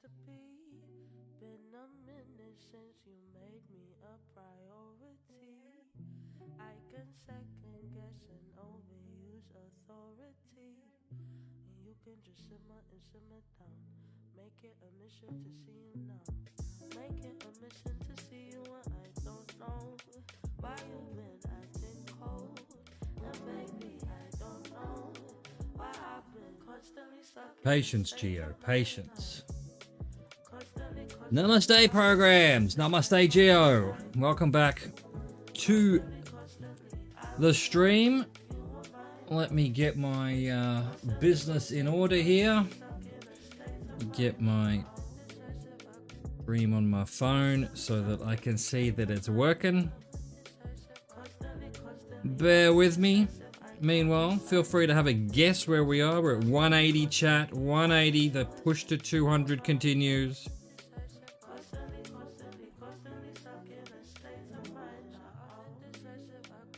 to be. Been a minute since you made me a priority. I can second guess and overuse authority. And you can just simmer and simmer down. Make it a mission to see you now. Make it a mission to see you when I don't know why you've been acting cold. And baby, I don't know why I've been constantly stuck. Patience, Geo, patience. Namaste, programs. Namaste, Geo. Welcome back to the stream. Let me get my business in order here. Get my stream on my phone so that I can see that it's working. Bear with me. Meanwhile, feel free to have a guess where we are. We're at 180 chat, 180. The push to 200 continues.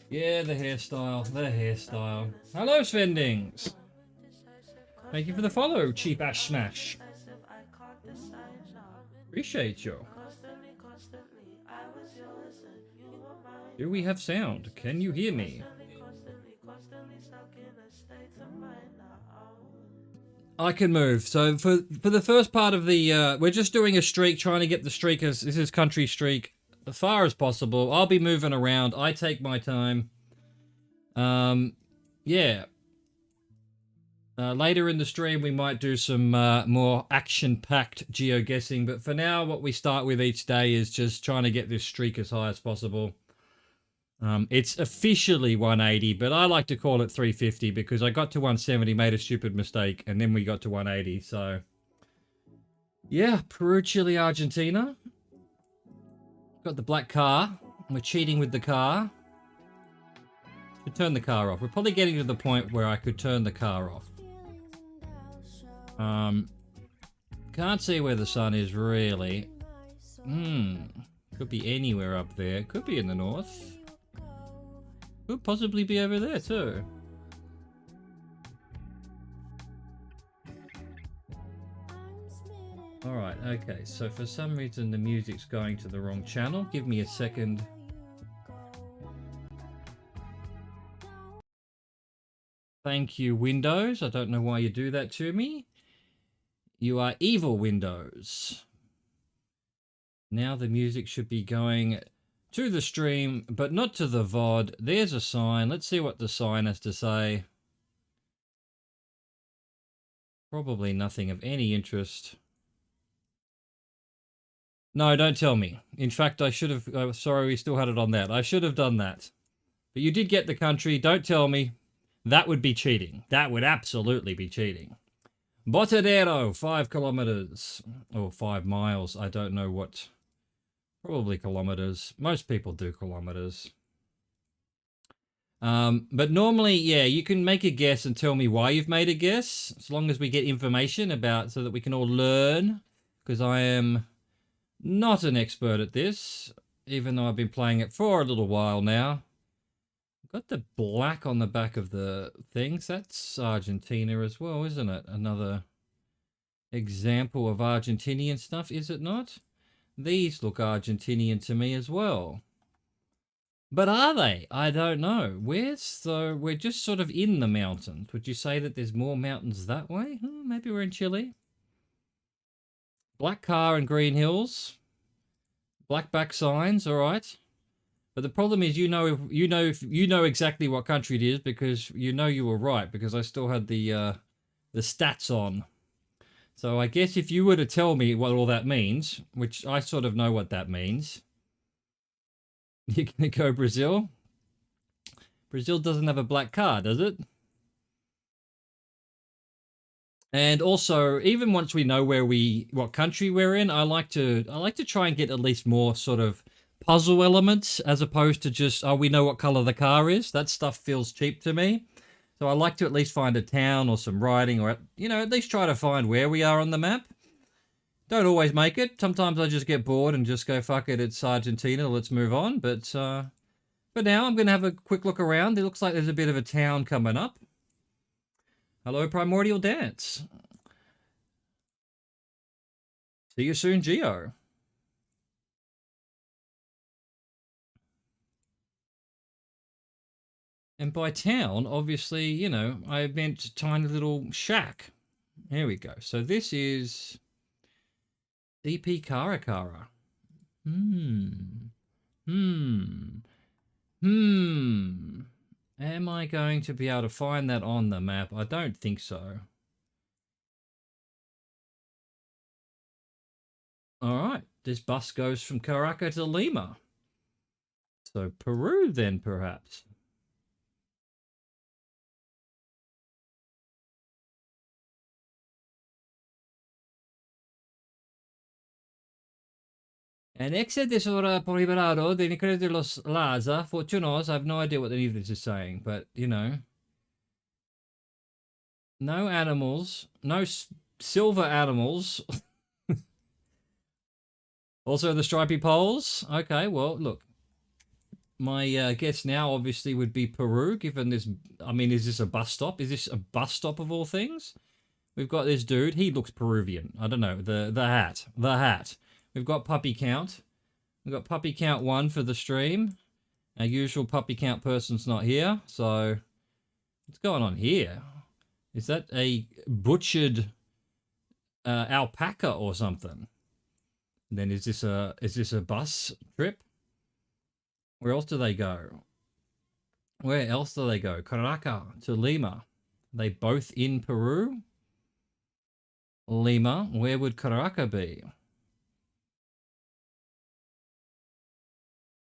Yeah, the hairstyle. Hello, Svendings. Thank you for the follow, Cheap Ash Smash. Appreciate you. Do we have sound? Can you hear me? I can move. So for the first part of the, we're just doing a streak, trying to get the streakers. This is country streak, as far as possible. I'll be moving around. I take my time. Yeah. Later in the stream, we might do some more action-packed geoguessing. But for now, what we start with each day is just trying to get this streak as high as possible. It's officially 180, but I like to call it 350 because I got to 170, made a stupid mistake, and then we got to 180. So, yeah, Peru, Chile, Argentina. Got the black car. We're cheating with the car. Should turn the car off. We're probably getting to the point where I could turn the car off. Can't see where the sun is really. Could be anywhere up there. Could be in the north. Could possibly be over there too. Alright, okay, so for some reason the music's going to the wrong channel. Give me a second. Thank you, Windows. I don't know why you do that to me. You are evil, Windows. Now the music should be going to the stream, but not to the VOD. There's a sign. Let's see what the sign has to say. Probably nothing of any interest. No, don't tell me. In fact, I should have... sorry, we still had it on that. I should have done that. But you did get the country. Don't tell me. That would be cheating. That would absolutely be cheating. Botadero, 5 kilometers. Or 5 miles. I don't know what... Probably kilometers. Most people do kilometers. But normally, yeah, you can make a guess and tell me why you've made a guess. As long as we get information about so that we can all learn. Because I am not an expert at this. Even though I've been playing it for a little while now. Got the black on the back of the things. That's Argentina as well, isn't it? Another example of Argentinian stuff, is it not? These look Argentinian to me as well. But are they? I don't know. We're just sort of in the mountains. Would you say that there's more mountains that way? Maybe we're in Chile. Black car and green hills. Black back signs, all right. But the problem is you know exactly what country it is because you know you were right because I still had the stats on. So I guess if you were to tell me what all that means, which I sort of know what that means, you're going to go Brazil? Brazil doesn't have a black car, does it? And also, even once we know what country we're in, I like to try and get at least more sort of puzzle elements as opposed to just, oh, we know what color the car is. That stuff feels cheap to me. So I like to at least find a town or some writing or, you know, at least try to find where we are on the map. Don't always make it. Sometimes I just get bored and just go, fuck it, it's Argentina, let's move on. But now I'm going to have a quick look around. It looks like there's a bit of a town coming up. Hello, Primordial Dance. See you soon, Geo. And by town, obviously, you know, I meant tiny little shack. There we go. So this is DP Karakara. Hmm. Am I going to be able to find that on the map? I don't think so. All right. This bus goes from Caracas to Lima. So Peru then, perhaps. And excedes ora por liberado de Nicre de los Laza, Fortunos. I have no idea what any of this is saying, but, you know. No animals. No silver animals. Also the stripy poles. Okay, well, look. My guess now obviously would be Peru, given this. I mean, is this a bus stop? Is this a bus stop of all things? We've got this dude. He looks Peruvian. I don't know. The hat. The hat. We've got puppy count. We've got puppy count 1 for the stream. Our usual puppy count person's not here. So, what's going on here? Is that a butchered alpaca or something? And then is this a bus trip? Where else do they go? Where else do they go? Caracas to Lima. Are they both in Peru? Lima. Where would Caracas be?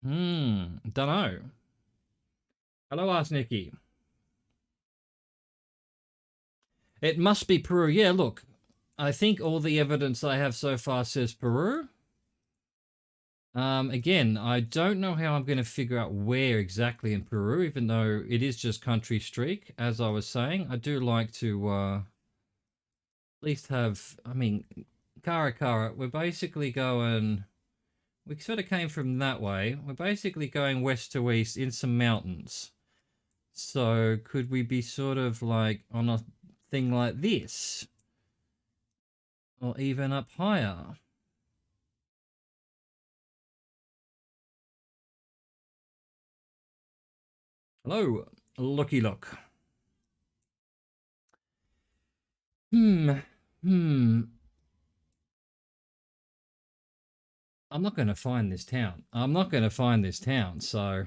Dunno. Hello, Ask Nikki. It must be Peru. Yeah, look. I think all the evidence I have so far says Peru. Again, I don't know how I'm going to figure out where exactly in Peru, even though it is just country streak, as I was saying. I do like to at least have, I mean, Caracara, we're basically going, we sort of came from that way. We're basically going west to east in some mountains. So could we be sort of like on a thing like this? Or even up higher? Hello, Looky Look. I'm not going to find this town. I'm not going to find this town, so...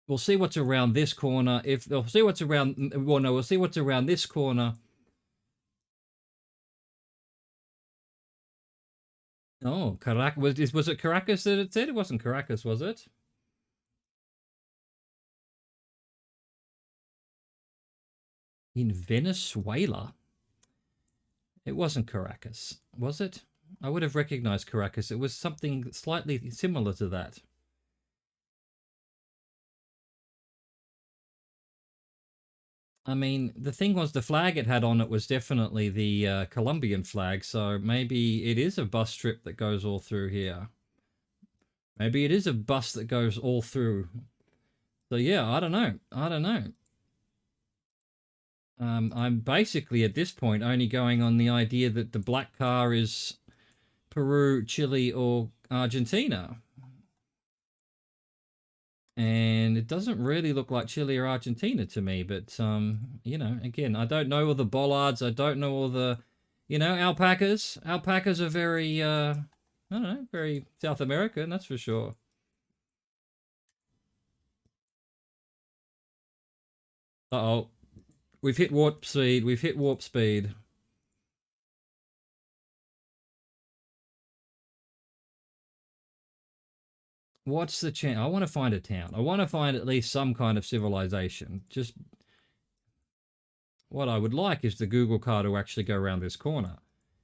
We'll see what's around this corner. If we'll see what's around... Well, no, we'll see what's around this corner. Oh, Caracas. Was it Caracas that it said? It wasn't Caracas, was it? In Venezuela? It wasn't Caracas, was it? I would have recognized Caracas. It was something slightly similar to that. I mean, the thing was the flag it had on it was definitely the Colombian flag, so maybe it is a bus trip that goes all through here. Maybe it is a bus that goes all through. So yeah, I don't know. I don't know. I'm basically at this point only going on the idea that the black car is Peru, Chile, or Argentina. And it doesn't really look like Chile or Argentina to me, but, you know, again, I don't know all the bollards. I don't know all the, you know, alpacas. Alpacas are very, I don't know, very South American, that's for sure. Uh-oh. We've hit warp speed. We've hit warp speed. What's the chance? I want to find a town. I want to find at least some kind of civilization. Just what I would like is the Google car to actually go around this corner.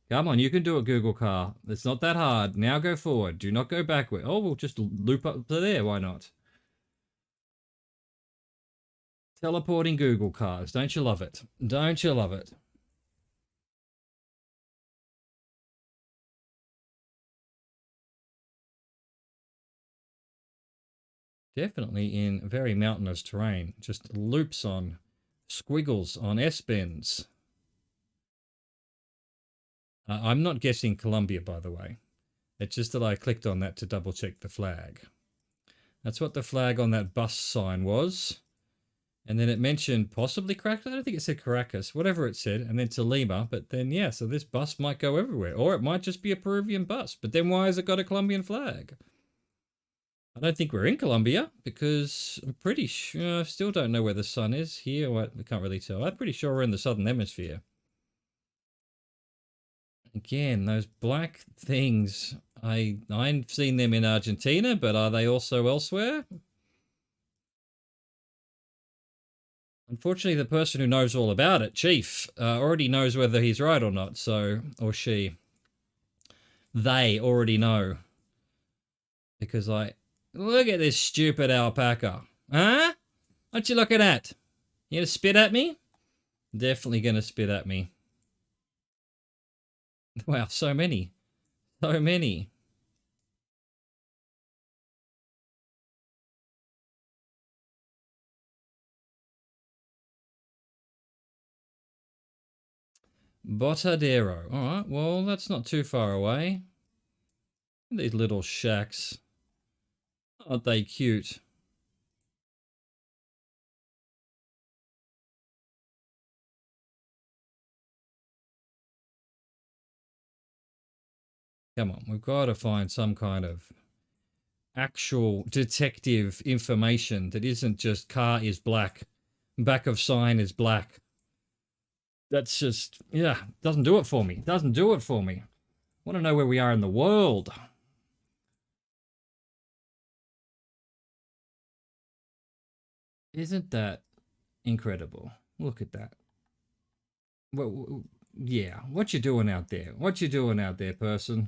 Come on, you can do it, Google car. It's not that hard. Now go forward. Do not go backward. Oh, we'll just loop up to there. Why not? Teleporting Google cars. Don't you love it? Don't you love it? Definitely in very mountainous terrain. Just loops on squiggles on S-bends. I'm not guessing Colombia, by the way. It's just that I clicked on that to double check the flag. That's what the flag on that bus sign was. And then it mentioned possibly Caracas. I don't think it said Caracas, whatever it said. And then to Lima. But then, yeah, so this bus might go everywhere. Or it might just be a Peruvian bus. But then why has it got a Colombian flag? I don't think we're in Colombia because I'm pretty sure, I still don't know where the sun is here. We can't really tell. I'm pretty sure we're in the southern hemisphere. Again, those black things, I've seen them in Argentina, but are they also elsewhere? Unfortunately, the person who knows all about it, Chief, already knows whether he's right or not, so, or she. They already know. Because look at this stupid alpaca. Huh? What you looking at? You gonna spit at me? Definitely gonna spit at me. Wow, so many. So many. Botadero. Alright, well, that's not too far away. These little shacks. Aren't they cute? Come on, we've got to find some kind of actual detective information that isn't just car is black, back of sign is black. That's just, yeah, doesn't do it for me. Doesn't do it for me. I want to know where we are in the world. Isn't that incredible? Look at that. Well, yeah, what you doing out there? What you doing out there, person?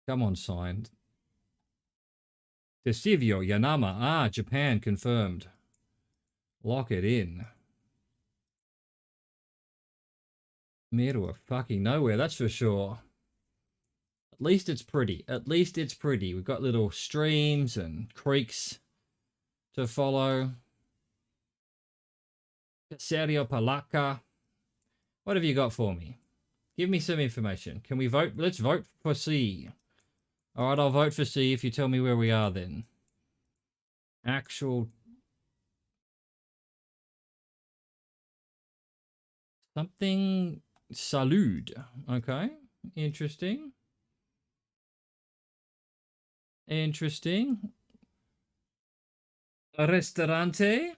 Come on, sign. Desivio, Yanama. Ah, Japan confirmed. Lock it in. Middle of fucking nowhere, that's for sure. At least it's pretty. At least it's pretty. We've got little streams and creeks to follow. Caserio Palaca. What have you got for me? Give me some information. Can we vote? Let's vote for C. Alright, I'll vote for C if you tell me where we are then. Actual... Something... Salud. Okay. Interesting. Interesting. A restaurante.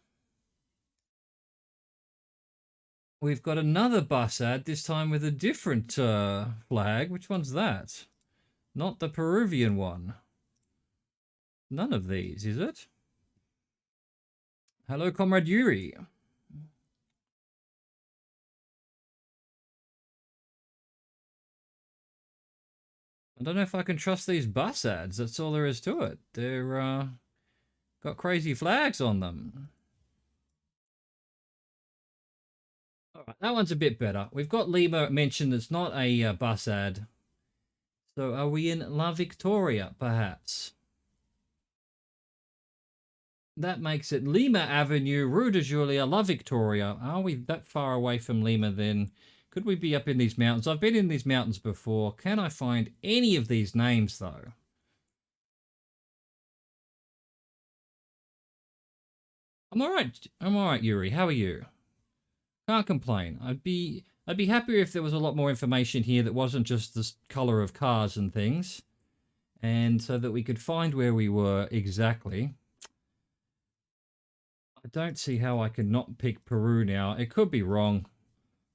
We've got another bus ad, this time with a different flag. Which one's that? Not the Peruvian one. None of these, is it? Hello, Comrade Yuri. I don't know if I can trust these bus ads. That's all there is to it. They're got crazy flags on them. All right, that one's a bit better. We've got Lima mentioned. It's not a bus ad. So are we in La Victoria, perhaps? That makes it Lima Avenue, Rue de Julia, La Victoria. Are we that far away from Lima then? Could we be up in these mountains? I've been in these mountains before. Can I find any of these names, though? I'm all right. I'm all right, Yuri. How are you? Can't complain. I'd be happier if there was a lot more information here that wasn't just the color of cars and things, and so that we could find where we were exactly. I don't see how I can not pick Peru now. It could be wrong.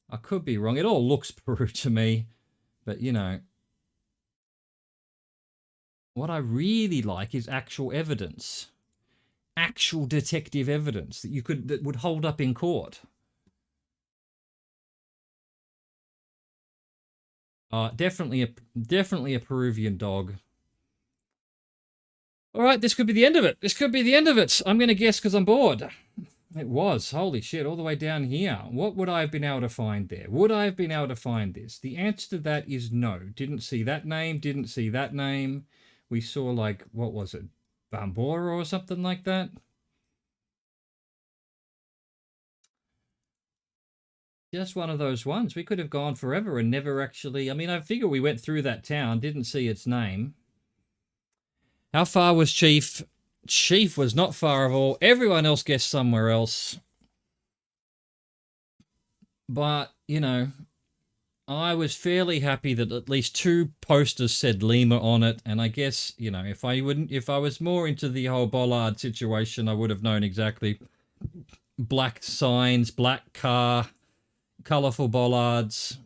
I could be wrong. It all looks Peru to me, but you know, what I really like is actual evidence, actual detective evidence that would hold up in court. Definitely a Peruvian dog. All right, this could be the end of it. This could be the end of it. I'm going to guess because I'm bored. It was. Holy shit, all the way down here. What would I have been able to find there? Would I have been able to find this? The answer to that is no. Didn't see that name. Didn't see that name. we saw, like, what was it? Bambora or something like that. Just one of those ones. We could have gone forever and never actually... I mean, I figure we went through that town, didn't see its name. How far was Chief? Chief was not far at all. Everyone else guessed somewhere else. But, you know, I was fairly happy that at least 2 posters said Lima on it. And I guess, you know, if I was more into the whole bollard situation, I would have known exactly. Black signs, black car, colorful bollards.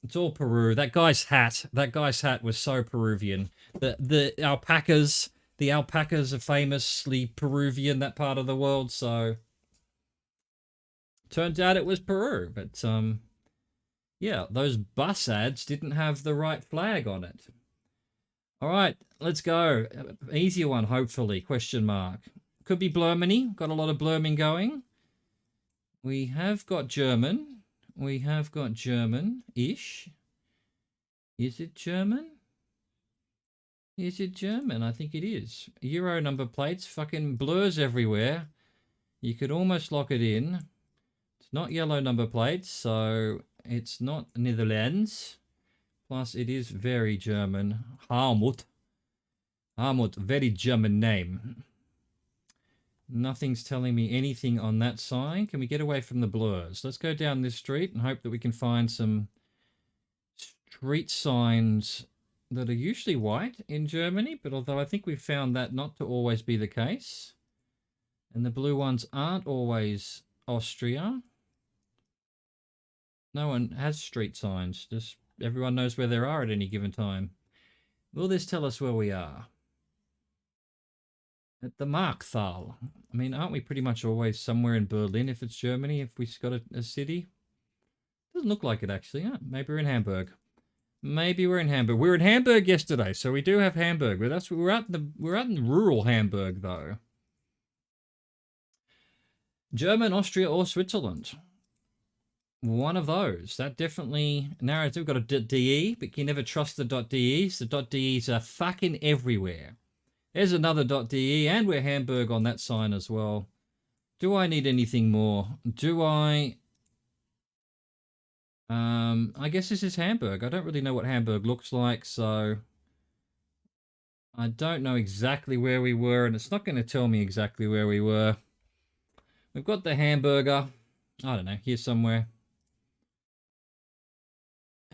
It's all Peru. That guy's hat was so Peruvian. The alpacas are famously Peruvian, that part of the world, so turns out it was Peru. But yeah, those bus ads didn't have the right flag on it. All right, let's go. Easier one, hopefully, question mark. Could be Germany. Got a lot of blurming going. We have got German. We have got German-ish. Is it German? Is it German? I think it is. Euro number plates, fucking blurs everywhere. You could almost lock it in. It's not yellow number plates, so it's not Netherlands. Plus, it is very German. Harmut. Harmut, very German name. Nothing's telling me anything on that sign. Can we get away from the blurs? Let's go down this street and hope that we can find some street signs that are usually white in Germany, but although I think we've found that not to always be the case. And the blue ones aren't always Austria. No one has street signs. Just everyone knows where they are at any given time. Will this tell us where we are? At the Markthal. I mean, aren't we pretty much always somewhere in Berlin if it's Germany, if we've got a city? Doesn't look like it, actually. Huh? Maybe we're in Hamburg. Maybe we're in Hamburg. We were in Hamburg yesterday, so we do have Hamburg. But we're out in rural Hamburg, though. German, Austria, or Switzerland. One of those. That definitely narrows. We've got a .de, but you never trust the .de's. The .de's are fucking everywhere. There's another .de, and we're Hamburg on that sign as well. Do I need anything more? Do I... I guess this is Hamburg. I don't really know what Hamburg looks like, so... I don't know exactly where we were, and it's not going to tell me exactly where we were. We've got the hamburger. I don't know, here somewhere.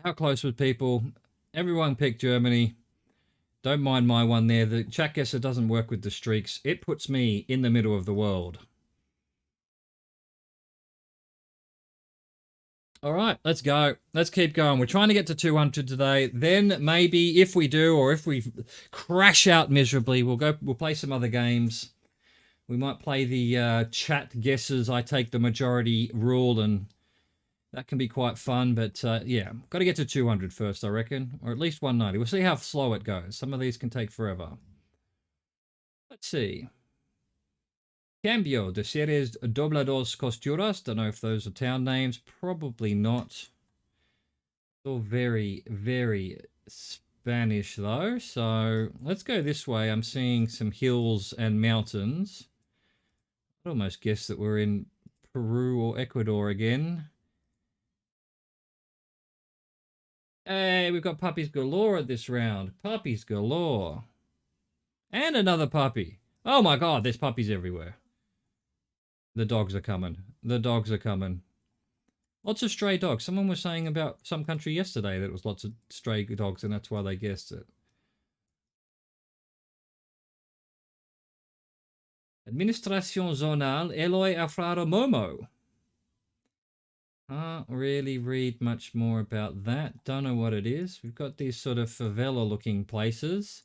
How close with people? Everyone picked Germany. Don't mind my one there. The chat guesser doesn't work with the streaks. It puts me in the middle of the world. All right, let's go. Let's keep going. We're trying to get to 200 today. Then maybe if we do, or if we crash out miserably, we'll play some other games. We might play the chat guesses. I take the majority rule, and that can be quite fun. But yeah, got to get to 200 first, I reckon, or at least 190. We'll see how slow it goes. Some of these can take forever. Let's see. Cambio de seres doblados costuras. Don't know if those are town names. Probably not. All very, very Spanish, though. So let's go this way. I'm seeing some hills and mountains. I'd almost guess that we're in Peru or Ecuador again. Hey, we've got puppies galore at this round. Puppies galore. And another puppy. Oh my god, there's puppies everywhere. The dogs are coming. The dogs are coming. Lots of stray dogs. Someone was saying about some country yesterday that it was lots of stray dogs, and that's why they guessed it. Administración Zonal Eloy Alfredo Momo. Can't really read much more about that. Don't know what it is. We've got these sort of favela-looking places.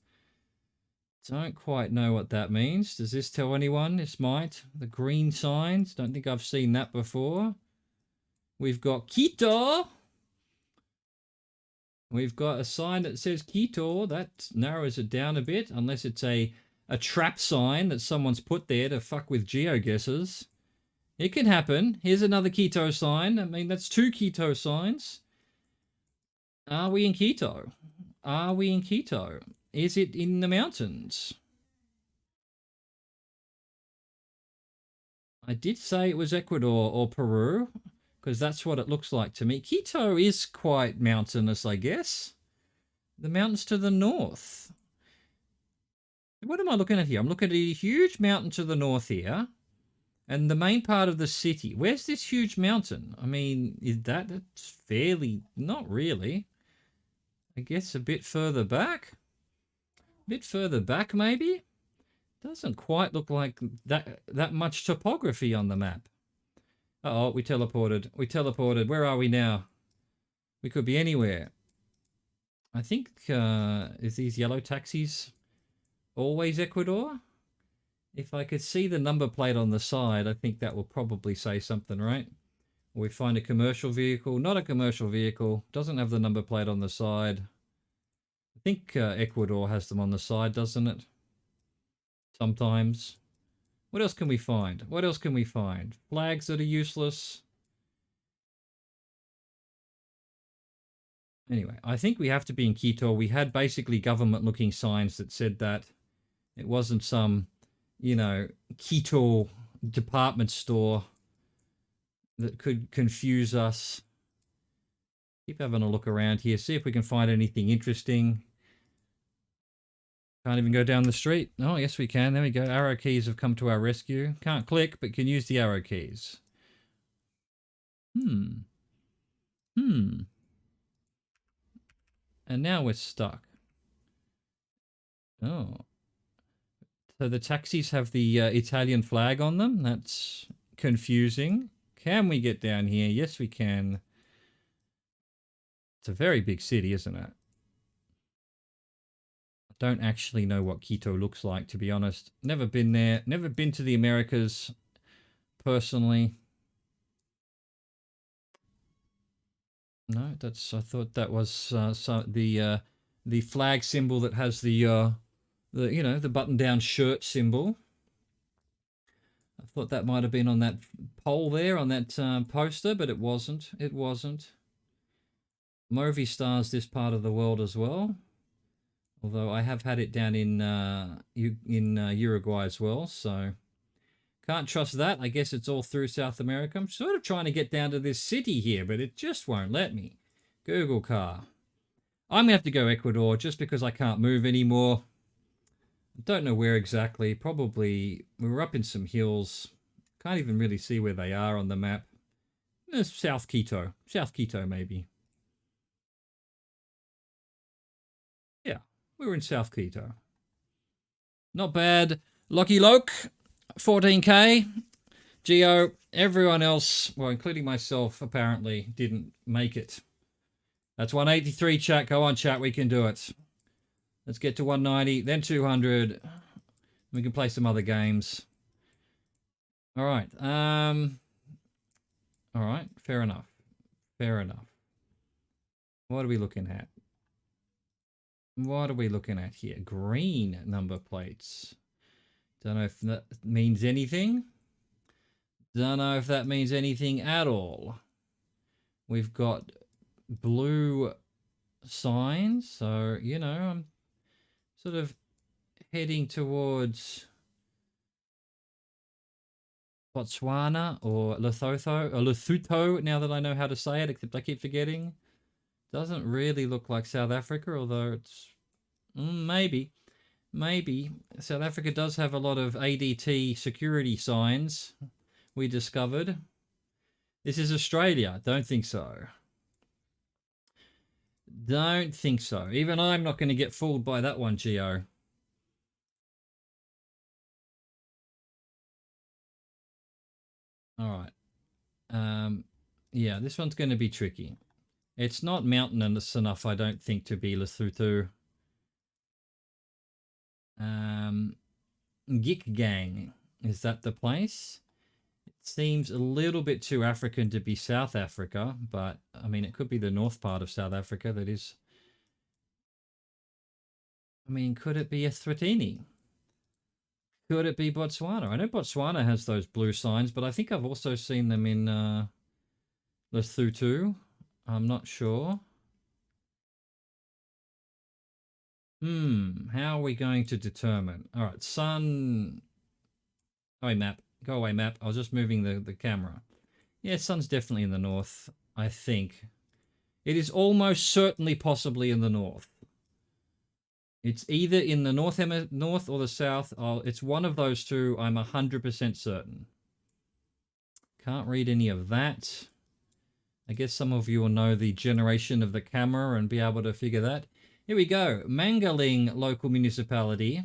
Don't quite know what that means. Does this tell anyone? This might. The green signs. Don't think I've seen that before. We've got Quito. We've got a sign that says Quito. That narrows it down a bit. Unless it's a trap sign that someone's put there to fuck with geo-guesses. It can happen. Here's another Quito sign. I mean, that's 2 Quito signs. Are we in Quito? Are we in Quito? Is it in the mountains? I did say it was Ecuador or Peru, because that's what it looks like to me. Quito is quite mountainous, I guess. The mountains to the north. What am I looking at here? I'm looking at a huge mountain to the north here. And the main part of the city. Where's this huge mountain? I mean, it's fairly... Not really. I guess a bit further back. A bit further back, maybe? Doesn't quite look like that much topography on the map. Uh-oh, we teleported. We teleported. Where are we now? We could be anywhere. I think, is these yellow taxis always Ecuador? If I could see the number plate on the side, I think that will probably say something, right? We find a commercial vehicle. Not a commercial vehicle. Doesn't have the number plate on the side. I think Ecuador has them on the side, doesn't it? Sometimes. What else can we find? What else can we find? Flags that are useless. Anyway, I think we have to be in Quito. We had basically government-looking signs that said that. It wasn't some, you know, Quito department store that could confuse us. Keep having a look around here. See if we can find anything interesting. Can't even go down the street. Oh, yes we can. There we go. Arrow keys have come to our rescue. Can't click, but can use the arrow keys. And now we're stuck. Oh. So the taxis have the Italian flag on them. That's confusing. Can we get down here? Yes, we can. It's a very big city, isn't it? I don't actually know what Quito looks like, to be honest. Never been there. Never been to the Americas, personally. No, that's. I thought that was the flag symbol that has the button-down shirt symbol. I thought that might have been on that pole there, on that poster, but it wasn't. It wasn't. Movi stars this part of the world as well. Although I have had it down in Uruguay as well, so can't trust that. I guess it's all through South America. I'm sort of trying to get down to this city here, but it just won't let me. Google car. I'm going to have to go Ecuador just because I can't move anymore. Don't know where exactly. Probably we were up in some hills. Can't even really see where they are on the map. South Quito. South Quito, maybe. Yeah, we were in South Quito. Not bad. Lucky Loke, 14k. Geo, everyone else, well, including myself, apparently didn't make it. That's 183, chat. Go on, chat. We can do it. Let's get to 190, then 200. We can play some other games. All right. All right. Fair enough. Fair enough. What are we looking at? What are we looking at here? Green number plates. Don't know if that means anything. Don't know if that means anything at all. We've got blue signs. So, you know, I'm sort of heading towards Botswana or Lesotho, now that I know how to say it, except I keep forgetting. Doesn't really look like South Africa, although it's maybe. South Africa does have a lot of ADT security signs, we discovered. This is Australia. Don't think so. Don't think so. Even I'm not going to get fooled by that one, Geo. All right. Yeah, this one's going to be tricky. It's not mountainous enough, I don't think, to be Lesotho. Gik Gang. Is that the place? It seems a little bit too African to be South Africa, but, I mean, it could be the north part of South Africa that is... I mean, could it be Eswatini? Could it be Botswana? I know Botswana has those blue signs, but I think I've also seen them in Lesotho. I'm not sure. How are we going to determine? All right, sun. Oh, wait, map. Go away, map. I was just moving the camera. Yeah, sun's definitely in the north, I think. It is almost certainly possibly in the north. It's either in the north or the south. Oh, it's one of those two. I'm 100% certain. Can't read any of that. I guess some of you will know the generation of the camera and be able to figure that. Here we go. Mangaling local municipality.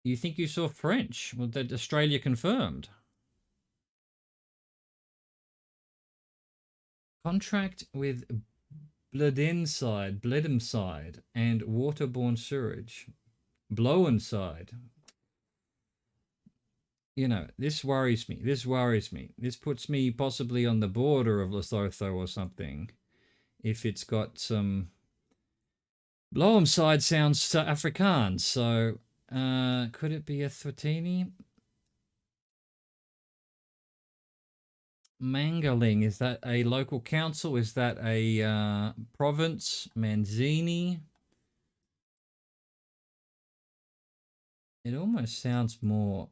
You think you saw French? Well, that Australia confirmed. Contract with Bledenside and waterborne sewage. Blowenside. You know, this worries me. This worries me. This puts me possibly on the border of Lesotho or something. If it's got some... Blowenside sounds Afrikaans, so... could it be Eswatini? Mangaling, is that a local council? Is that a province? Manzini? It almost sounds more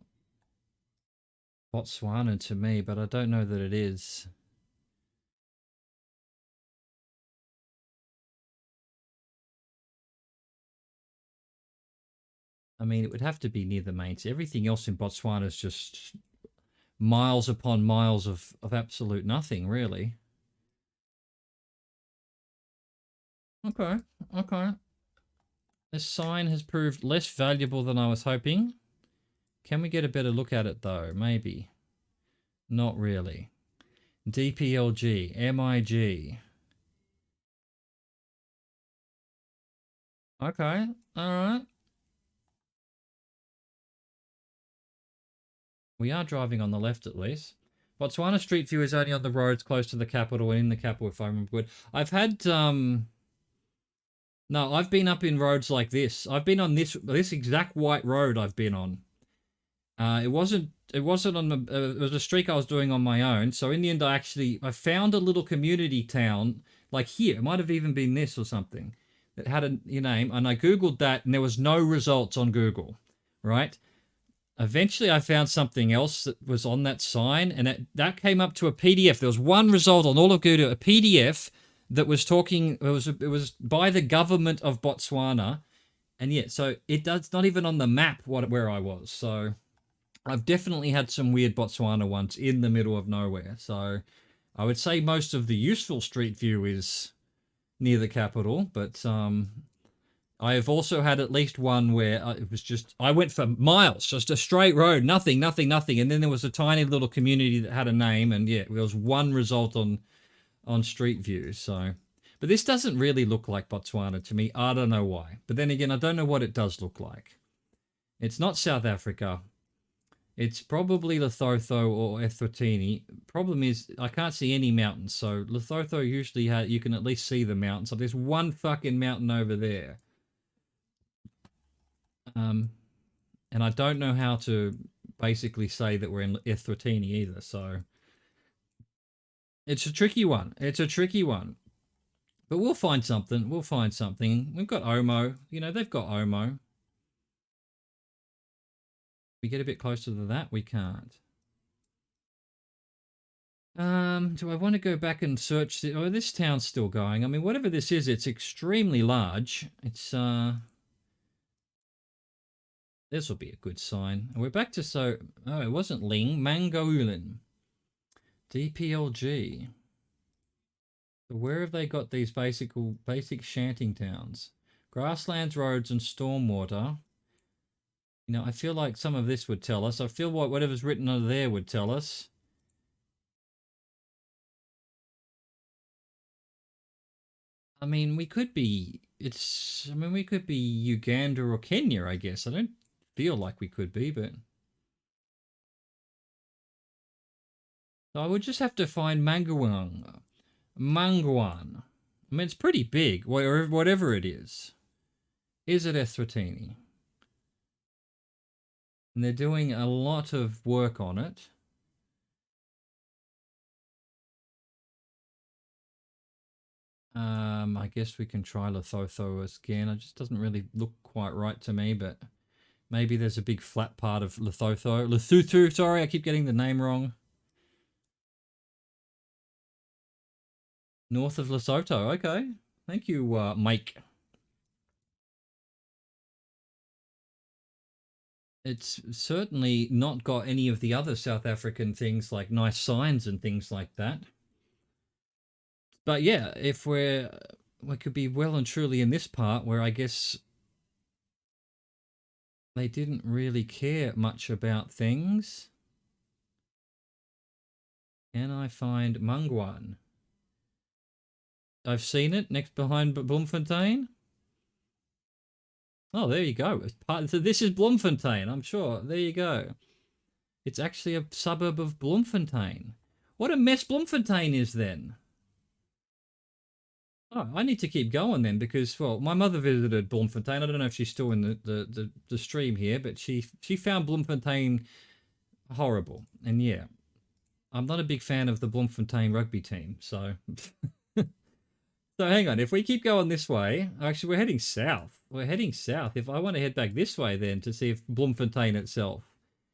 Botswana to me, but I don't know that it is. I mean, it would have to be near the main. Everything else in Botswana is just miles upon miles of absolute nothing, really. Okay, okay. This sign has proved less valuable than I was hoping. Can we get a better look at it, though? Maybe. Not really. DPLG, MIG. Okay, alright. We are driving on the left, at least. Botswana Street View is only on the roads close to the capital and in the capital, if I remember good. I've had, no, I've been up in roads like this. I've been on this exact white road I've been on. It wasn't on the, it was a streak I was doing on my own. So in the end, I found a little community town, like here. It might have even been this or something, that had a name. And I Googled that and there was no results on Google, right? Eventually, I found something else that was on that sign, and that came up to a PDF. There was one result on all of Google, a PDF that was talking. It was by the government of Botswana, and yeah, so it's not even on the map where I was. So I've definitely had some weird Botswana ones in the middle of nowhere. So I would say most of the useful street view is near the capital, but I have also had at least one where it was just, I went for miles, just a straight road, nothing. And then there was a tiny little community that had a name, and yeah, there was one result on Street View. So, but this doesn't really look like Botswana to me. I don't know why. But then again, I don't know what it does look like. It's not South Africa. It's probably Lesotho or Eswatini. Problem is, I can't see any mountains. So Lesotho usually you can at least see the mountains. So there's one fucking mountain over there. And I don't know how to basically say that we're in Eswatini either, so it's a tricky one. It's a tricky one. But we'll find something. We'll find something. We've got Omo. You know, they've got Omo. We get a bit closer to that, we can't. Do I want to go back and search oh, this town's still going. I mean, whatever this is, it's extremely large. It's this will be a good sign. And we're back to oh, it wasn't Ling, Mangaulin. DPLG. So where have they got these basic shanting towns? Grasslands, roads, and stormwater. You know, I feel like some of this would tell us. I feel like whatever's written under there would tell us. I mean, we could be Uganda or Kenya, I guess. I don't feel like we could be, but so I would just have to find Manguan. I mean, it's pretty big, whatever it is. Is it Eswatini? And they're doing a lot of work on it. I guess we can try Lesotho again. It just doesn't really look quite right to me, but maybe there's a big flat part of Lesotho. Lesotho, sorry, I keep getting the name wrong. North of Lesotho, okay. Thank you, Mike. It's certainly not got any of the other South African things like nice signs and things like that. But yeah, if we could be well and truly in this part where I guess they didn't really care much about things. Can I find Mungwan? I've seen it next behind Bloemfontein. Oh, there you go. So this is Bloemfontein, I'm sure. There you go. It's actually a suburb of Bloemfontein. What a mess Bloemfontein is then. Oh, I need to keep going then because, well, my mother visited Bloemfontein. I don't know if she's still in the stream here, but she found Bloemfontein horrible. And yeah, I'm not a big fan of the Bloemfontein rugby team. So, so hang on. If we keep going this way, actually, we're heading south. We're heading south. If I want to head back this way then to see if Bloemfontein itself.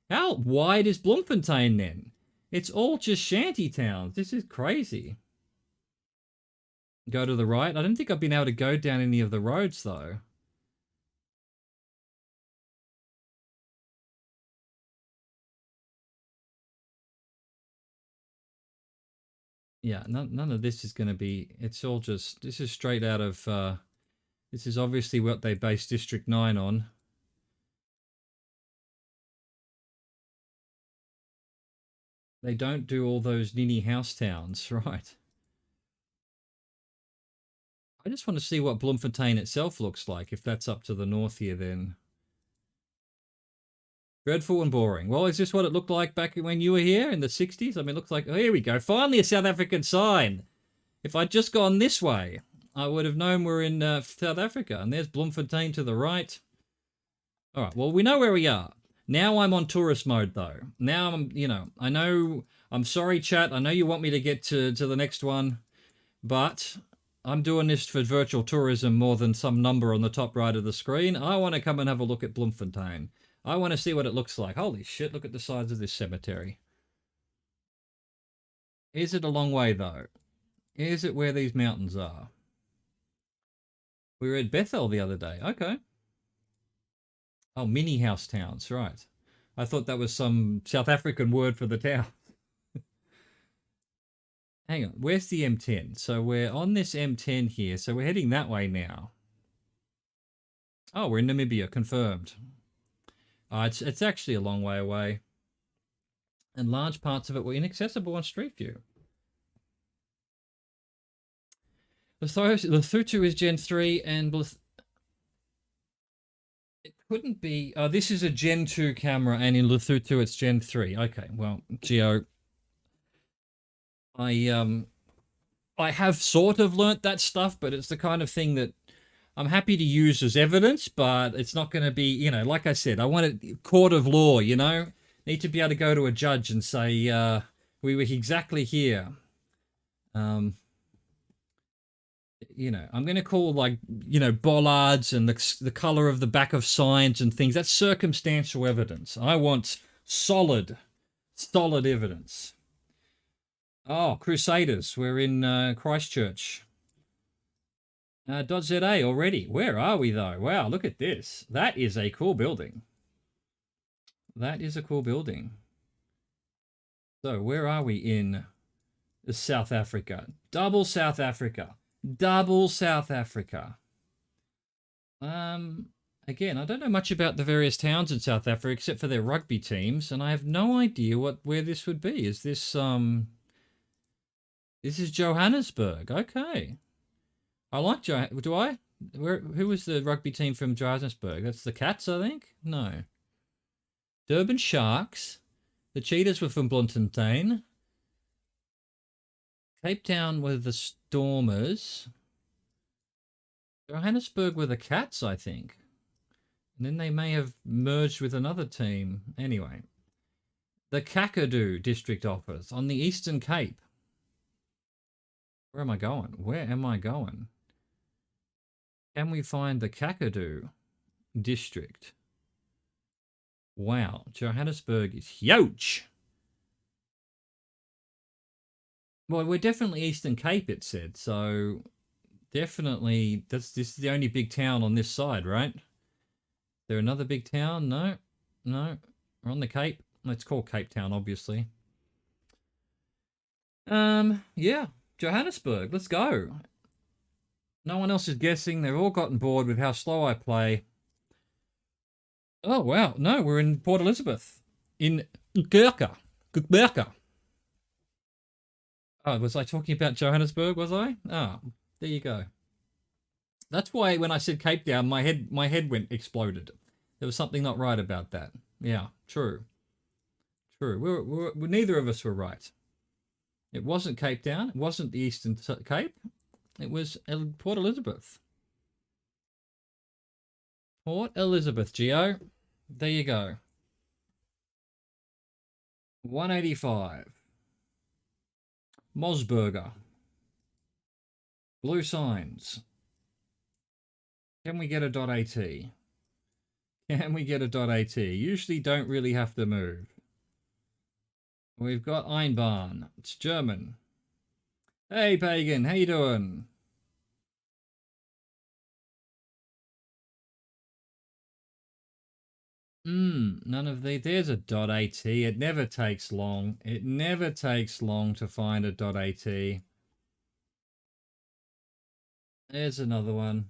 How wide is Bloemfontein then? It's all just shanty towns. This is crazy. Go to the right. I don't think I've been able to go down any of the roads though. Yeah, none of this is going to be. It's all just. This is straight out of. This is obviously what they base District 9 on. They don't do all those ninny house towns, right? I just want to see what Bloemfontein itself looks like, if that's up to the north here then. Dreadful and boring. Well, is this what it looked like back when you were here in the 60s? I mean, it looks like, oh, here we go. Finally a South African sign. If I'd just gone this way, I would have known we're in South Africa. And there's Bloemfontein to the right. All right, well, we know where we are. Now I'm on tourist mode, though. Now I'm, I know, I'm sorry, chat. I know you want me to get to the next one, but I'm doing this for virtual tourism more than some number on the top right of the screen. I want to come and have a look at Bloemfontein. I want to see what it looks like. Holy shit, look at the size of this cemetery. Is it a long way, though? Is it where these mountains are? We were at Bethel the other day. Okay. Oh, mini house towns, right. I thought that was some South African word for the town. Hang on, where's the M10? So we're on this M10 here, so we're heading that way now. Oh, we're in Namibia, confirmed. It's actually a long way away. And large parts of it were inaccessible on Street View. Lesotho is Gen 3 and it couldn't be. This is a Gen 2 camera and in Lesotho it's Gen 3. Okay, well, Geo, I have sort of learnt that stuff, but it's the kind of thing that I'm happy to use as evidence, but it's not going to be, like I said, I want a court of law, need to be able to go to a judge and say, we were exactly here. I'm going to call bollards and the color of the back of signs and things. That's circumstantial evidence. I want solid evidence. Oh, Crusaders. We're in Christchurch. .za already. Where are we, though? Wow, look at this. That is a cool building. That is a cool building. So, where are we in South Africa? Double South Africa. Double South Africa. Again, I don't know much about the various towns in South Africa except for their rugby teams, and I have no idea where this would be. Is this, this is Johannesburg. Okay. I like do I? Who was the rugby team from Johannesburg? That's the Cats, I think? No. Durban Sharks. The Cheetahs were from Bloemfontein. Cape Town were the Stormers. Johannesburg were the Cats, I think. And then they may have merged with another team. Anyway. The Kakadu District Office on the Eastern Cape. Where am I going? Where am I going? Can we find the Kakadu district? Wow, Johannesburg is huge. Well, we're definitely Eastern Cape, it said. So definitely, this is the only big town on this side, right? There another big town? No, no. We're on the Cape. Let's call Cape Town, obviously. Yeah, Johannesburg. Let's go. No one else is guessing. They've all gotten bored with how slow I play. Oh wow, no, we're in Port Elizabeth, in Gurkha. Oh, was I talking about Johannesburg? Was I? Ah, there you go. That's why when I said Cape Town, my head went exploded. There was something not right about that. Yeah, true. Neither of us were right. It wasn't Cape Town. It wasn't the Eastern Cape. It was Port Elizabeth. Port Elizabeth, Geo. There you go. 185. Mosburger. Blue signs. Can we get a .at? Can we get a .at? Usually don't really have to move. We've got Einbahn. It's German. Hey, Pagan. How you doing? None of the... There's a .at. It never takes long. It never takes long to find a .at. There's another one.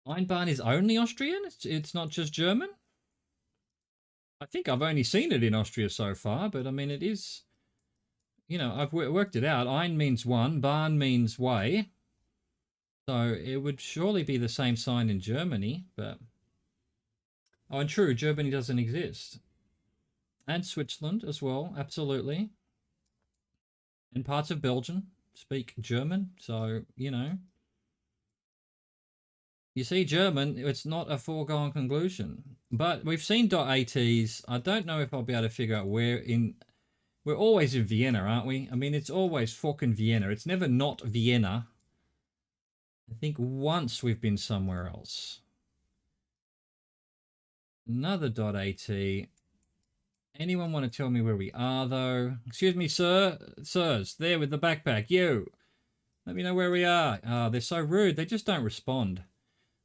Einbahn is only Austrian? It's not just German? I think I've only seen it in Austria so far, but I mean, it is... You know, I've worked it out. Ein means one, Bahn means way. So it would surely be the same sign in Germany, but... Oh, and true, Germany doesn't exist. And Switzerland as well, absolutely. And parts of Belgium speak German, so, you know. You see, German, it's not a foregone conclusion. But we've seen .ats. I don't know if I'll be able to figure out where in... We're always in Vienna, aren't we? I mean, it's always fucking Vienna. It's never not Vienna. I think once we've been somewhere else. Another .at. Anyone want to tell me where we are, though? Excuse me, sir. Sirs, there with the backpack. You. Let me know where we are. Oh, they're so rude. They just don't respond.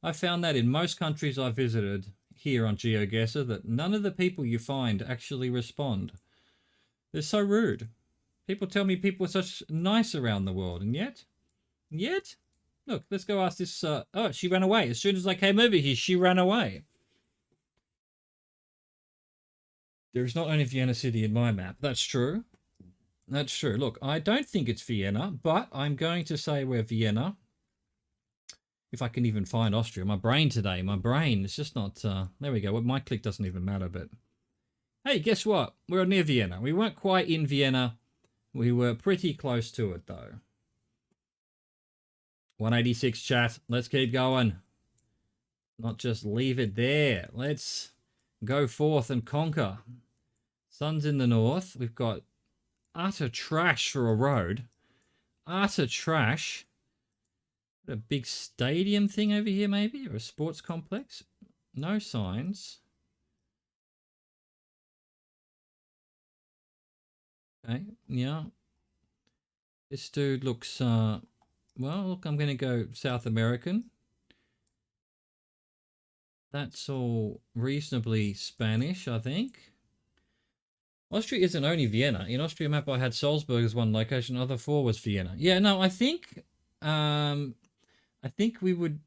I found that in most countries I've visited here on GeoGuessr that none of the people you find actually respond. They're so rude. People tell me people are such nice around the world, and yet? Look, let's go ask this... oh, she ran away. As soon as I came over here, she ran away. There is not only Vienna City in my map. That's true. That's true. Look, I don't think it's Vienna, but I'm going to say we're Vienna. If I can even find Austria. My brain today, it's just not... there we go. Well, my click doesn't even matter, but... Hey, guess what? We're near Vienna. We weren't quite in Vienna. We were pretty close to it, though. 186 chat. Let's keep going. Not just leave it there. Let's go forth and conquer. Sun's in the north. We've got utter trash for a road. Utter trash. A big stadium thing over here, maybe? Or a sports complex? No signs. Okay, yeah. This dude looks, well, look, I'm going to go South American. That's all reasonably Spanish, I think. Austria isn't only Vienna. In Austria map, I had Salzburg as one location. Other four was Vienna. Yeah, no, I think we would...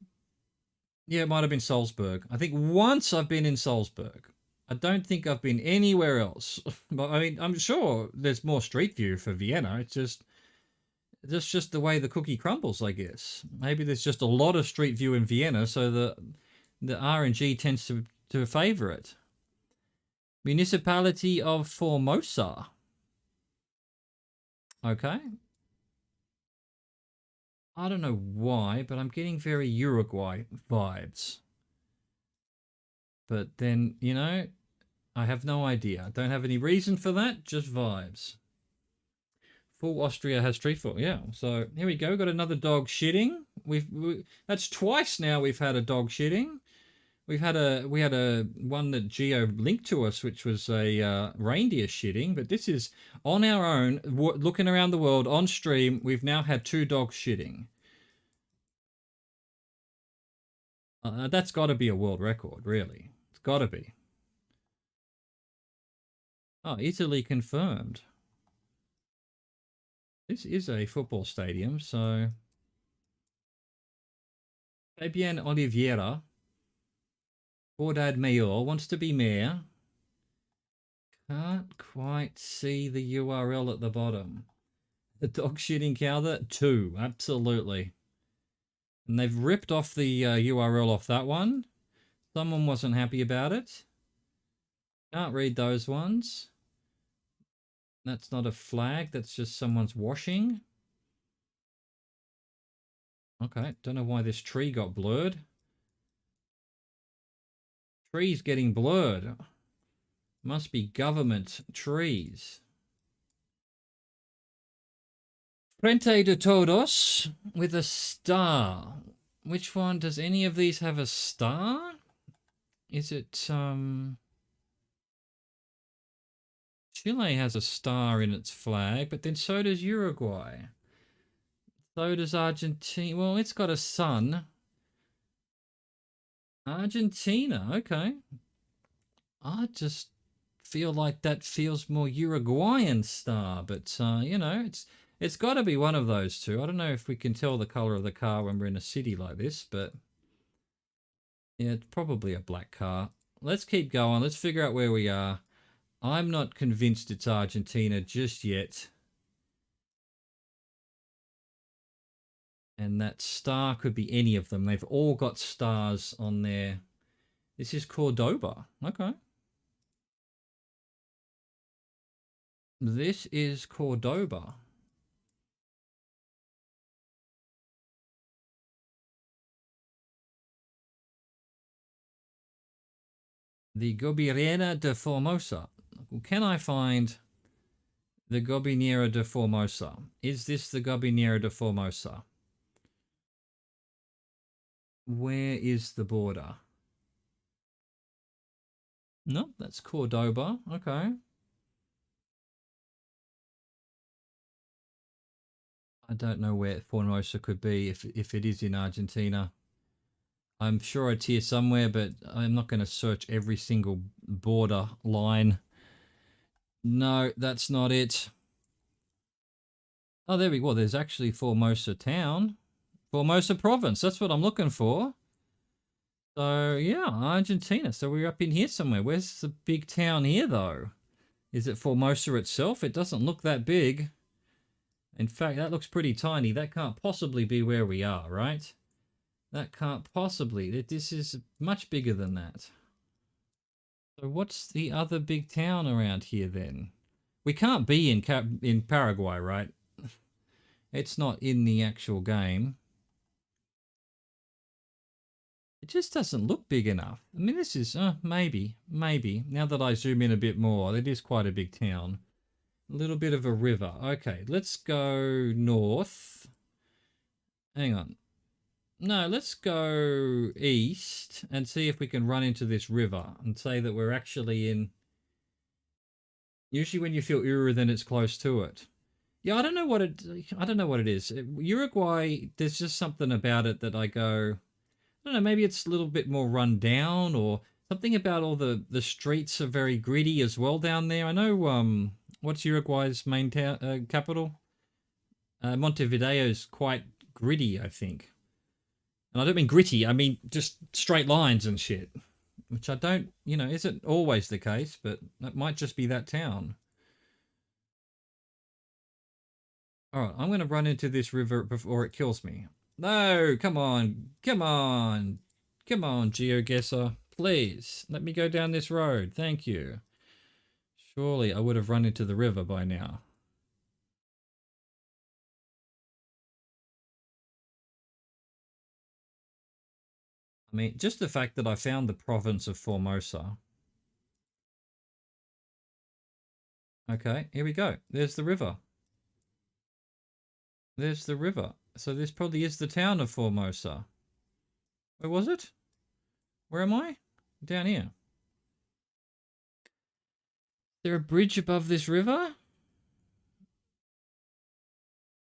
Yeah, it might have been Salzburg. I think once I've been in Salzburg. I don't think I've been anywhere else. But, I mean, I'm sure there's more Street View for Vienna. It's just... That's just the way the cookie crumbles, I guess. Maybe there's just a lot of Street View in Vienna, so the RNG tends to favour it. Municipality of Formosa. Okay. I don't know why, but I'm getting very Uruguay vibes. But then, you know, I have no idea. I don't have any reason for that, just vibes. Full Austria has street food. Yeah. So here we go. We've got another dog shitting. That's twice now we've had a dog shitting. We had a one that Geo linked to us, which was a reindeer shitting. But this is on our own, looking around the world on stream. We've now had 2 dogs shitting. That's got to be a world record, really. It's got to be. Oh, Italy confirmed. This is a football stadium, so Fabian Oliveira, Bordad Mayor, wants to be mayor. Can't quite see the URL at the bottom. The dog shitting cow there? 2, absolutely. And they've ripped off the URL off that one. Someone wasn't happy about it. Can't read those ones. That's not a flag, that's just someone's washing. Okay, don't know why this tree got blurred. Trees getting blurred. Must be government trees. Frente de Todos with a star. Which one? Does any of these have a star? Is it, Chile has a star in its flag, but then so does Uruguay. So does Argentina. Well, it's got a sun. Argentina, okay. I just feel like that feels more Uruguayan star, but you know, it's got to be one of those two. I don't know if we can tell the color of the car when we're in a city like this, but yeah, it's probably a black car. Let's keep going. Let's figure out where we are. I'm not convinced it's Argentina just yet. And that star could be any of them. They've all got stars on there. This is Cordoba. Okay. This is Cordoba. The Gobierna de Formosa. Can I find the Gobierna de Formosa? Is this the Gobierna de Formosa? Where is the border? No, that's Cordoba. Okay. I don't know where Formosa could be if it is in Argentina. I'm sure it's here somewhere, but I'm not going to search every single border line. No, that's not it. Oh, there we go. There's actually Formosa town. Formosa province. That's what I'm looking for. So, yeah, Argentina. So we're up in here somewhere. Where's the big town here, though? Is it Formosa itself? It doesn't look that big. In fact, that looks pretty tiny. That can't possibly be where we are, right? That can't possibly. This is much bigger than that. So what's the other big town around here then? We can't be in Paraguay, right? It's not in the actual game. It just doesn't look big enough. I mean, this is, maybe. Now that I zoom in a bit more, it is quite a big town. A little bit of a river. Okay, let's go north. Hang on. No, let's go east and see if we can run into this river and say that we're actually in... Usually when you feel Uru, then it's close to it. Yeah, I don't know what it is. Uruguay, there's just something about it that I go... I don't know, maybe it's a little bit more run down, or something about all the streets are very gritty as well down there. I know, what's Uruguay's main capital? Montevideo's quite gritty, I think. And I don't mean gritty, I mean just straight lines and shit. Which I don't, isn't always the case, but that might just be that town. Alright, I'm going to run into this river before it kills me. No, come on, GeoGuessr. Please, let me go down this road. Thank you. Surely I would have run into the river by now. I mean, just the fact that I found the province of Formosa. Okay, here we go. There's the river. There's the river. So this probably is the town of Formosa. Where was it? Where am I? Down here. Is there a bridge above this river?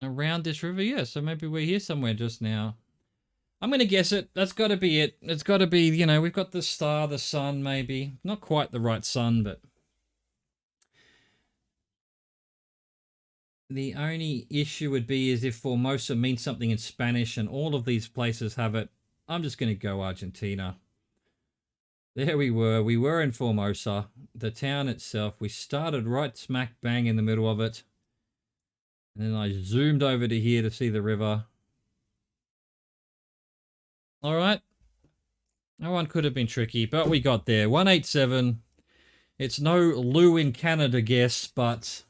Around this river? Yeah, so maybe we're here somewhere just now. I'm going to guess it. That's got to be it. It's got to be, you know, we've got the star, the sun, maybe. Not quite the right sun, but... The only issue would be is if Formosa means something in Spanish and all of these places have it. I'm just going to go Argentina. There we were. We were in Formosa. The town itself. We started right smack bang in the middle of it. And then I zoomed over to here to see the river. All right. That one could have been tricky, but we got there. 187. It's no Lou in Canada guess, but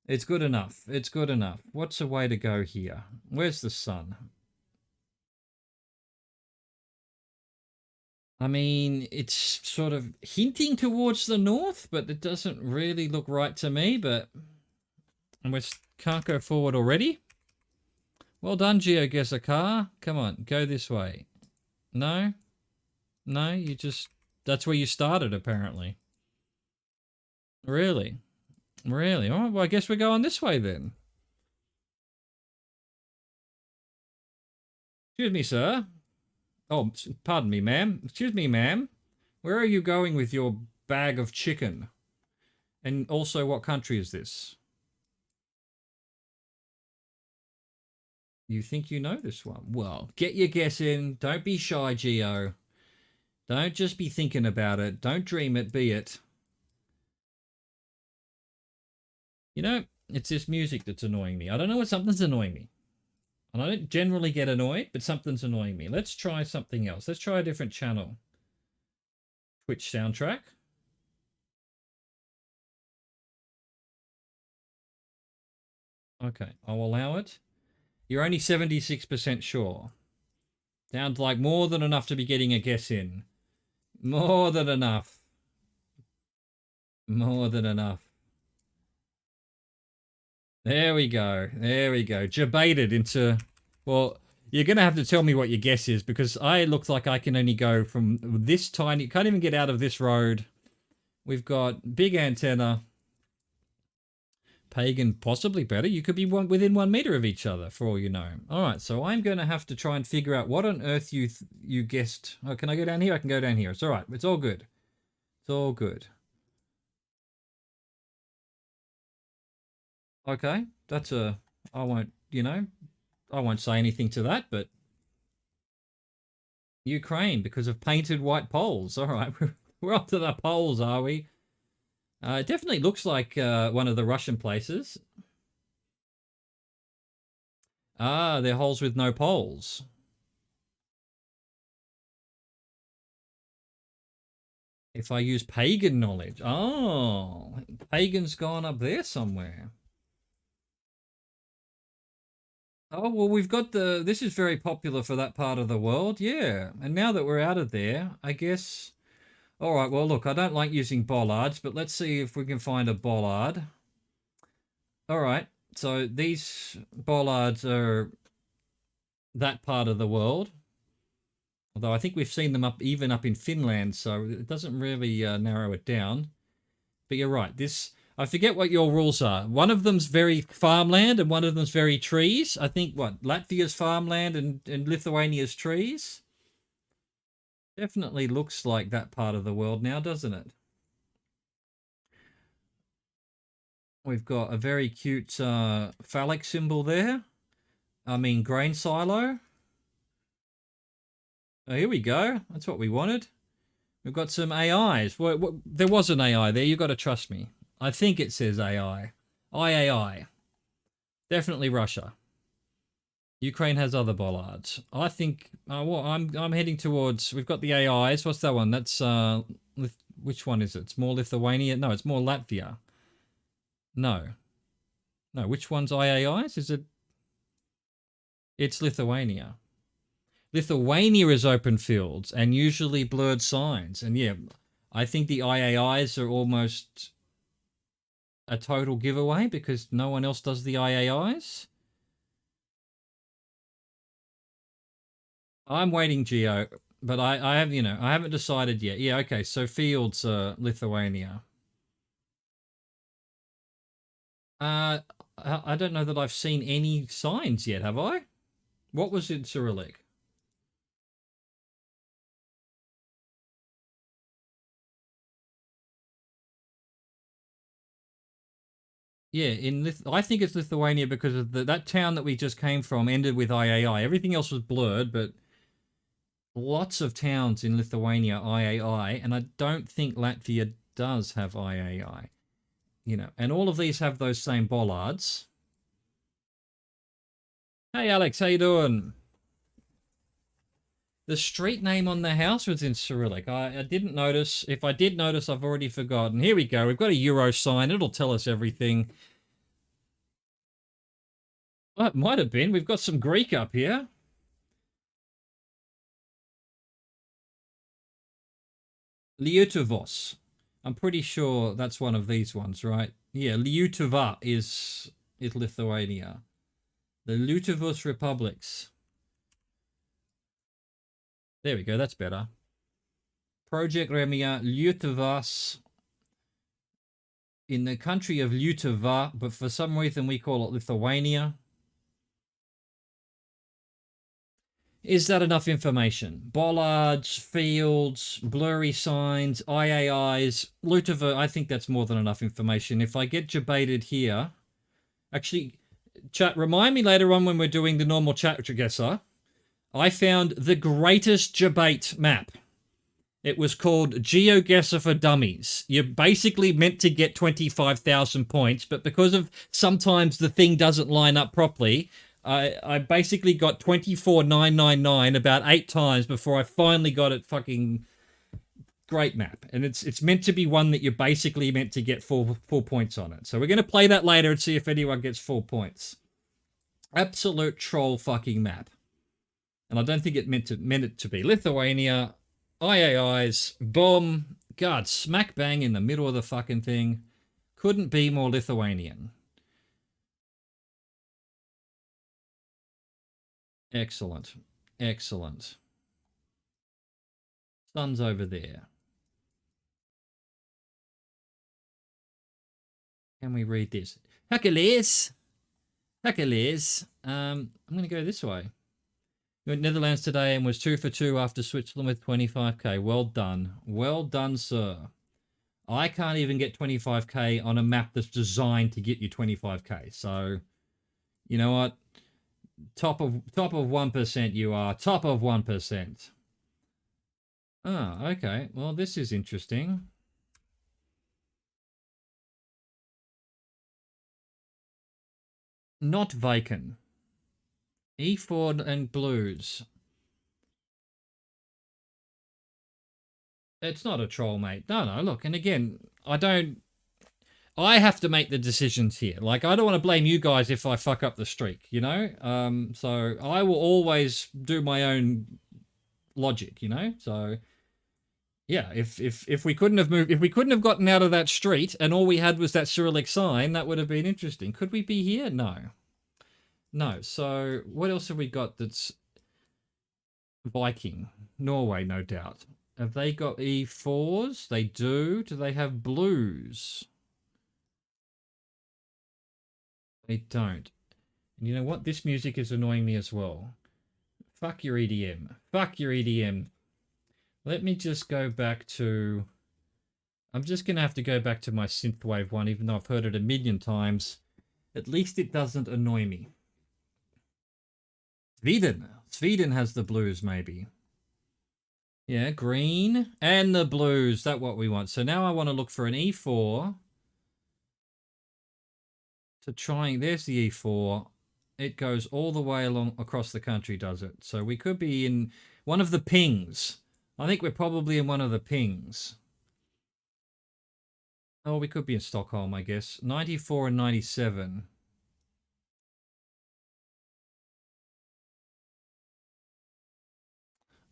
it's good enough. It's good enough. What's a way to go here? Where's the sun? I mean, it's sort of hinting towards the north, but it doesn't really look right to me, but we can't go forward already. Well done, GeoGuessr car. Come on, go this way. No? No, you just... That's where you started, apparently. Really? Really? Oh, well, I guess we're going this way, then. Excuse me, sir. Oh, pardon me, ma'am. Excuse me, ma'am. Where are you going with your bag of chicken? And also, what country is this? You think you know this one? Well, get your guess in. Don't be shy, Geo. Don't just be thinking about it. Don't dream it, be it. You know, it's this music that's annoying me. I don't know what something's annoying me. And I don't generally get annoyed, but something's annoying me. Let's try something else. Let's try a different channel. Twitch soundtrack. Okay, I'll allow it. You're only 76% sure. Sounds like more than enough to be getting a guess in. More than enough. More than enough. There we go. There we go. Debated into... Well, you're going to have to tell me what your guess is, because I look like I can only go from this tiny... Can't even get out of this road. We've got big antenna. Pagan, possibly better. You could be within 1 meter of each other, for all you know. All right, so I'm going to have to try and figure out what on earth you guessed. Oh, can I go down here? I can go down here. It's all right. It's all good. It's all good. Okay, that's a... I won't, you know, I won't say anything to that, but... Ukraine, because of painted white poles. All right, we're up to the poles, are we? It definitely looks like one of the Russian places. Ah, they're holes with no poles. If I use pagan knowledge. Oh, pagan's gone up there somewhere. Oh, well, we've got the... This is very popular for that part of the world, yeah. And now that we're out of there, I guess... All right, well, look, I don't like using bollards, but let's see if we can find a bollard. All right, so these bollards are that part of the world. Although I think we've seen them even up in Finland, so it doesn't really narrow it down. But you're right, this... I forget what your rules are. One of them's very farmland and one of them's very trees. I think, what, Latvia's farmland and Lithuania's trees? Definitely looks like that part of the world now, doesn't it? We've got a very cute phallic symbol there. I mean, grain silo. Oh, here we go. That's what we wanted. We've got some AIs. There was an AI there. You've got to trust me. I think it says AI. IAI. Definitely Russia. Ukraine has other bollards. I think... well, I'm heading towards... We've got the AIs. What's that one? That's... which one is it? It's more Lithuania? No, it's more Latvia. No. No, which one's IAIs? Is it... It's Lithuania. Lithuania is open fields and usually blurred signs. And yeah, I think the IAIs are almost a total giveaway because no one else does the IAIs. I'm waiting, Geo, but I have, I haven't decided yet. Yeah, okay. So fields, Lithuania. I don't know that I've seen any signs yet. Have I? What was in Cyrillic? Yeah, I think it's Lithuania because of that town that we just came from ended with IAI. Everything else was blurred, but lots of towns in Lithuania IAI, and I don't think Latvia does have IAI. And all of these have those same bollards. Hey Alex, how you doing? The street name on the house was in Cyrillic. I didn't notice. If I did notice, I've already forgotten. Here we go. We've got a euro sign. It'll tell us everything. Well, it might have been. We've got some Greek up here. Lietuvos. I'm pretty sure that's one of these ones, right? Yeah, Lietuva is Lithuania. The Lietuvos republics. There we go. That's better. Project Remia Lietuvas. In the country of Lietuva, but for some reason we call it Lithuania. Is that enough information? Bollards, fields, blurry signs, IAIs, Lietuva, I think that's more than enough information. If I get debated here, actually, chat, remind me later on when we're doing the normal chat guesser, I found the greatest debate map. It was called GeoGuessr for Dummies. You're basically meant to get 25,000 points, but because of sometimes the thing doesn't line up properly, I basically got 24,999 about 8 times before I finally got it. Fucking great map. And it's meant to be one that you're basically meant to get full points on it. So we're going to play that later and see if anyone gets 4 points. Absolute troll fucking map. And I don't think it meant it to be. Lithuania, IAIs, boom, God, smack bang in the middle of the fucking thing. Couldn't be more Lithuanian. Excellent. Excellent. Sun's over there. Can we read this? Hercules. Hercules. I'm going to go this way. You went Netherlands today and was 2 for 2 after Switzerland with 25k. Well done. Well done, sir. I can't even get 25k on a map that's designed to get you 25k. So, you know what? Top of 1% you are. Top of 1%. Oh, okay. Well, this is interesting. Not Viken. E4 and blues. It's not a troll, mate. No, look. And again, I have to make the decisions here. Like, I don't want to blame you guys if I fuck up the streak, you know? So I will always do my own logic, you know? So yeah, if we couldn't have gotten out of that street and all we had was that Cyrillic sign, that would have been interesting. Could we be here? No. So what else have we got that's Viking? Norway, no doubt. Have they got E4s? They do. Do they have blues? They don't. And you know what? This music is annoying me as well. Fuck your EDM. Fuck your EDM. Let me just go back to... I'm just going to have to go back to my synthwave one, even though I've heard it a million times. At least it doesn't annoy me. Sweden has the blues, maybe. Yeah, green and the blues. That's what we want. So now I want to look for an E4. To trying, there's the E4. It goes all the way along across the country, does it? So we could be in one of the pings. I think we're probably in one of the pings. Oh, we could be in Stockholm, I guess. 94 and 97.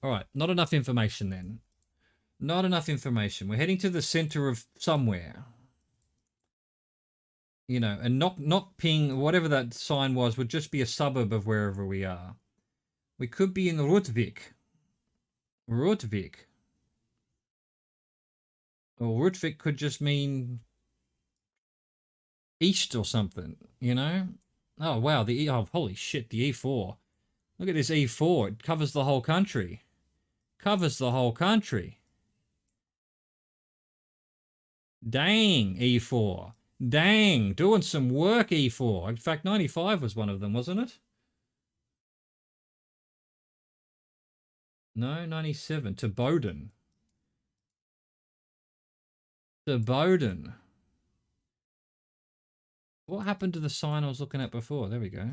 All right, not enough information then. Not enough information. We're heading to the center of somewhere. You know, and not ping, whatever that sign was, would just be a suburb of wherever we are. We could be in Rudvik. Rudvik. Or Rudvik could just mean east or something, you know? Oh, wow. Oh, holy shit, the E4. Look at this E4. It covers the whole country. Covers the whole country. Dang, E4. Dang, doing some work, E4. In fact, 95 was one of them, wasn't it? No, 97. To Bowden. To Bowden. What happened to the sign I was looking at before? There we go.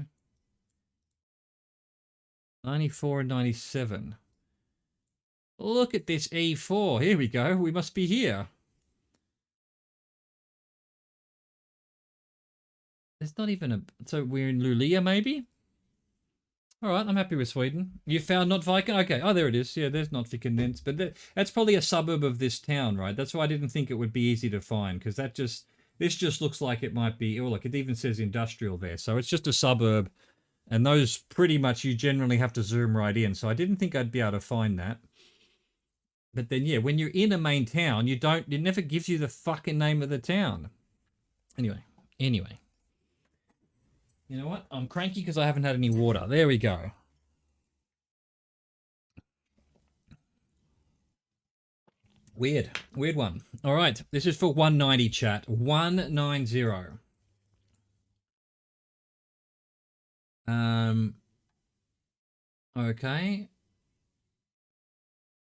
94 and 97. Look at this E4. Here we go. We must be here. There's not even a... So we're in Luleå, maybe? All right, I'm happy with Sweden. You found Notviken? Okay. Oh, there it is. Yeah, there's Notviken then. But that's probably a suburb of this town, right? That's why I didn't think it would be easy to find, because this just looks like it might be... Oh, look, it even says industrial there. So it's just a suburb, and those pretty much you generally have to zoom right in. So I didn't think I'd be able to find that. But then, yeah, when you're in a main town, it never gives you the fucking name of the town. Anyway. You know what? I'm cranky because I haven't had any water. There we go. Weird one. All right, this is for 190 chat. 190. Okay.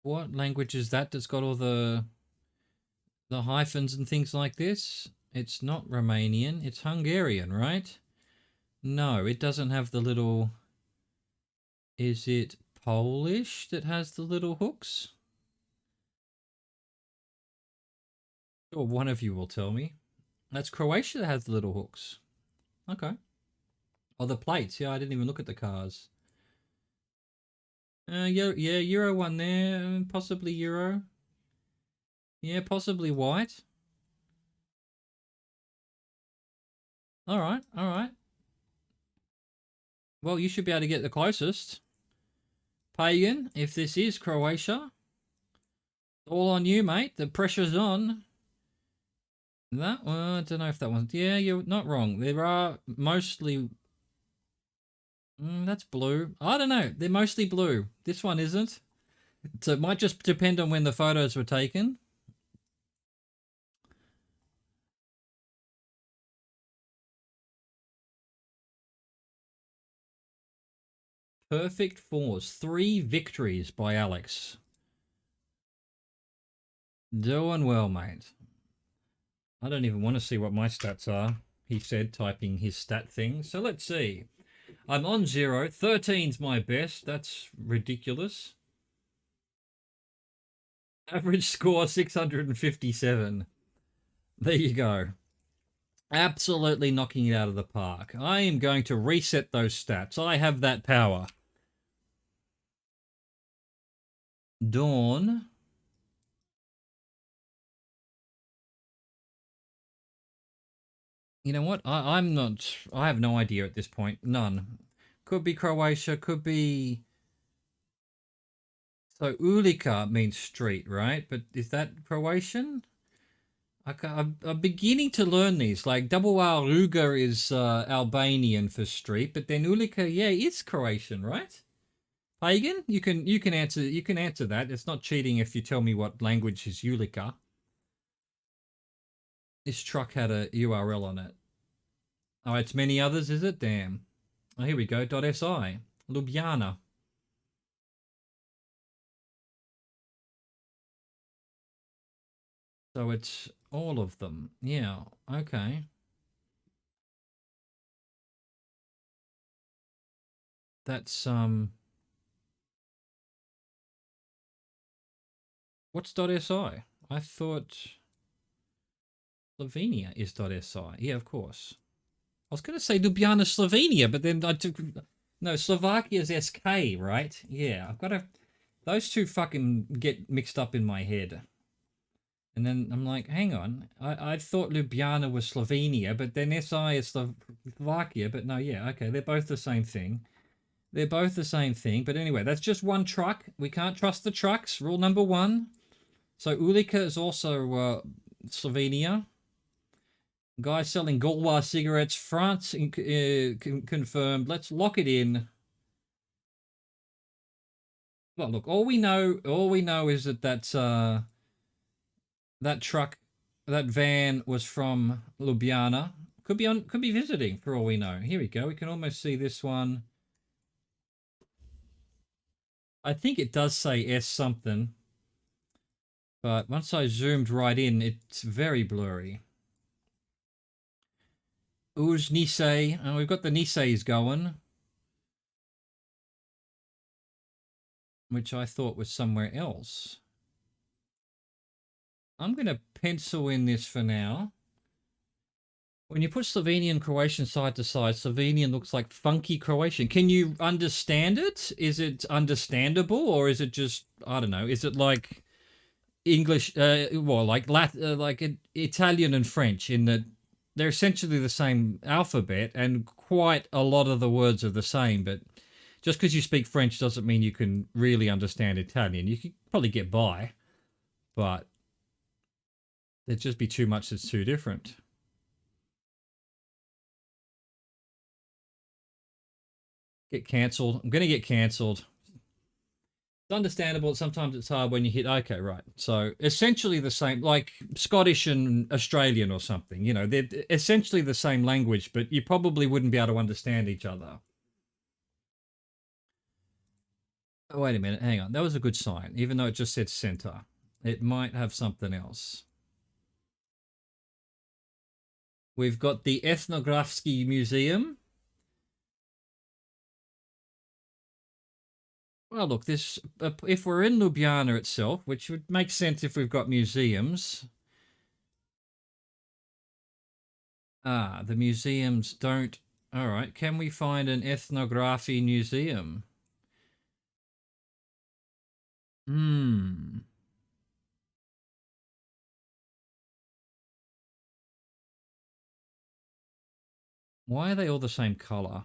What language is that that's got all the hyphens and things like this? It's not Romanian. It's Hungarian, right? No, it doesn't have the little... Is it Polish that has the little hooks? Or one of you will tell me. That's Croatia that has the little hooks. Okay. Oh, the plates. Yeah, I didn't even look at the cars. Yeah, Euro one there. Possibly Euro. Yeah, possibly white. All right. Well, you should be able to get the closest. Pagan, if this is Croatia, all on you, mate. The pressure's on. That one, I don't know if that one's... Yeah, you're not wrong. There are mostly... that's blue. I don't know. They're mostly blue. This one isn't. So it might just depend on when the photos were taken. Perfect Force. 3 victories by Alex. Doing well, mate. I don't even want to see what my stats are, he said, typing his stat thing. So let's see. I'm on 0. 13's my best. That's ridiculous. Average score 657. There you go. Absolutely knocking it out of the park. I am going to reset those stats. I have that power. Dawn. You know what? I'm not... I have no idea at this point. None. Could be Croatia. Could be... So Ulica means street, right? But is that Croatian? I'm beginning to learn these. Like double R Ruga is Albanian for street, but then Ulica, yeah, it's Croatian, right? Pagan, you can answer that. It's not cheating if you tell me what language is Ulica. This truck had a URL on it. Oh, it's many others, is it? Damn. Oh, here we go. .si. Ljubljana. So it's all of them. Yeah, okay. That's, what's .si? I thought Slovenia is .si. Yeah, of course. I was going to say Ljubljana, Slovenia, but then I took... No, Slovakia's SK, right? Yeah, I've got to... Those two fucking get mixed up in my head. And then I'm like, hang on. I thought Ljubljana was Slovenia, but then SI is Slovakia. But no, yeah, okay, they're both the same thing. They're both the same thing. But anyway, that's just one truck. We can't trust the trucks. Rule number one. So Ulica is also Slovenia. Guy selling Gaulois cigarettes. France confirmed. Let's lock it in. Well, look, all we know is that that truck, that van was from Ljubljana. Could be visiting for all we know. Here we go. We can almost see this one. I think it does say S something. But once I zoomed right in, it's very blurry. Uj Nisei. And we've got the Niseis going. Which I thought was somewhere else. I'm going to pencil in this for now. When you put Slovenian and Croatian side to side, Slovenian looks like funky Croatian. Can you understand it? Is it understandable, or is it just, I don't know, is it like English, like Italian and French, in that they're essentially the same alphabet and quite a lot of the words are the same, but just because you speak French doesn't mean you can really understand Italian. You could probably get by, but there'd just be too much that's too different. Get cancelled. I'm going to get cancelled. It's understandable. Sometimes it's hard when you hit, okay, right. So essentially the same, like Scottish and Australian or something, you know, they're essentially the same language, but you probably wouldn't be able to understand each other. Oh, wait a minute. Hang on. That was a good sign, even though it just said center. It might have something else. We've got the Ethnographic Museum. Well, look, this if we're in Ljubljana itself, which would make sense if we've got museums. Ah, the museums don't. All right, can we find an ethnography museum? Why are they all the same color?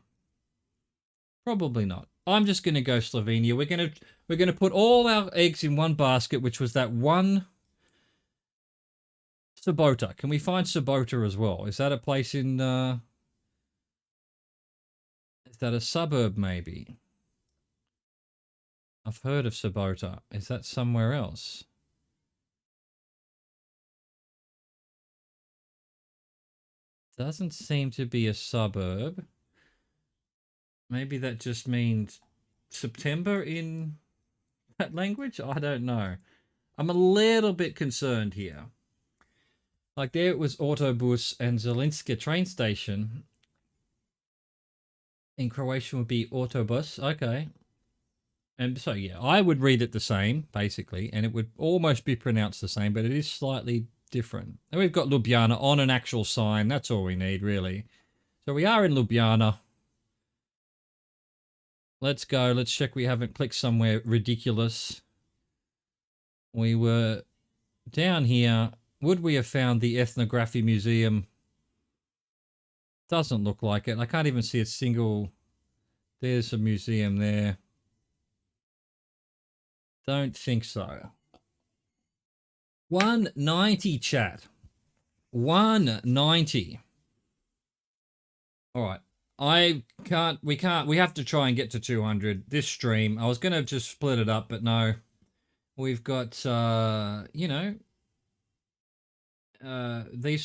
Probably not. I'm just going to go Slovenia. We're going to put all our eggs in one basket, which was that one Sobota. Can we find Sobota as well? Is that a place in is that a suburb maybe? I've heard of Sobota. Is that somewhere else? Doesn't seem to be a suburb. Maybe that just means September in that language? I don't know. I'm a little bit concerned here. Like there it was Autobus and Zelinska train station. In Croatian would be Autobus. Okay. And so, yeah, I would read it the same, basically, and it would almost be pronounced the same, but it is slightly different. And we've got Ljubljana on an actual sign. That's all we need, really. So we are in Ljubljana. Let's go. Let's check we haven't clicked somewhere ridiculous. We were down here. Would we have found the Ethnography Museum? Doesn't look like it. I can't even see a single... There's a museum there. Don't think so. 190, chat. 190. All right. We have to try and get to 200 this stream. I was going to just split it up, but no. We've got, these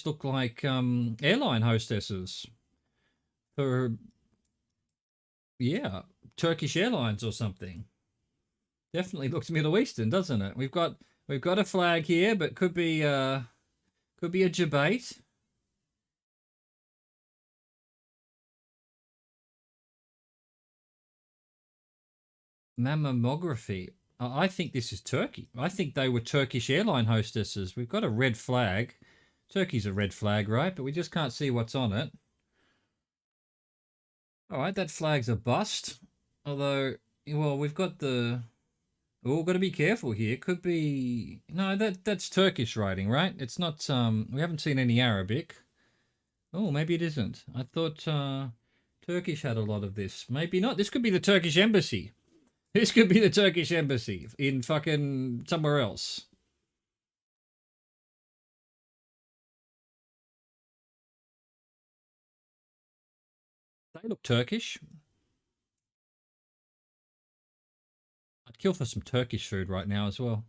look like airline hostesses for, yeah, Turkish Airlines or something. Definitely looks Middle Eastern, doesn't it? We've got a flag here, but could be a debate. Mammography. I think this is Turkey. I think they were Turkish airline hostesses. We've got a red flag. Turkey's a red flag, right? But we just can't see what's on it. All right, that flag's a bust. Although, well, we've got the... Oh, got to be careful here. Could be... No, that's Turkish writing, right? It's not... We haven't seen any Arabic. Oh, maybe it isn't. I thought Turkish had a lot of this. Maybe not. This could be the Turkish embassy. This could be the Turkish embassy in fucking somewhere else. They look Turkish. I'd kill for some Turkish food right now as well.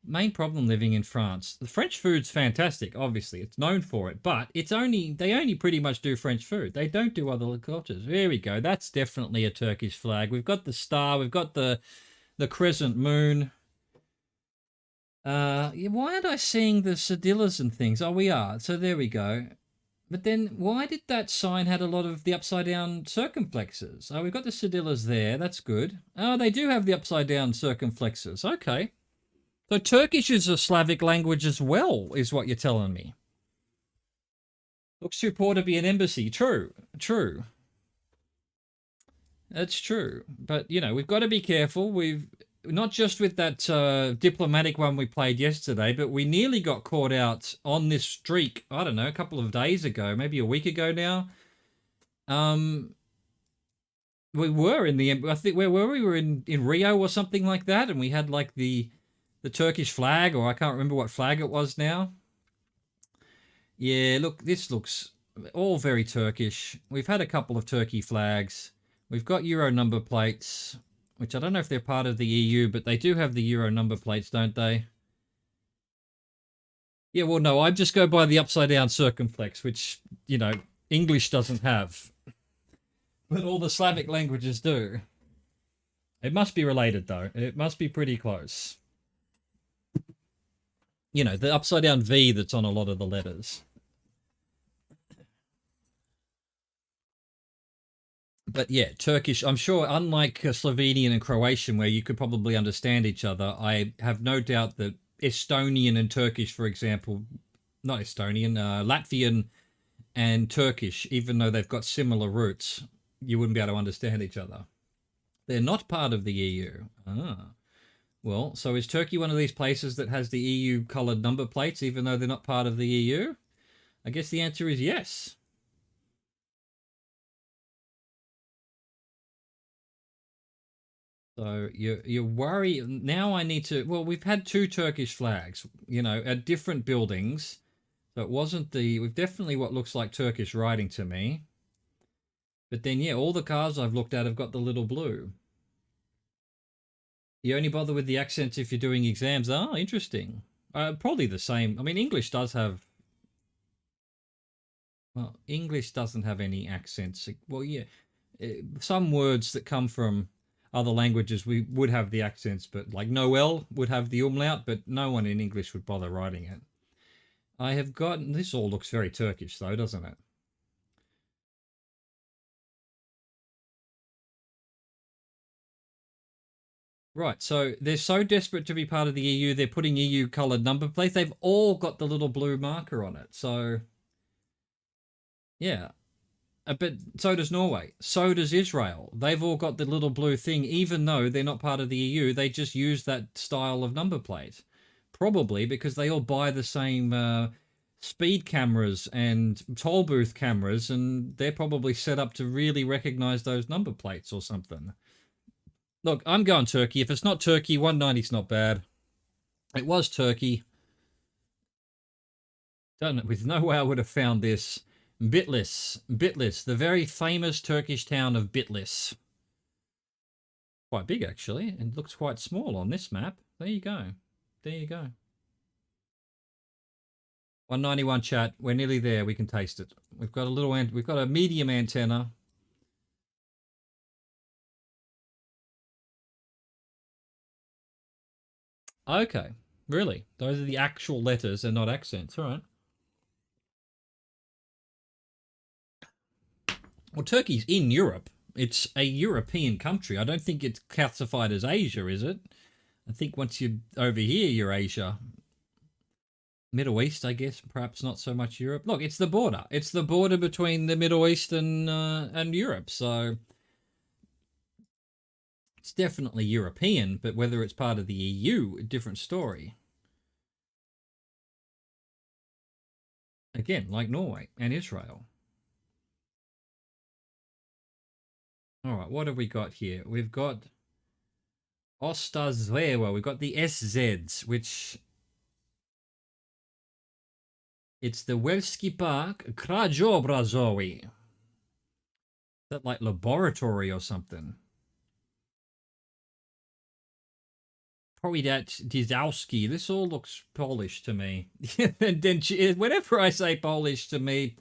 Main problem living in France. The French food's fantastic, obviously. It's known for it, but they only pretty much do French food. They don't do other cultures. There we go. That's definitely a Turkish flag. We've got the star, we've got the crescent moon. Why aren't I seeing the cedillas and things? Oh, we are. So there we go. But then why did that sign had a lot of the upside down circumflexes? Oh, we've got the cedillas there. That's good. Oh, they do have the upside down circumflexes. Okay. So Turkish is a Slavic language as well, is what you're telling me. Looks too poor to be an embassy. True. True. That's true. But, you know, we've got to be careful. We've not just with that diplomatic one we played yesterday, but we nearly got caught out on this streak, I don't know, a couple of days ago, maybe a week ago now. We were in the, I think, where were we? We were in Rio or something like that, and we had like the Turkish flag, or I can't remember what flag it was now. Yeah, look, this looks all very Turkish. We've had a couple of Turkey flags. We've got Euro number plates, which I don't know if they're part of the EU, but they do have the Euro number plates, don't they? Yeah, well, no, I just go by the upside-down circumflex, which, you know, English doesn't have. But all the Slavic languages do. It must be related, though. It must be pretty close. You know, the upside-down V that's on a lot of the letters. But yeah, Turkish, I'm sure, unlike Slovenian and Croatian, where you could probably understand each other, I have no doubt that Estonian and Turkish, for example, not Estonian, Latvian and Turkish, even though they've got similar roots, you wouldn't be able to understand each other. They're not part of the EU. Ah. Well, so is Turkey one of these places that has the EU coloured number plates, even though they're not part of the EU? I guess the answer is yes. So you worry now. I need to. Well, we've had two Turkish flags, you know, at different buildings. So it wasn't the. We've definitely what looks like Turkish writing to me. But then, yeah, all the cars I've looked at have got the little blue. You only bother with the accents if you're doing exams. Oh, interesting. Probably the same. I mean, English does have. Well, English doesn't have any accents. Well, yeah, some words that come from other languages we would have the accents, but like Noel would have the umlaut, but no one in English would bother writing it. I have gotten this. All looks very Turkish, though, doesn't it? Right, so they're so desperate to be part of the EU, they're putting EU coloured number plates. They've all got the little blue marker on it. So, yeah. But so does Norway. So does Israel. They've all got the little blue thing, even though they're not part of the EU. They just use that style of number plate. Probably because they all buy the same speed cameras and toll booth cameras, and they're probably set up to really recognize those number plates or something. Look, I'm going Turkey. If it's not Turkey, 190's not bad. It was Turkey. With no way I would have found this. Bitlis, the very famous Turkish town of Bitlis. Quite big, actually, and looks quite small on this map. There you go. There you go. 191 chat. We're nearly there. We can taste it. We've got a medium antenna. Okay, really? Those are the actual letters and not accents. All right. Well, Turkey's in Europe. It's a European country. I don't think it's classified as Asia, is it? I think once you're over here, you're Asia. Middle East, I guess, perhaps not so much Europe. Look, it's the border. It's the border between the Middle East and Europe. So it's definitely European, but whether it's part of the EU, a different story. Again, like Norway and Israel. All right, what have we got here? We've got Ostazewa. We've got the SZs, which it's the Welski Park Krajobrazowi. Is that like laboratory or something? Probably that Dizowski. This all looks Polish to me. And then whenever I say Polish to me,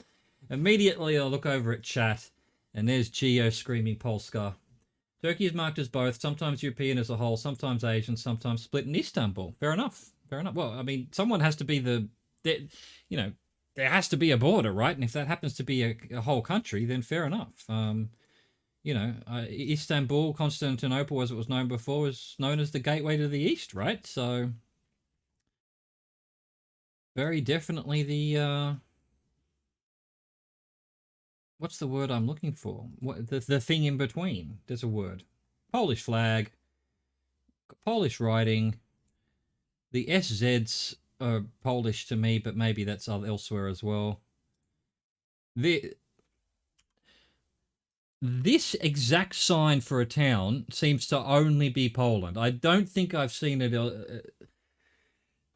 immediately I look over at chat, and there's Geo screaming Polska. Turkey is marked as both, sometimes European as a whole, sometimes Asian, sometimes split in Istanbul. Fair enough. Fair enough. Well, I mean, someone has to be there has to be a border, right? And if that happens to be a whole country, then fair enough. Istanbul, Constantinople, as it was known before, was known as the gateway to the East, right? So, very definitely what's the word I'm looking for? What the thing in between? There's a word. Polish flag, Polish writing. The SZs are Polish to me, but maybe that's elsewhere as well. This exact sign for a town seems to only be Poland. I don't think I've seen it.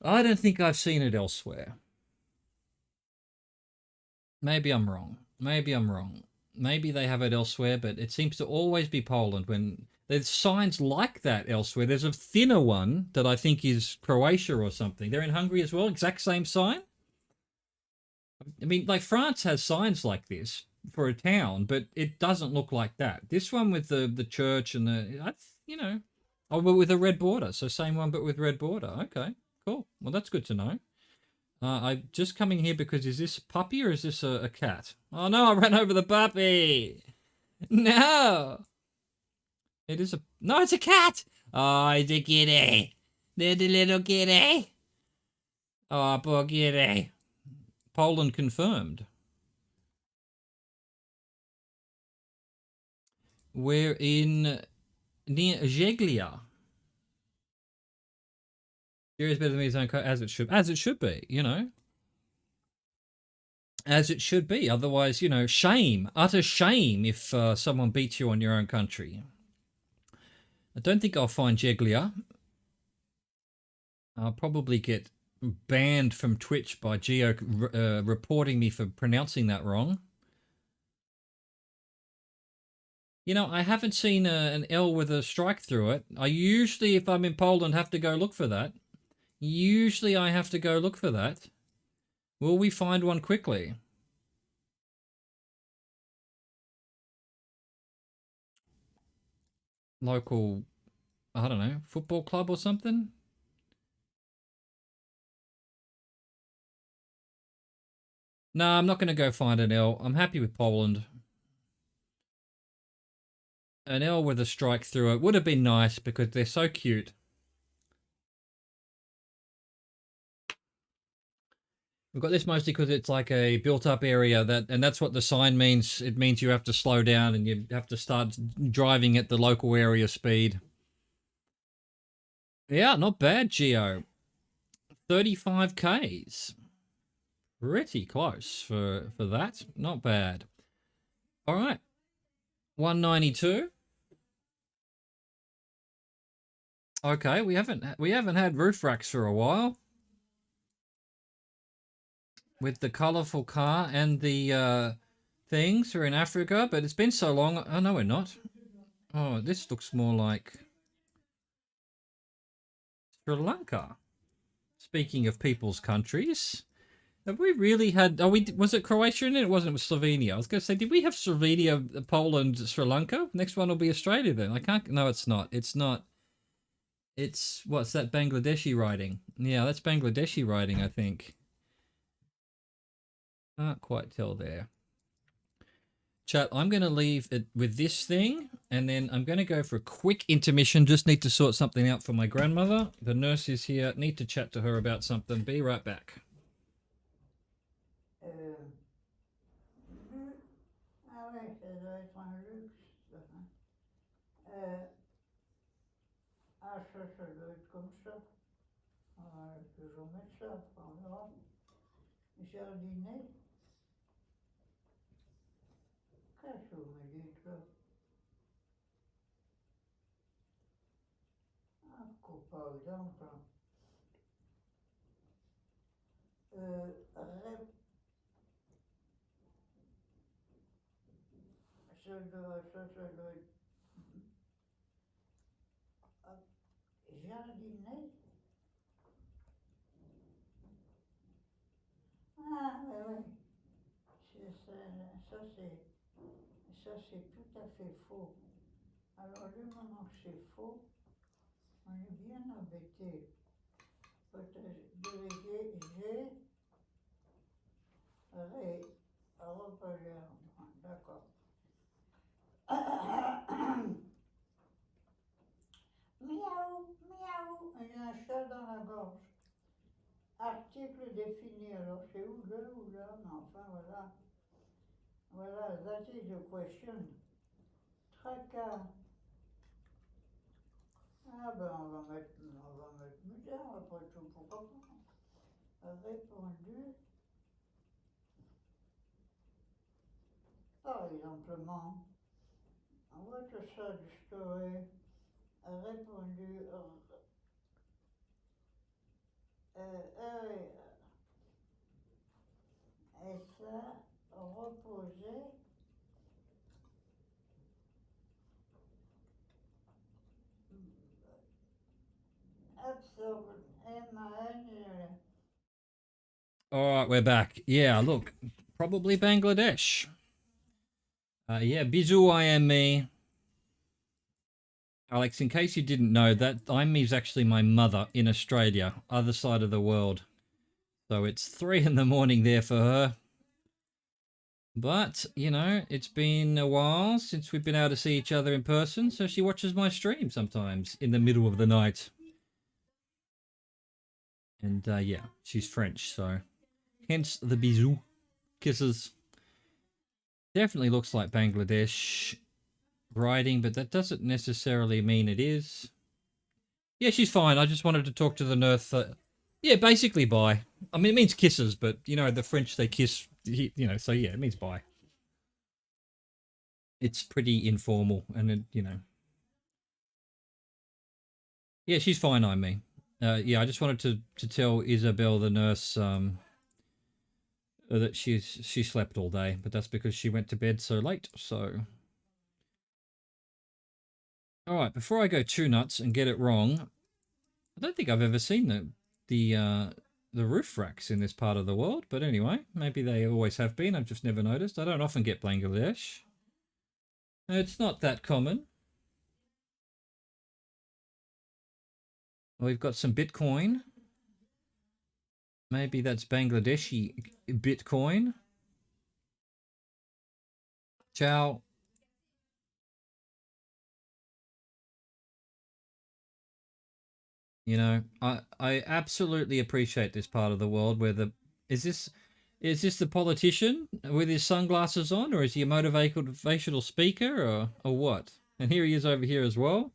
I don't think I've seen it elsewhere. Maybe I'm wrong. Maybe they have it elsewhere, but it seems to always be Poland. When there's signs like that elsewhere, there's a thinner one that I think is Croatia or something. They're in Hungary as well, exact same sign. I mean, like France has signs like this for a town, but it doesn't look like that. This one with the church and oh, but with a red border. So same one, but with red border. Okay, cool. Well, that's good to know. I'm just coming here because is this a puppy or is this a cat? Oh no, I ran over the puppy. No. No, it's a cat. Oh, it's a kitty. There's a little kitty. Oh, poor kitty. Poland confirmed. We're in near Zeglia. Is better than me, as it should be, as it should be. Otherwise, shame, utter shame if someone beats you on your own country. I don't think I'll find Jeglia. I'll probably get banned from Twitch by Geo reporting me for pronouncing that wrong. I haven't seen an L with a strike through it. I usually, if I'm in Poland, have to go look for that. I have to go look for that. Will we find one quickly? Local, I don't know, football club or something? No, I'm not going to go find an L. I'm happy with Poland. An L with a strike through it would have been nice because they're so cute. We've got this mostly because it's like a built-up area, and that's what the sign means. It means you have to slow down and you have to start driving at the local area speed. Yeah, not bad, Geo. 35 Ks. Pretty close for that. Not bad. All right. 192. Okay, we haven't had roof racks for a while. With the colourful car and the things. We're in Africa, but it's been so long. Oh, no, we're not. Oh, this looks more like Sri Lanka. Speaking of people's countries, have we really had... was it Croatia in it? It wasn't, it was Slovenia. I was going to say, did we have Slovenia, Poland, Sri Lanka? Next one will be Australia then. I can't... No, it's not. It's not. It's... What's that Bangladeshi writing? Yeah, that's Bangladeshi writing, I think. Can't quite tell there. Chat, I'm going to leave it with this thing, and then I'm going to go for a quick intermission. Just need to sort something out for my grandmother. The nurse is here. Need to chat to her about something. Be right back. Cachorro, dentro. par exemple, euh, ça doit être jardiner. Ah, oui, oui. Ça c'est tout à fait faux. Alors, le moment que c'est faux, on est bien embêté. J'ai repéré. D'accord. Miaou, miaou, il y a un chat dans la gorge. Article défini, alors c'est ou là, mais enfin voilà. Voilà, that is the question. Tracas. Ah ben on va mettre misère après tout, pourquoi pas. Répondu, par exemplement, what a sad story. Répondu, et ça, reposer. Absorbe, M-A-N. All right, we're back. Yeah, look, probably Bangladesh. Yeah, Bizu I am me. Alex, in case you didn't know, that I'm me is actually my mother in Australia, other side of the world. So it's 3 in the morning there for her. But, you know, it's been a while since we've been able to see each other in person, so she watches my stream sometimes in the middle of the night. And, yeah, she's French, so hence the bisous. Kisses. Definitely looks like Bangladesh writing, but that doesn't necessarily mean it is. Yeah, she's fine. I just wanted to talk to the nurse. Yeah, basically bye. I mean, it means kisses, but, you know, the French, they kiss, you know, so yeah, it means bye. It's pretty informal, and, it, you know. Yeah, she's fine, I mean. Yeah, I just wanted to tell Isabel, the nurse, that she slept all day, but that's because she went to bed so late, so... Alright, before I go too nuts and get it wrong, I don't think I've ever seen the roof racks in this part of the world, but anyway, maybe they always have been, I've just never noticed. I don't often get Bangladesh. It's not that common. We've got some Bitcoin. Maybe that's Bangladeshi Bitcoin. Ciao. You know, I absolutely appreciate this part of the world where is this the politician with his sunglasses on, or is he a motivational speaker, or what? And here he is over here as well.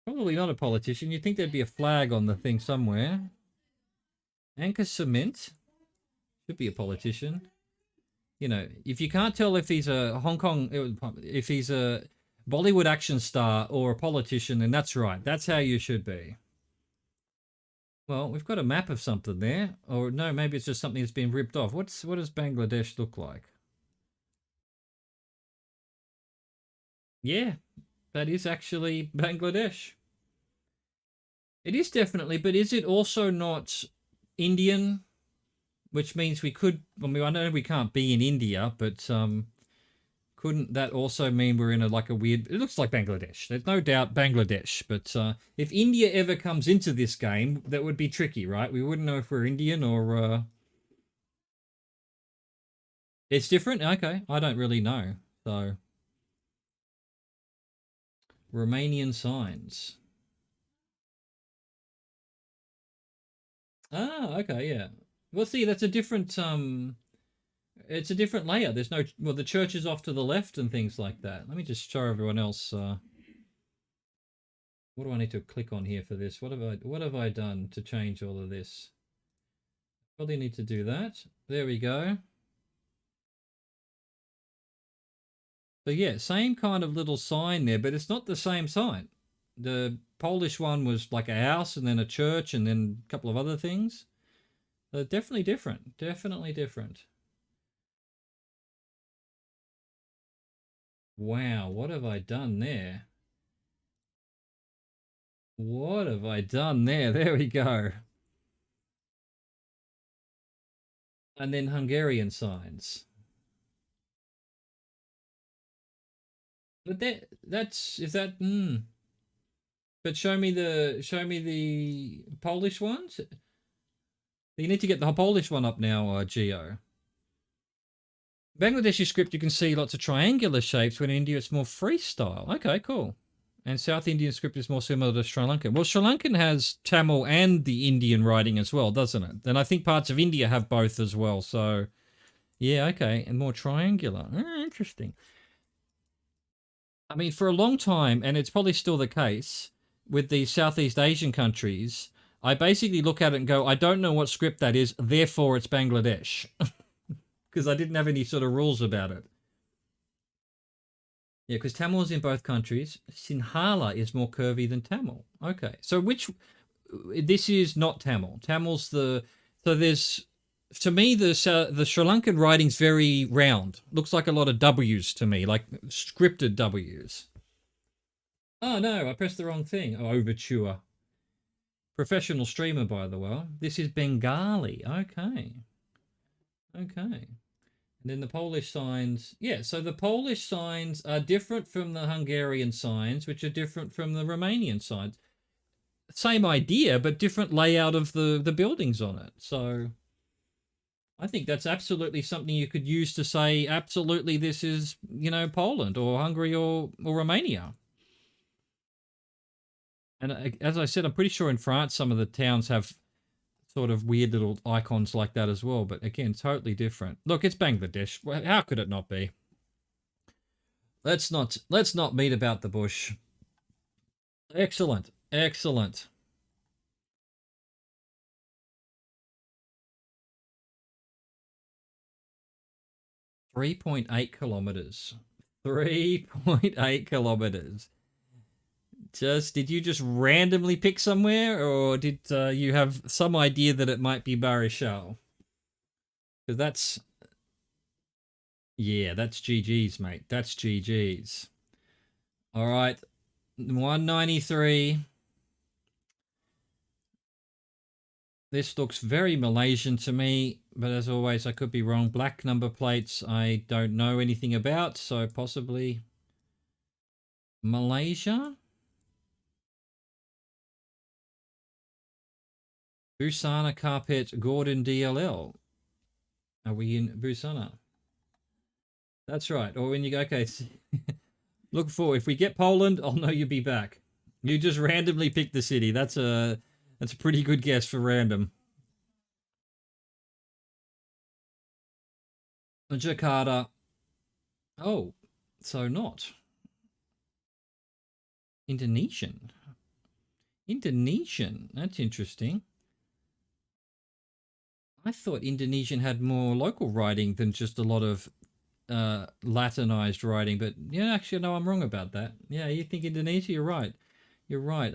Probably not a politician. You'd think there'd be a flag on the thing somewhere. Anchor Cement should be a politician. You know, if you can't tell if he's a if he's a Bollywood action star or a politician, then that's right. That's how you should be. Well, we've got a map of something there. Or no, maybe it's just something that's been ripped off. What does Bangladesh look like? Yeah, that is actually Bangladesh. It is definitely, but is it also not Indian? Which means we could, I mean, I know we can't be in India, but couldn't that also mean we're in a weird... It looks like Bangladesh. There's no doubt Bangladesh. But if India ever comes into this game, that would be tricky, right? We wouldn't know if we're Indian or... It's different? Okay. I don't really know. So... Romanian signs. Ah, okay, yeah. Well, see, that's a different... It's a different layer. There's no... Well, the church is off to the left and things like that. Let me just show everyone else. What do I need to click on here for this? What have I done to change all of this? Probably need to do that. There we go. So yeah, same kind of little sign there, but it's not the same sign. The Polish one was like a house and then a church and then a couple of other things. They're definitely different. Definitely different. Wow, what have I done there? What have I done there? There we go. And then Hungarian signs. But that's is that But show me the Polish ones. You need to get the Polish one up now, Geo. Bangladeshi script, you can see lots of triangular shapes. When in India, it's more freestyle. Okay, cool. And South Indian script is more similar to Sri Lankan. Well, Sri Lankan has Tamil and the Indian writing as well, doesn't it? And I think parts of India have both as well. So, yeah, okay. And more triangular. Interesting. I mean, for a long time, and it's probably still the case with the Southeast Asian countries, I basically look at it and go, I don't know what script that is, therefore it's Bangladesh. Because I didn't have any sort of rules about it. Yeah, because Tamil is in both countries. Sinhala is more curvy than Tamil. Okay, so this is not Tamil. Tamil's so there's, to me, the Sri Lankan writing's very round. Looks like a lot of W's to me, like scripted W's. Oh no, I pressed the wrong thing. Oh, overture. Professional streamer, by the way. This is Bengali. Okay. Okay. And then the Polish signs, yeah, so the Polish signs are different from the Hungarian signs, which are different from the Romanian signs. Same idea, but different layout of the buildings on it. So I think that's absolutely something you could use to say, absolutely, this is, Poland or Hungary or Romania. And as I said, I'm pretty sure in France, some of the towns have sort of weird little icons like that as well. But again, totally different. Look, it's Bangladesh. How could it not be? Let's not beat about the bush. Excellent. Excellent. .8 kilometers. 3.8 kilometers. Did you just randomly pick somewhere, or did you have some idea that it might be Barishal? Because that's GG's, mate. That's GG's. All right, 193. This looks very Malaysian to me, but as always, I could be wrong. Black number plates, I don't know anything about, so possibly Malaysia. Busana carpet, Gordon DLL. Are we in Busana? That's right. Or when you go, okay, look for, if we get Poland, I'll know you'll be back. You just randomly picked the city. That's a pretty good guess for random. Jakarta. Oh, so not. Indonesian. Indonesian. That's interesting. I thought Indonesian had more local writing than just a lot of Latinized writing, but yeah, actually, no, I'm wrong about that. Yeah, you think Indonesia? You're right. You're right.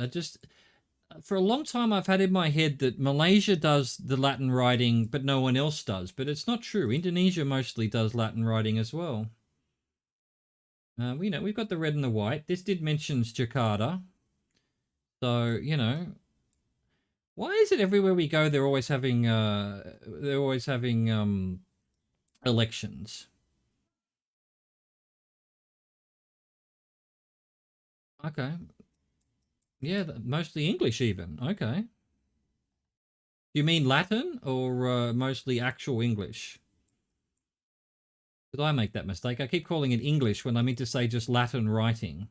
For a long time, I've had in my head that Malaysia does the Latin writing, but no one else does. But it's not true. Indonesia mostly does Latin writing as well. We've got the red and the white. This did mention Jakarta. So, why is it everywhere we go they're always having elections? Okay. Yeah, mostly English even. Okay. You mean Latin or mostly actual English? Did I make that mistake? I keep calling it English when I mean to say just Latin writing.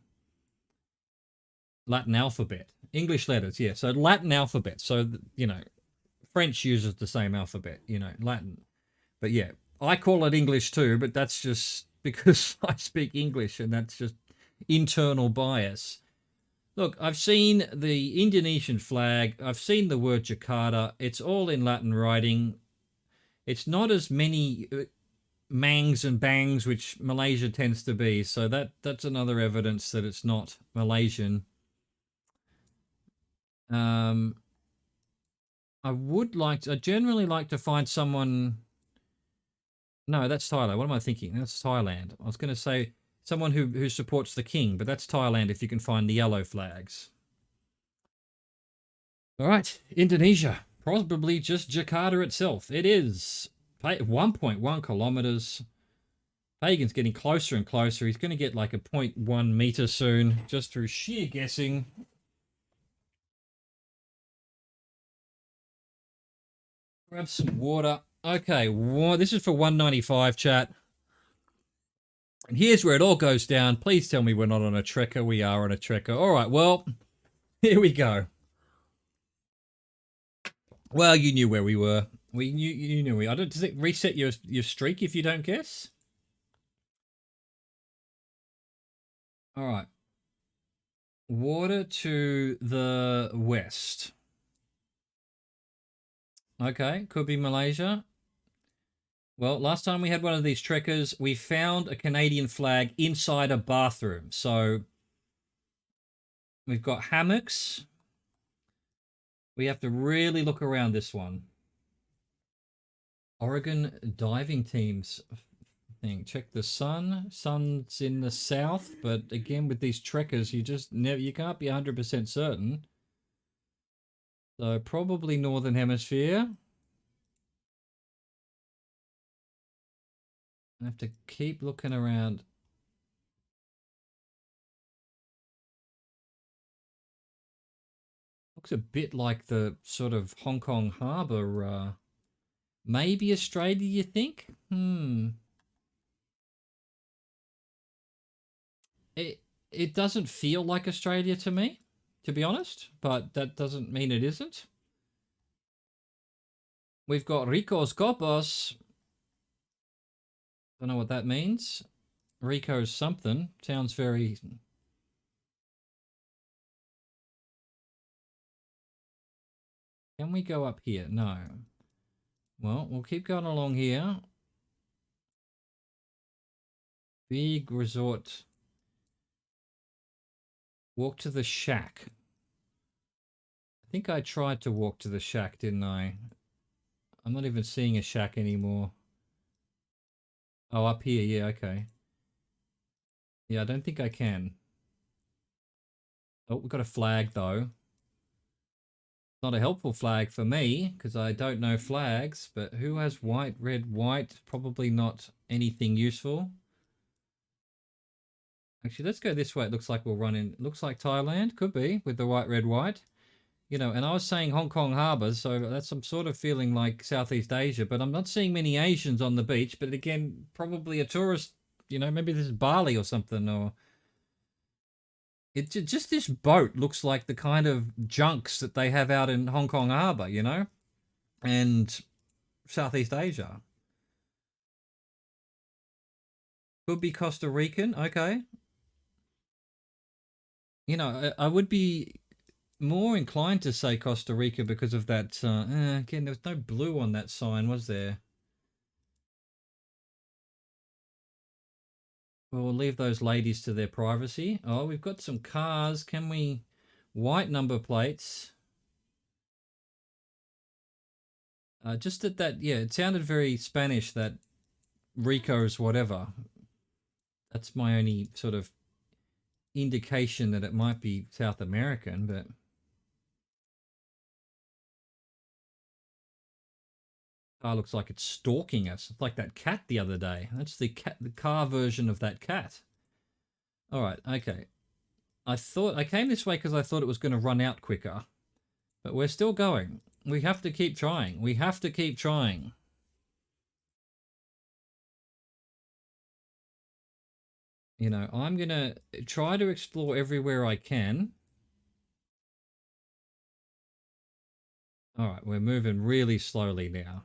Latin alphabet. English letters, yeah. So Latin alphabet. So, French uses the same alphabet, Latin. But yeah, I call it English too, but that's just because I speak English and that's just internal bias. Look, I've seen the Indonesian flag. I've seen the word Jakarta. It's all in Latin writing. It's not as many mangs and bangs, which Malaysia tends to be. So that's another evidence that it's not Malaysian. I generally like to find someone. No, that's Thailand. What am I thinking? That's Thailand. I was going to say someone who supports the king, but that's Thailand if you can find the yellow flags. All right, Indonesia. Probably just Jakarta itself. It is 1.1 kilometers. Pagan's getting closer and closer. He's going to get like a 0.1 meter soon, just through sheer guessing. Grab some water. Okay, this is for 195, chat. And here's where it all goes down. Please tell me we're not on a trekker. We are on a trekker. All right, well, here we go. Well, you knew where we were. You knew I don't. Does it reset your streak if you don't guess? All right. Water to the west. Okay, could be Malaysia. Well, last time we had one of these trekkers, we found a Canadian flag inside a bathroom. So we've got hammocks. We have to really look around this one. Oregon diving teams thing. Check the sun. Sun's in the south, but again with these trekkers, you can't be 100% certain. So probably northern hemisphere. I have to keep looking around. Looks a bit like the sort of Hong Kong harbour. Maybe Australia, you think? It doesn't feel like Australia to me, to be honest, but that doesn't mean it isn't. We've got Rico's Copos. Don't know what that means. Rico's something. Sounds very... Can we go up here? No. Well, we'll keep going along here. Big resort. Walk to the shack. I think I tried to walk to the shack, didn't I? I'm not even seeing a shack anymore. Oh, up here. Yeah, okay. Yeah, I don't think I can. Oh, we've got a flag, though. Not a helpful flag for me, because I don't know flags, but who has white, red, white? Probably not anything useful. Actually, let's go this way. It looks like we'll run in. Looks like Thailand. Could be, with the white, red, white. You know, and I was saying Hong Kong harbour, so that's I'm sort of feeling like Southeast Asia, but I'm not seeing many Asians on the beach. But again, probably a tourist, you know, maybe this is Bali or something, or... Just this boat looks like the kind of junks that they have out in Hong Kong harbour, you know, and Southeast Asia. Could be Costa Rican, okay. You know, I would be more inclined to say Costa Rica because of that. Again, there was no blue on that sign, was there? We'll leave those ladies to their privacy. Oh, we've got some cars. Can we... White number plates. Just that, yeah, it sounded very Spanish, that Rico's whatever. That's my only sort of indication that it might be South American, but... Car looks like it's stalking us. It's like that cat the other day. That's the car version of that cat. All right, okay. I came this way because I thought it was going to run out quicker. But we're still going. We have to keep trying. We have to keep trying. You know, I'm going to try to explore everywhere I can. All right, we're moving really slowly now.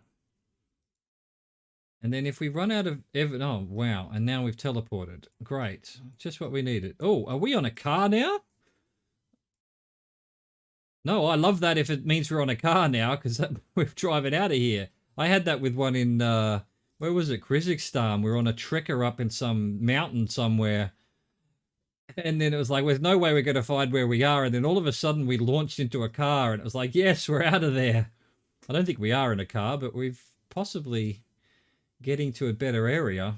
And then if we run out of... Oh, wow. And now we've teleported. Great. Just what we needed. Oh, are we on a car now? No, I love that if it means we're on a car now, because we're driving out of here. I had that with one in... where was it? Kyrgyzstan. We're on a trekker up in some mountain somewhere. And then it was like, there's no way we're going to find where we are. And then all of a sudden we launched into a car and it was like, yes, we're out of there. I don't think we are in a car, but we've possibly getting to a better area.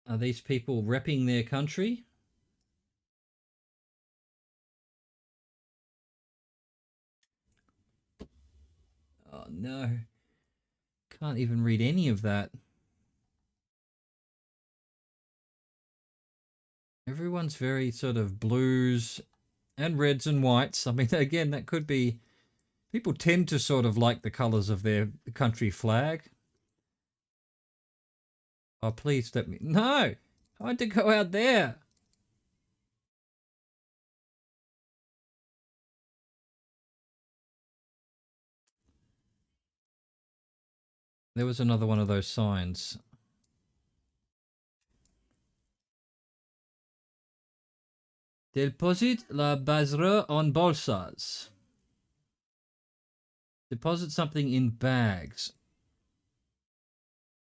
Are these people repping their country? Oh no. Can't even read any of that. Everyone's very sort of blues and reds and whites. I mean, again, that could be... People tend to sort of like the colours of their country flag. Oh, please let me... No! I had to go out there. There was another one of those signs. Deposit la basura en bolsas. Deposit something in bags.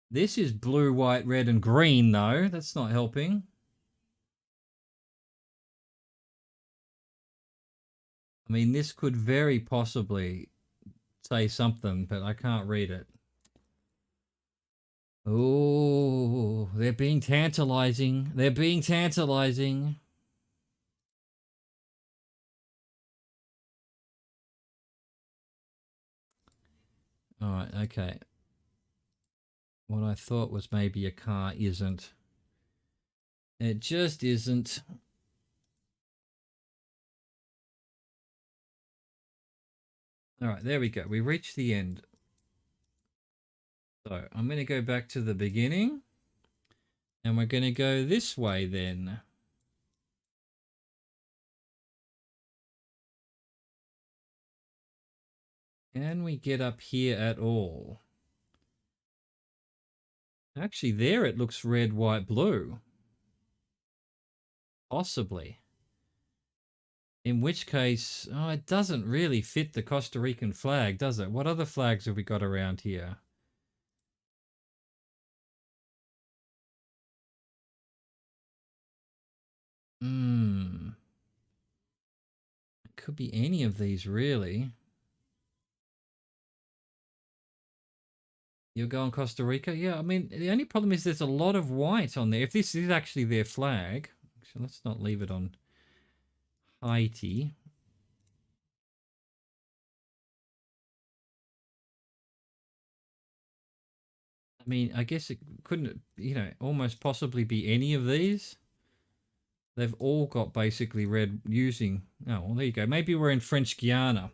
This is blue, white, red, and green, though. That's not helping. I mean, this could very possibly say something, but I can't read it. Oh, they're being tantalizing. They're being tantalizing. All right, okay. What I thought was maybe a car isn't. It just isn't. All right, there we go. We reached the end. So I'm going to go back to the beginning. And we're going to go this way then. Can we get up here at all? Actually, there it looks red, white, blue. Possibly. In which case, oh, it doesn't really fit the Costa Rican flag, does it? What other flags have we got around here? Hmm. It could be any of these, really. You're going Costa Rica? Yeah, I mean, the only problem is there's a lot of white on there. If this is actually their flag, so let's not leave it on Haiti. I mean, I guess it couldn't, almost possibly be any of these. They've all got basically red using... Oh, well, there you go. Maybe we're in French Guiana.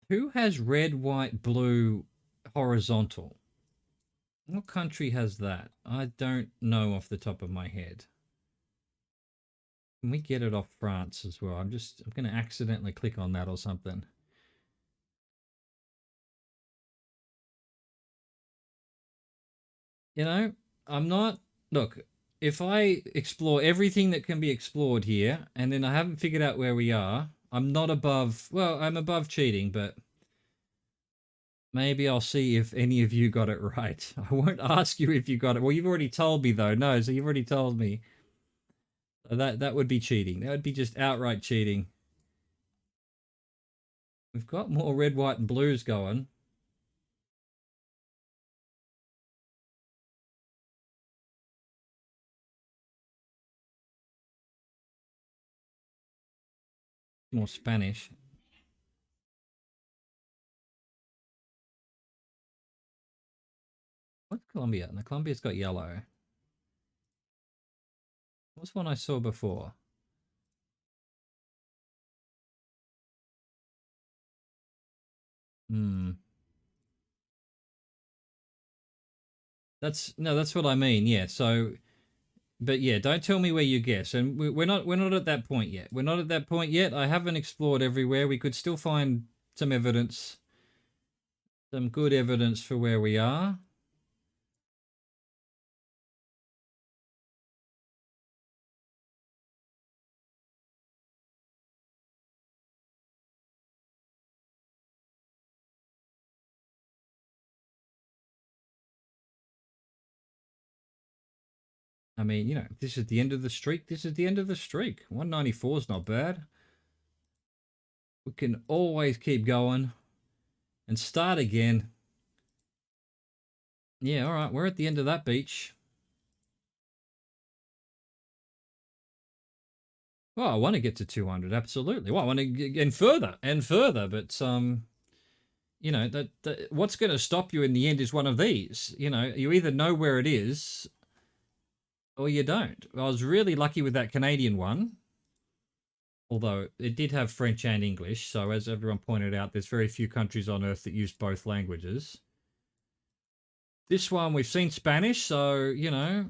Who has red, white, blue, horizontal? What country has that? I don't know off the top of my head. Can we get it off France as well? I'm going to accidentally click on that or something. I'm not... Look, if I explore everything that can be explored here, and then I haven't figured out where we are, I'm not above... Well, I'm above cheating, but... Maybe I'll see if any of you got it right. I won't ask you if you got it. Well, you've already told me, though. No, so you've already told me. So that would be cheating. That would be just outright cheating. We've got more red, white, and blues going. More Spanish. What's Colombia? No, Colombia's got yellow. What's one I saw before? Hmm. That's what I mean. Yeah. So, but yeah, don't tell me where you guess. And we're not at that point yet. We're not at that point yet. I haven't explored everywhere. We could still find some evidence, some good evidence for where we are. I mean, you know, this is the end of the streak. This is the end of the streak. 194 is not bad. We can always keep going and start again. Yeah, all right. We're at the end of that beach. Well, I want to get to 200. Absolutely. Well, I want to get further and further. But, you know, that what's going to stop you in the end is one of these. You know, you either know where it is or you don't. I was really lucky with that Canadian one. Although it did have French and English. So as everyone pointed out, there's very few countries on Earth that use both languages. This one, we've seen Spanish. So, you know,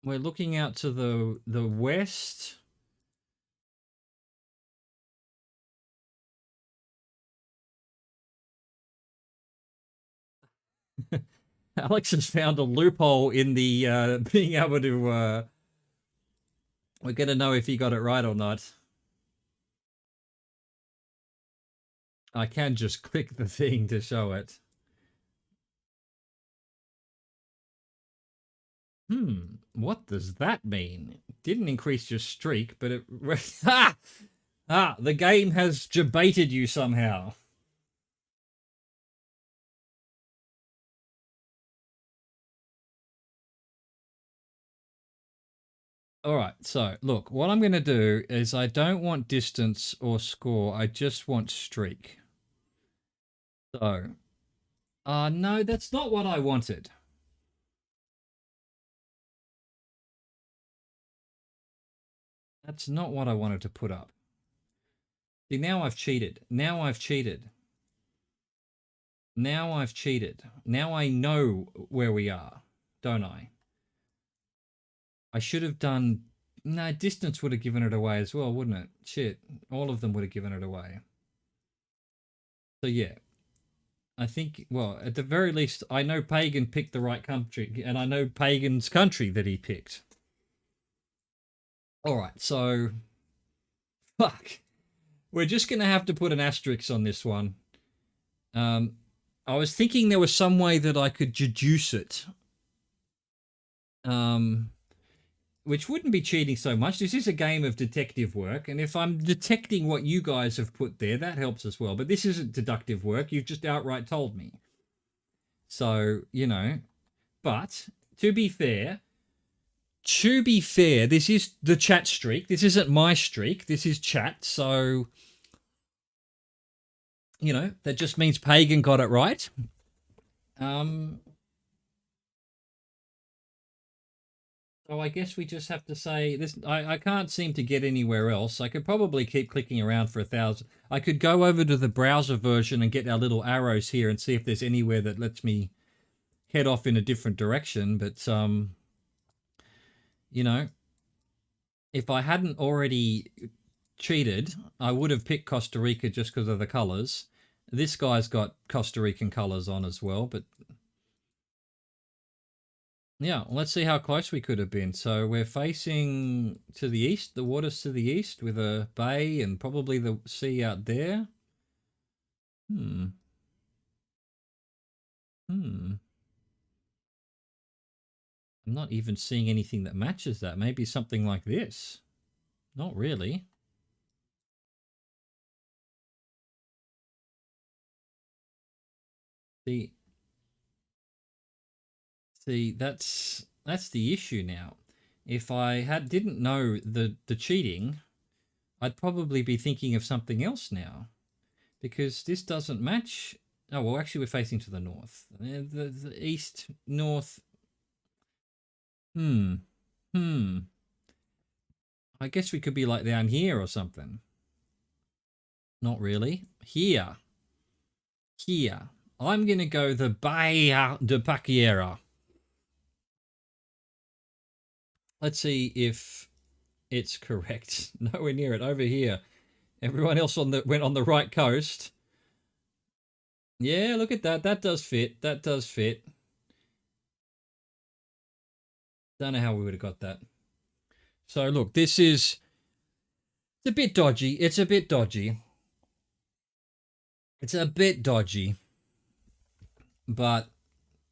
we're looking out to the west. Alex has found a loophole in the being able to. We're going to know if he got it right or not. I can just click the thing to show it. What does that mean? Didn't increase your streak, but it... the game has jebaited you somehow. All right, so look, what I'm going to do is I don't want distance or score. I just want streak. So, no, that's not what I wanted. That's not what I wanted to put up. See, now I've cheated. Now I've cheated. Now I've cheated. Now I know where we are, don't I? I should have done... No, distance would have given it away as well, wouldn't it? Shit, all of them would have given it away. So yeah, I think, well, at the very least, I know Pagan picked the right country, and I know Pagan's country that he picked. All right, so... Fuck. We're just going to have to put an asterisk on this one. I was thinking there was some way that I could deduce it. Which wouldn't be cheating so much. This is a game of detective work, and if I'm detecting what you guys have put there, that helps as well. But this isn't deductive work. You've just outright told me. So, you know, but to be fair, this is the chat streak. This isn't my streak. This is chat. So, you know, that just means Pagan got it right. So I guess we just have to say this. I can't seem to get anywhere else. I could probably keep clicking around for 1,000. I could go over to the browser version and get our little arrows here and see if there's anywhere that lets me head off in a different direction. But, you know, if I hadn't already cheated, I would have picked Costa Rica just because of the colors. This guy's got Costa Rican colors on as well, but... Yeah, let's see how close we could have been. So we're facing to the east, the water's to the east with a bay and probably the sea out there. I'm not even seeing anything that matches that. Maybe something like this. Not really. See, that's the issue now. If I didn't know the cheating, I'd probably be thinking of something else now, because this doesn't match. Oh well, actually, we're facing to the north. The east, north. I guess we could be like down here or something. Not really. Here. I'm gonna go the Bahia de Paquiera. Let's see if it's correct. Nowhere near it. Over here. Everyone else went on the right coast. Yeah, look at that. That does fit. That does fit. Don't know how we would have got that. So look, this is... It's a bit dodgy. It's a bit dodgy. But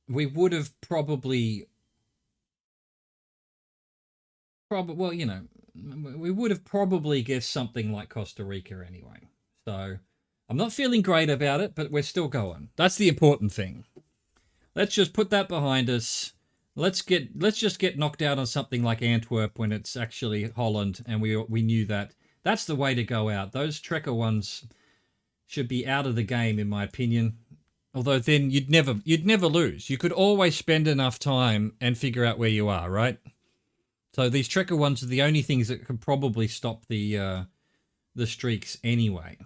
we would have probably probably, well, you know, we would have probably guessed something like Costa Rica anyway. So I'm not feeling great about it, but we're still going. That's the important thing. Let's just put that behind us. Let's just get knocked out on something like Antwerp when it's actually Holland, and we knew that. That's the way to go out. Those Trekker ones should be out of the game, in my opinion. Although then you'd never lose. You could always spend enough time and figure out where you are, right? So these Trekker ones are the only things that could probably stop the streaks anyway.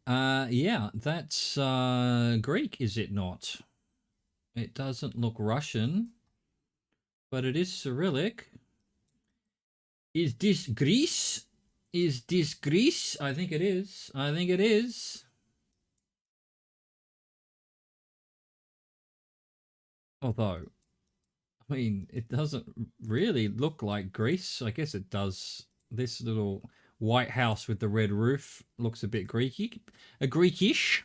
Yeah, that's Greek, is it not? It doesn't look Russian, but it is Cyrillic. Is this Greece? Is this Greece? I think it is. I think it is. Although, I mean, it doesn't really look like Greece. I guess it does. This little white house with the red roof looks a bit Greeky, Greekish.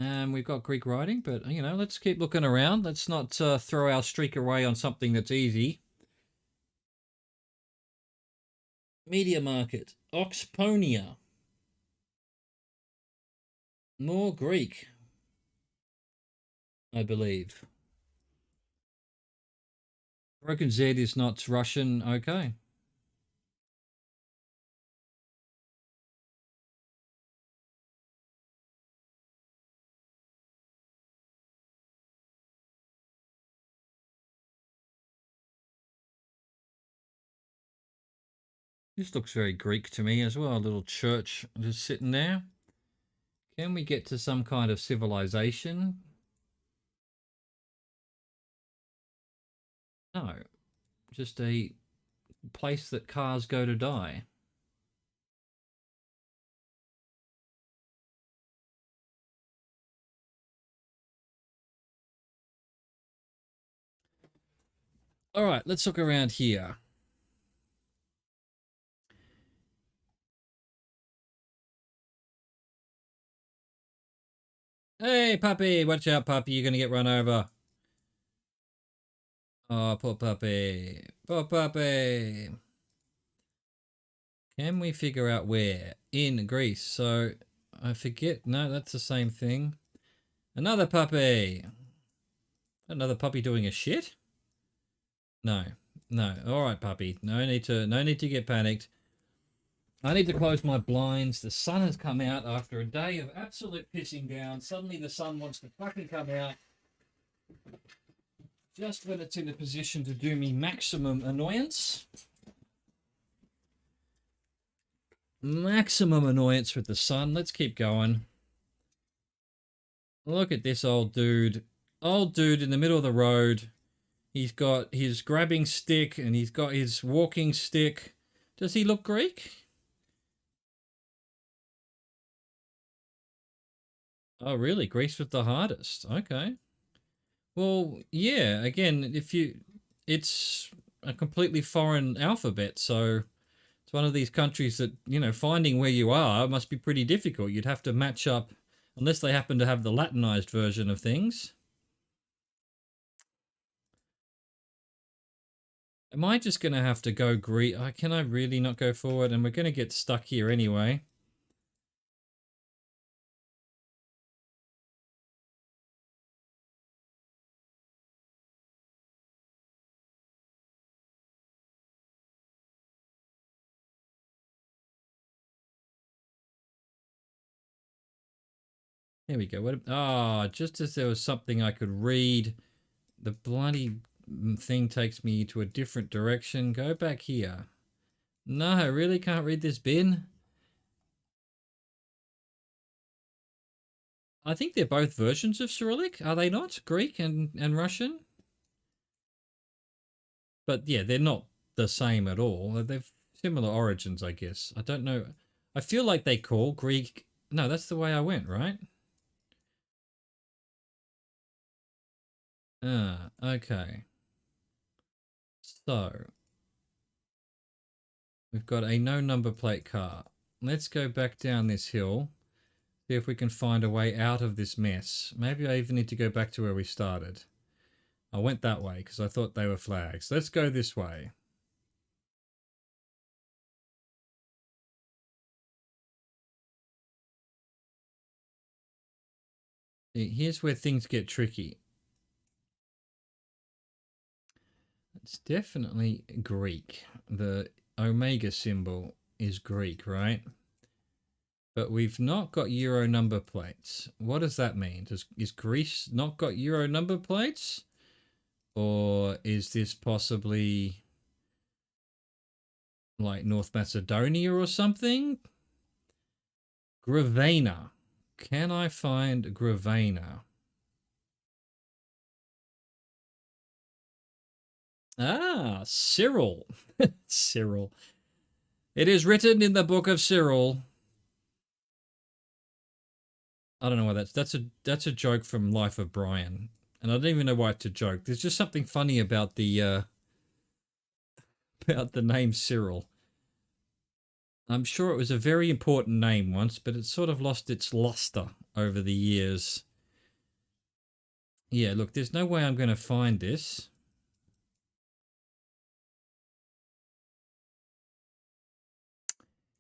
And we've got Greek writing, but, you know, let's keep looking around. Let's not throw our streak away on something that's easy. Media market. Oxponia. More Greek, I believe. Broken Z is not Russian. Okay. This looks very Greek to me as well. A little church just sitting there. Can we get to some kind of civilization? No. Just a place that cars go to die. All right, let's look around here. Hey, puppy, watch out, puppy. You're going to get run over. Oh, poor puppy. Poor puppy. Can we figure out where? In Greece. So, I forget. No, that's the same thing. Another puppy. Another puppy doing a shit? No. No. All right, puppy. No need to get panicked. I need to close my blinds. The sun has come out after a day of absolute pissing down. Suddenly the sun wants to fucking come out. Just when it's in a position to do me maximum annoyance. Maximum annoyance with the sun. Let's keep going. Look at this old dude. Old dude in the middle of the road. He's got his grabbing stick and he's got his walking stick. Does he look Greek? Oh, really? Greece was the hardest. Okay. Well, yeah, again, it's a completely foreign alphabet, so it's one of these countries that, you know, finding where you are must be pretty difficult. You'd have to match up, unless they happen to have the Latinized version of things. Am I just going to have to go Greek? Can I really not go forward? And we're going to get stuck here anyway. There we go. Just as there was something I could read, the bloody thing takes me to a different direction. Go back here. No, I really can't read this bin. I think they're both versions of Cyrillic, are they not? Greek and Russian? But yeah, they're not the same at all. They've similar origins, I guess. I don't know. I feel like they call Greek... No, that's the way I went, right? Okay. So, we've got a no number plate car. Let's go back down this hill. See if we can find a way out of this mess. Maybe I even need to go back to where we started. I went that way because I thought they were flags. Let's go this way. Here's where things get tricky. It's definitely Greek. The omega symbol is Greek, right? But we've not got Euro number plates. What does that mean? Is Greece not got Euro number plates? Or is this possibly like North Macedonia or something? Gravena. Can I find Gravena? Ah, Cyril. Cyril. It is written in the book of Cyril. I don't know why that's a joke from Life of Brian. And I don't even know why it's a joke. There's just something funny about the name Cyril. I'm sure it was a very important name once, but it sort of lost its luster over the years. Yeah, look, there's no way I'm going to find this.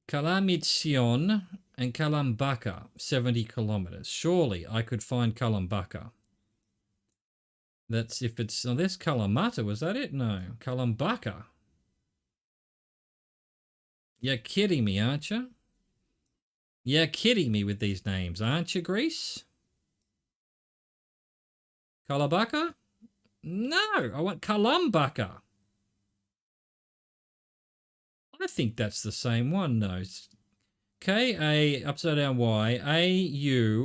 Kalamitsyon and Kalambaka, 70 kilometers. Surely I could find Kalambaka. That's if it's... Oh, there's Kalamata, was that it? No, Kalambaka. You're kidding me, aren't you? You're kidding me with these names, aren't you, Greece? Kalabaka? No, I want Kalambaka. I think that's the same one, no. K-A, upside down Y, A-U-N-A-K-A.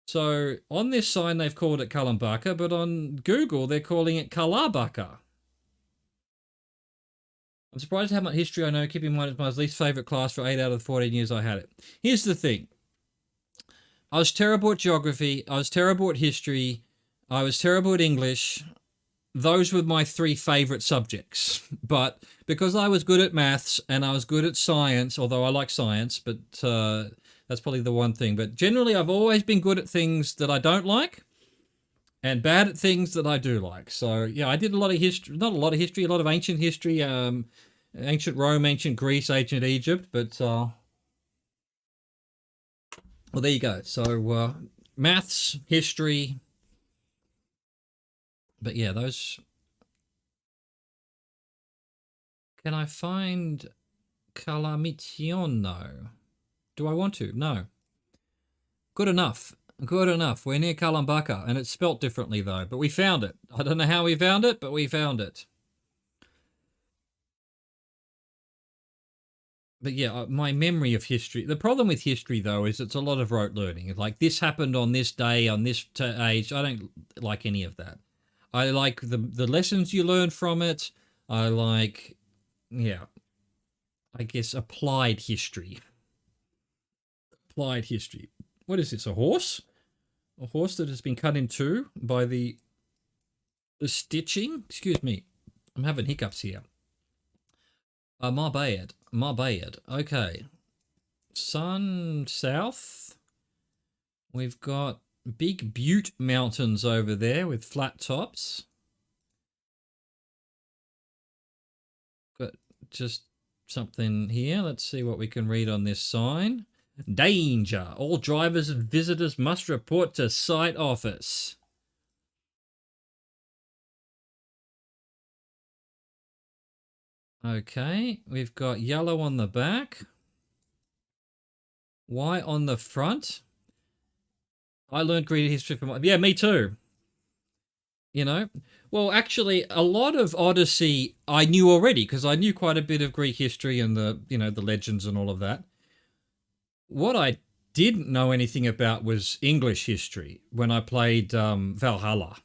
So, on this sign they've called it Kalambaka, but on Google they're calling it Kalabaka. I'm surprised how much history I know. Keep in mind it's my least favourite class for 8 out of the 14 years I had it. Here's the thing. I was terrible at geography. I was terrible at history. I was terrible at English. Those were my 3 favourite subjects. But because I was good at maths and I was good at science, although I like science, but that's probably the one thing. But generally I've always been good at things that I don't like and bad at things that I do like. So, yeah, I did a lot of history, not a lot of history, a lot of ancient history, ancient Rome, ancient Greece, ancient Egypt, but, well, there you go. So, maths, history, but yeah, those... Can I find Kalamitsiono? Do I want to? No. Good enough. Good enough. We're near Kalambaka, and it's spelt differently, though. But we found it. I don't know how we found it, but we found it. But yeah, my memory of history... The problem with history, though, is it's a lot of rote learning. Like, this happened on this day, on this age. I don't like any of that. I like the lessons you learn from it. I like, yeah, I guess applied history. Applied history. What is this, a horse? A horse that has been cut in two by the stitching? Excuse me, I'm having hiccups here. My bad. Okay. Sun south. We've got big Butte Mountains over there with flat tops. Got just something here. Let's see what we can read on this sign. Danger! All drivers and visitors must report to site office. Okay, we've got yellow on the back. White on the front. I learned Greek history from... Yeah, me too. You know? Well, actually, a lot of Odyssey I knew already because I knew quite a bit of Greek history and the, you know, the legends and all of that. What I didn't know anything about was English history when I played Valhalla.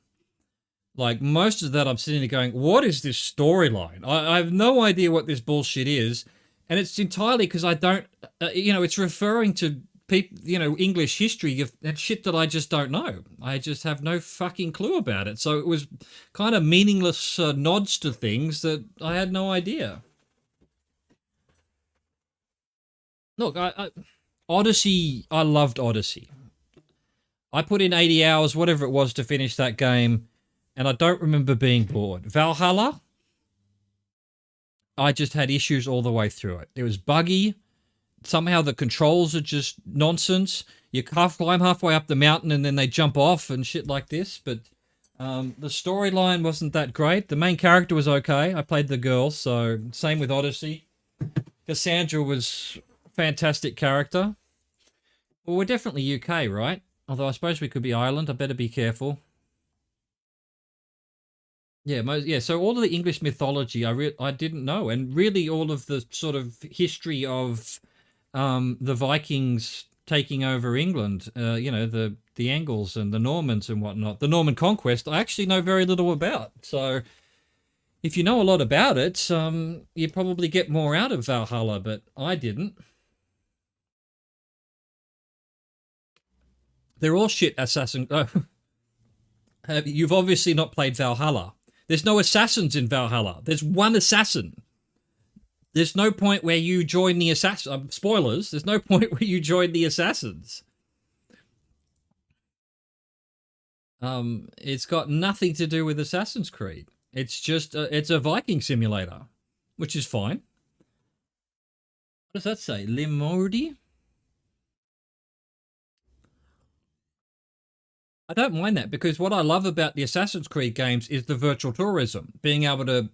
Like, most of that I'm sitting there going, what is this storyline? I have no idea what this bullshit is. And it's entirely because I don't, you know, it's referring to people, you know, English history and shit that I just don't know. I just have no fucking clue about it. So it was kind of meaningless nods to things that I had no idea. Look, Odyssey, I loved Odyssey. I put in 80 hours, whatever it was, to finish that game, and I don't remember being bored. Valhalla, I just had issues all the way through it. It was buggy. Somehow the controls are just nonsense. You climb halfway up the mountain and then they jump off and shit like this. But the storyline wasn't that great. The main character was okay. I played the girl, so same with Odyssey. Cassandra was a fantastic character. Well, we're definitely UK, right? Although I suppose we could be Ireland. I better be careful. Yeah, so all of the English mythology I didn't know, and really all of the sort of history of the Vikings taking over England, the Angles and the Normans and whatnot. The Norman conquest, I actually know very little about. So if you know a lot about it, you probably get more out of Valhalla, but I didn't. They're all shit assassins. You've obviously not played Valhalla. There's no assassins in Valhalla. There's one assassin. There's no point where you join the assassin. Spoilers. There's no point where you join the assassins. It's got nothing to do with Assassin's Creed. It's just it's a Viking simulator, which is fine. What does that say? Limordi? I don't mind that, because what I love about the Assassin's Creed games is the virtual tourism, being able to,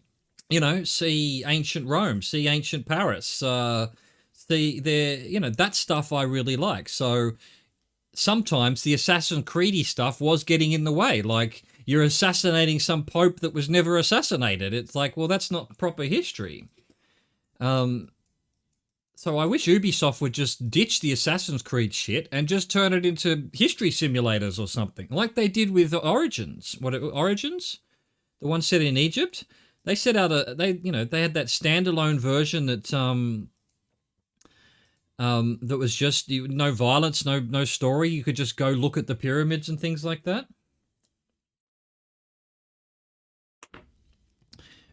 see ancient Rome, see ancient Paris, see that stuff I really like. So sometimes the Assassin's Creedy stuff was getting in the way, like you're assassinating some pope that was never assassinated. It's like, well, that's not proper history. So I wish Ubisoft would just ditch the Assassin's Creed shit and just turn it into history simulators or something, like they did with Origins. Origins? The one set in Egypt? They set out they had that standalone version that that was just no violence, no story. You could just go look at the pyramids and things like that.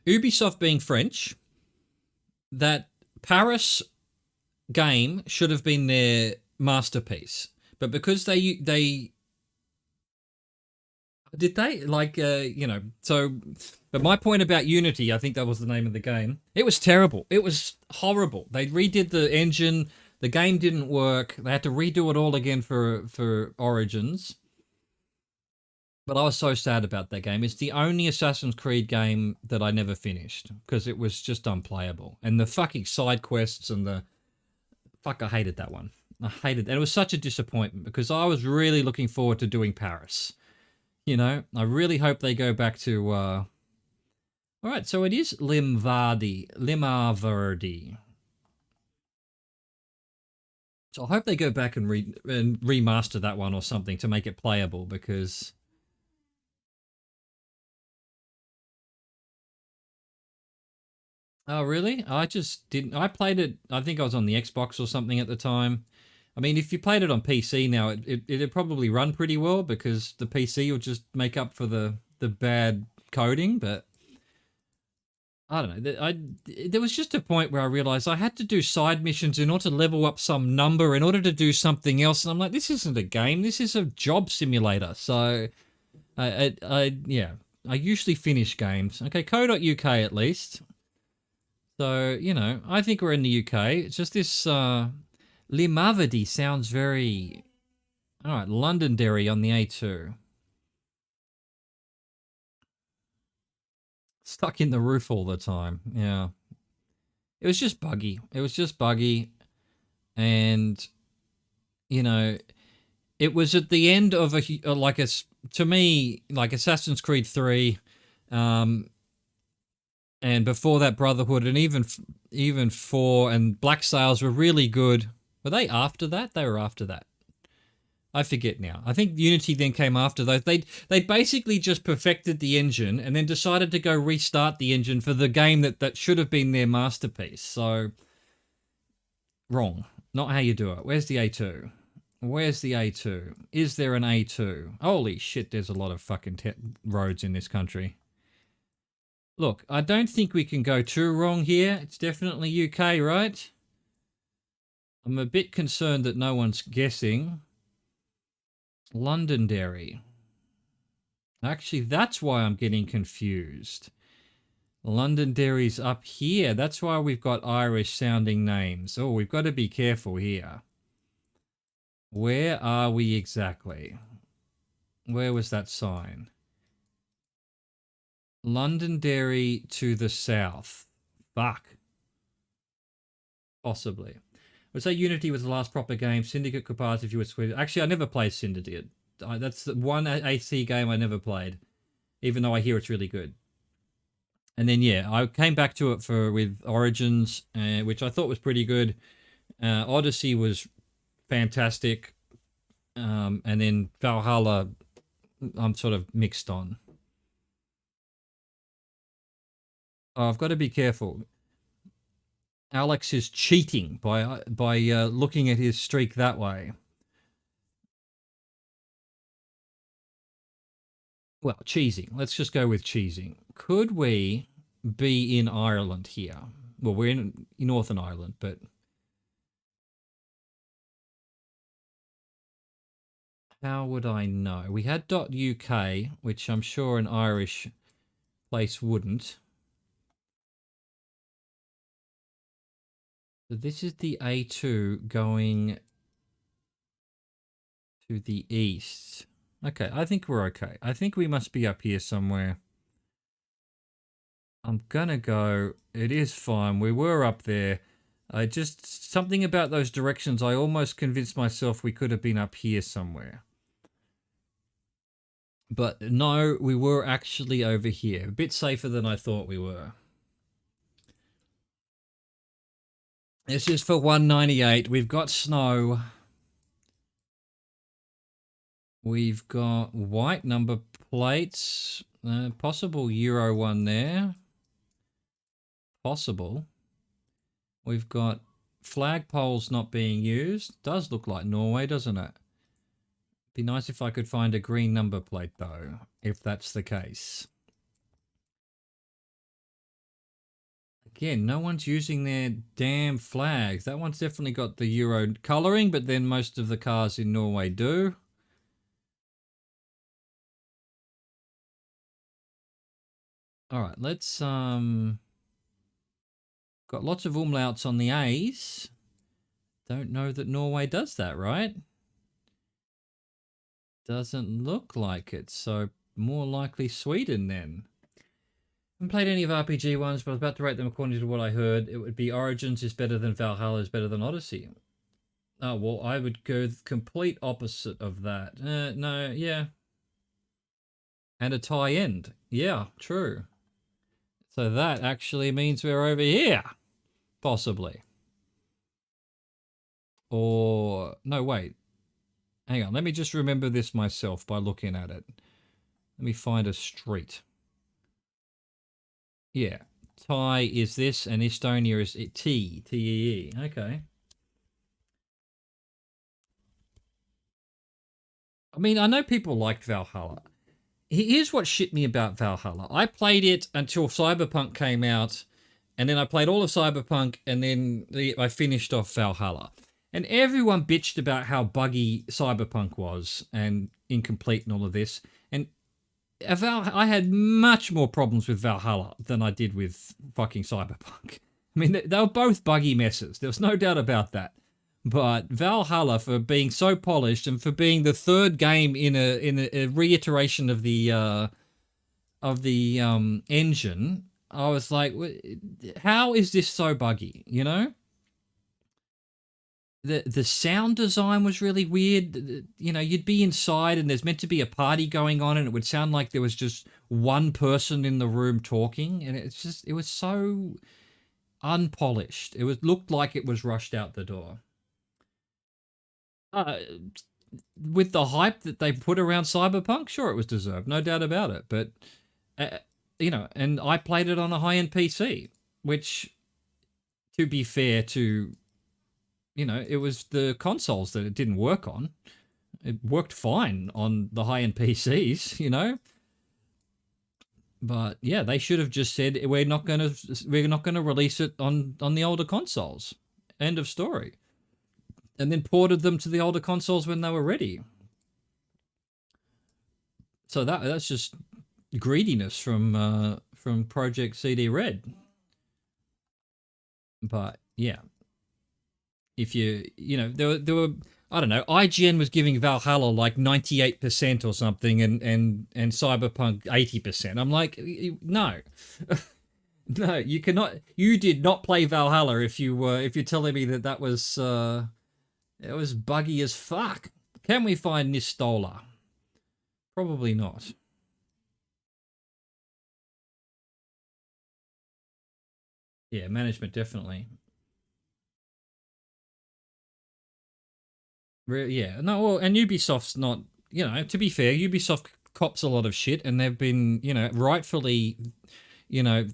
Ubisoft being French, that Paris game should have been their masterpiece, but because they so. But my point about Unity, I think that was the name of the game. It was terrible. It was horrible. They redid the engine. The game didn't work. They had to redo it all again for Origins. But I was so sad about that game. It's the only Assassin's Creed game that I never finished because it was just unplayable. And the fucking side quests and the I hated that one. I hated it. And it was such a disappointment because I was really looking forward to doing Paris. I really hope they go back to... All right, so it is Limvardi. So I hope they go back and remaster that one or something to make it playable, because... Oh, really? I just didn't... I played it... I think I was on the Xbox or something at the time. I mean, if you played it on PC now, it'd probably run pretty well because the PC will just make up for the bad coding, but... I don't know. There was just a point where I realized I had to do side missions in order to level up some number in order to do something else. And I'm like, this isn't a game. This is a job simulator. So, I usually finish games. Okay, co.uk at least. So, I think we're in the UK. It's just this Limavady sounds very... All right, Londonderry on the A2. Stuck in the roof all the time. Yeah. It was just buggy. And, it was at the end of to me, like Assassin's Creed 3, and before that Brotherhood, and even 4 and Black Sails were really good. Were they after that? They were after that. I forget now. I think Unity then came after those. They basically just perfected the engine and then decided to go restart the engine for the game that should have been their masterpiece. So, wrong. Not how you do it. Where's the A2? Where's the A2? Is there an A2? Holy shit, there's a lot of fucking roads in this country. Look, I don't think we can go too wrong here. It's definitely UK, right? I'm a bit concerned that no one's guessing. Londonderry. Actually, that's why I'm getting confused. Londonderry's up here. That's why we've got Irish sounding names. Oh, we've got to be careful here. Where are we exactly? Where was that sign? Londonderry to the south. Fuck. Possibly. I would say Unity was the last proper game. Syndicate could pass if you were Swedish. Actually, I never played Syndicate. That's the one AC game I never played, even though I hear it's really good. And then, yeah, I came back to it with Origins, which I thought was pretty good. Odyssey was fantastic. And then Valhalla, I'm sort of mixed on. Oh, I've got to be careful. Alex is cheating by looking at his streak that way. Well, cheesing. Let's just go with cheesing. Could we be in Ireland here? Well, we're in Northern Ireland, but how would I know? We had .uk, which I'm sure an Irish place wouldn't. So this is the A2 going to the east. Okay, I think we're okay. I think we must be up here somewhere. I'm gonna go. It is fine. We were up there. Just something about those directions. I almost convinced myself we could have been up here somewhere. But no, we were actually over here. A bit safer than I thought we were. This is for 198. We've got snow. We've got white number plates. Possible Euro one there. Possible. We've got flagpoles not being used. Does look like Norway, doesn't it? Be nice if I could find a green number plate, though, if that's the case. Again, no one's using their damn flags. That one's definitely got the Euro colouring, but then most of the cars in Norway do. All right, let's got lots of umlauts on the A's. Don't know that Norway does that, right? Doesn't look like it, so more likely Sweden then. I haven't played any of RPG ones, but I was about to rate them according to what I heard. It would be Origins is better than Valhalla is better than Odyssey. Oh, well, I would go the complete opposite of that. No, yeah. And a tie end. Yeah, true. So that actually means we're over here. Possibly. Or, no, wait. Hang on, let me just remember this myself by looking at it. Let me find a street. Yeah, Thai is this, and Estonia is T-E-E. Okay. I mean, I know people liked Valhalla. Here's what shit me about Valhalla. I played it until Cyberpunk came out, and then I played all of Cyberpunk, and then I finished off Valhalla. And everyone bitched about how buggy Cyberpunk was, and incomplete and all of this. And I had much more problems with Valhalla than I did with fucking Cyberpunk. I mean, they were both buggy messes. There was no doubt about that. But Valhalla, for being so polished and for being the third game in a reiteration of the engine, I was like, how is this so buggy? You know, the sound design was really weird. You know, you'd be inside and there's meant to be a party going on, and it would sound like there was just one person in the room talking, and it was so unpolished. It looked like it was rushed out the door. With the hype that they put around Cyberpunk, sure, it was deserved, no doubt about it. But, you know, and I played it on a high-end PC, which, to be fair to, you know, it was the consoles that it didn't work on. It worked fine on the high-end PCs, you know. But yeah, they should have just said we're not going to release it on the older consoles. End of story. And then ported them to the older consoles when they were ready. So that's just greediness from Project CD Red. But yeah, if you know, there were I don't know, IGN was giving Valhalla like 98% or something, and Cyberpunk 80%. I'm like, no. No, you cannot. You did not play Valhalla if you're telling me that was it was buggy as fuck. Can we find Nistola? Probably not. Yeah, management definitely. Yeah, no, well, and Ubisoft's not. You know, to be fair, Ubisoft cops a lot of shit, and they've been, you know, rightfully, you know,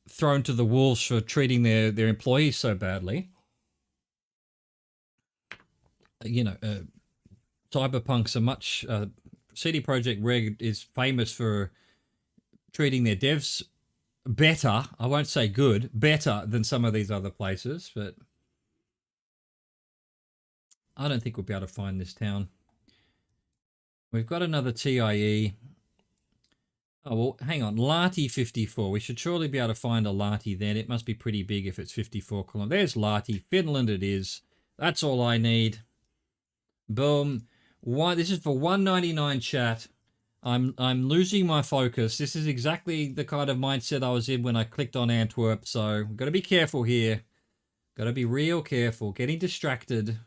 thrown to the wolves for treating their employees so badly. You know, Cyberpunk's a much CD Projekt Red is famous for treating their devs better. I won't say good, better than some of these other places, but I don't think we'll be able to find this town. We've got another TIE. Oh, well, hang on. Lahti 54. We should surely be able to find a Lahti then. It must be pretty big if it's 54 kilometers. There's Lahti. Finland it is. That's all I need. Boom. This is for 199 chat. I'm losing my focus. This is exactly the kind of mindset I was in when I clicked on Antwerp. So got to be careful here. Got to be real careful. Getting distracted.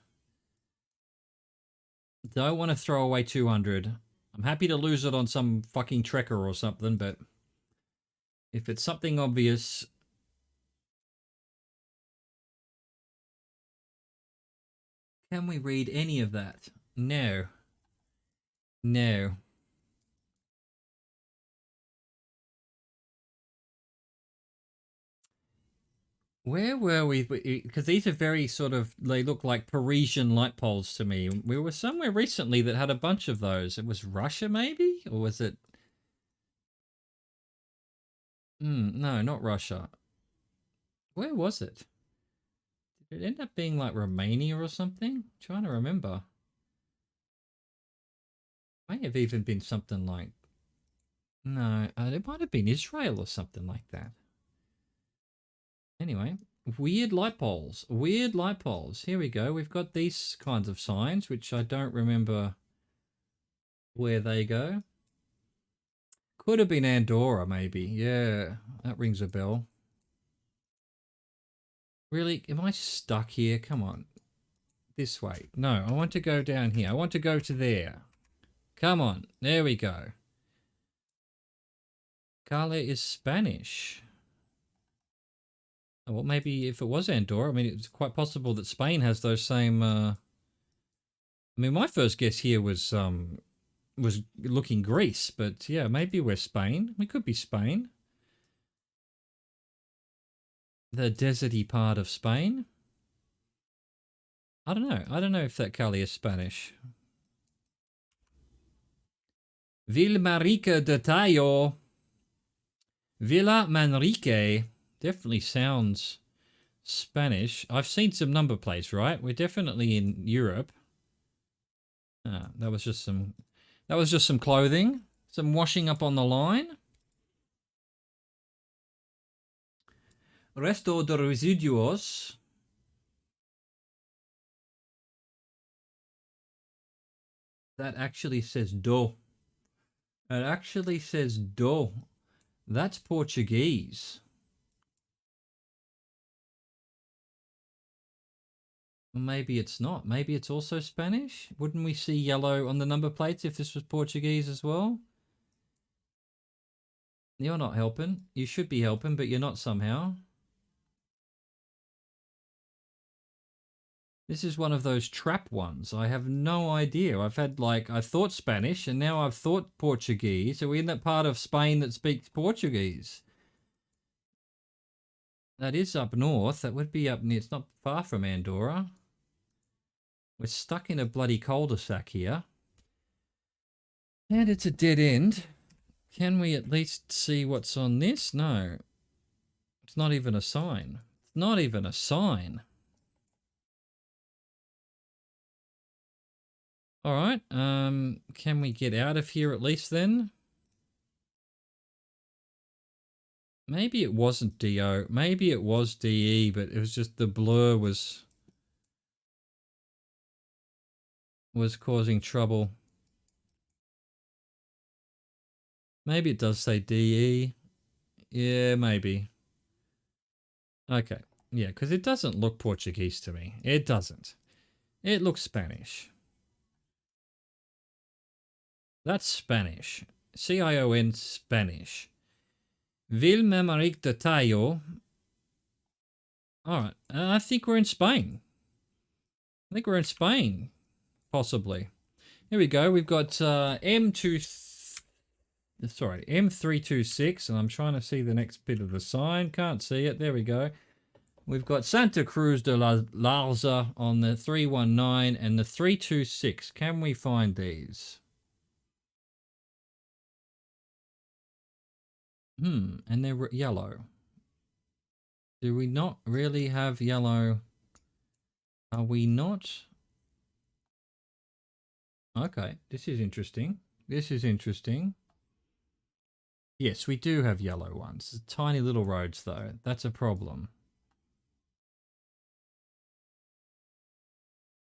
Don't want to throw away 200. I'm happy to lose it on some fucking trekker or something, but if it's something obvious... Can we read any of that? No. No. Where were we? Because these are very sort of, they look like Parisian light poles to me. We were somewhere recently that had a bunch of those. It was Russia maybe? Or was it? No, not Russia. Where was it? Did it end up being like Romania or something? I'm trying to remember. May have even been something like... No, it might have been Israel or something like that. Anyway, weird light poles. Weird light poles. Here we go. We've got these kinds of signs, which I don't remember where they go. Could have been Andorra, maybe. Yeah, that rings a bell. Really? Am I stuck here? Come on. This way. No, I want to go down here. I want to go to there. Come on. There we go. Cale is Spanish. Well, maybe if it was Andorra, I mean, it's quite possible that Spain has those same... I mean, my first guess here was looking Greece, but yeah, maybe we're Spain. We could be Spain. The deserty part of Spain. I don't know. I don't know if that Cali is Spanish. Vilmarica de Tayo. Villa Manrique. Definitely sounds Spanish. I've seen some number plates, right? We're definitely in Europe. That was just some clothing. Some washing up on the line. Resto de residuos. That actually says do. It actually says do. That's Portuguese. Maybe it's not. Maybe it's also Spanish. Wouldn't we see yellow on the number plates if this was Portuguese as well? You're not helping. You should be helping, but you're not somehow. This is one of those trap ones. I have no idea. I've had I thought Spanish and now I've thought Portuguese. Are we in that part of Spain that speaks Portuguese? That is up north. That would be up near. It's not far from Andorra. We're stuck in a bloody cul-de-sac here. And it's a dead end. Can we at least see what's on this? No. It's not even a sign. It's not even a sign. All right. Can we get out of here at least then? Maybe it wasn't DO. Maybe it was DE, but it was just the blur was causing trouble. Maybe it does say DE. Yeah, maybe. Okay. Yeah, because it doesn't look Portuguese to me. It doesn't. It looks Spanish. That's Spanish. CION Spanish. Vilmemaric de Tayo. All right. I think we're in Spain. I think we're in Spain. Possibly. Here we go. We've got M326, and I'm trying to see the next bit of the sign. Can't see it. There we go. We've got Santa Cruz de la Larza on the 319 and the 326. Can we find these? And they're yellow. Do we not really have yellow? Are we not? Okay, this is interesting. This is interesting. Yes, we do have yellow ones. Tiny little roads, though. That's a problem.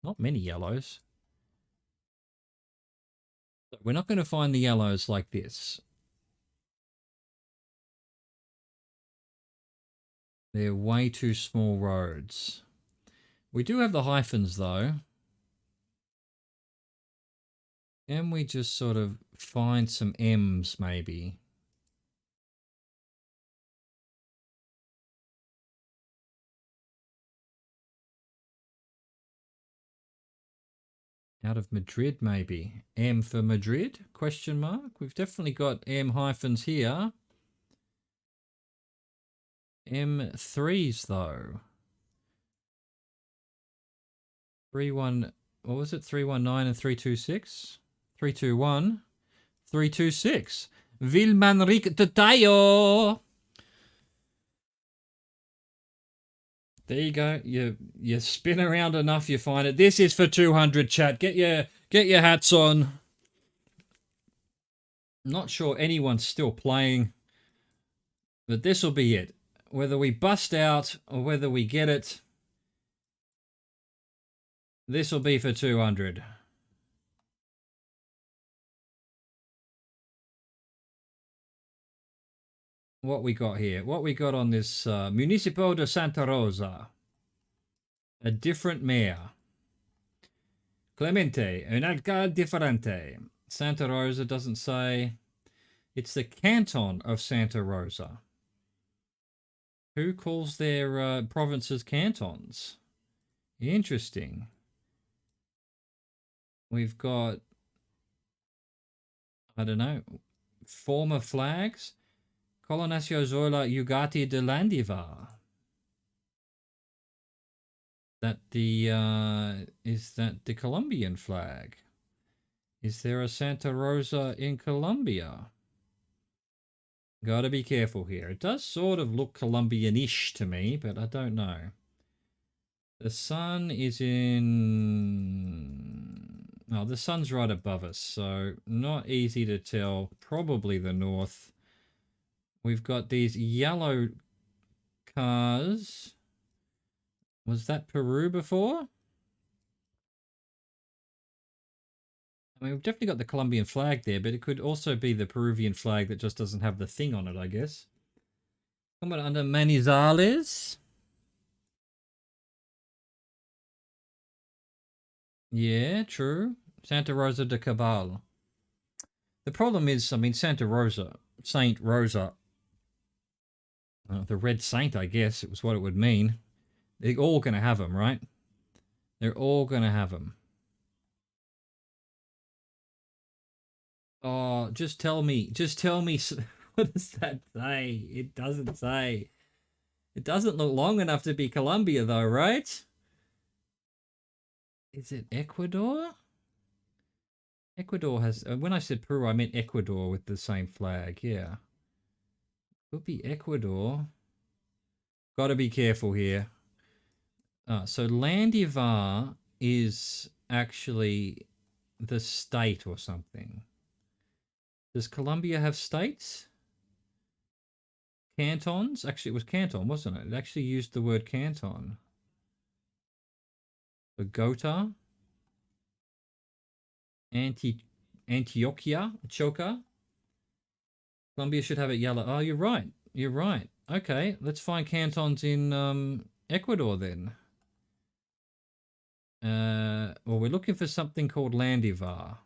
Not many yellows. We're not going to find the yellows like this. They're way too small roads. We do have the hyphens, though. Can we just sort of find some M's, maybe? Out of Madrid, maybe. M for Madrid, question mark. We've definitely got M hyphens here. M3s, though. 31, what was it? 319 and 326? 321. 326. Vilmanric de Tayo. There you go. You spin around enough, you find it. This is for 200, chat. Get your hats on. Not sure anyone's still playing, but this will be it. Whether we bust out or whether we get it, this will be for 200. What we got here? What we got on this Municipio de Santa Rosa? A different mayor. Clemente, un alcalde diferente. Santa Rosa doesn't say. It's the canton of Santa Rosa. Who calls their provinces cantons? Interesting. We've got, I don't know, former flags. Colonatio Zola Ugati de Landivar. That the is that the Colombian flag? Is there a Santa Rosa in Colombia? Gotta be careful here. It does sort of look Colombian-ish to me, but I don't know. The sun is in... Oh, the sun's right above us, so not easy to tell. Probably the north. We've got these yellow cars. Was that Peru before? I mean, we've definitely got the Colombian flag there, but it could also be the Peruvian flag that just doesn't have the thing on it, I guess. Coming under Manizales. Yeah, true. Santa Rosa de Cabal. The problem is, I mean, Santa Rosa, Saint Rosa, the Red Saint, I guess, it was what it would mean. They're all going to have them, right? They're all going to have them. Oh, just tell me. What does that say? It doesn't say. It doesn't look long enough to be Colombia, though, right? Is it Ecuador? Ecuador has... when I said Peru, I meant Ecuador with the same flag, yeah. Could be Ecuador. Got to be careful here. So Landivar is actually the state or something. Does Colombia have states? Cantons? Actually, it was canton, wasn't it? It actually used the word canton. Bogota. Antioquia. Choca. Colombia should have it yellow. Oh, you're right. You're right. Okay, let's find cantons in Ecuador then. Well, we're looking for something called Landivar.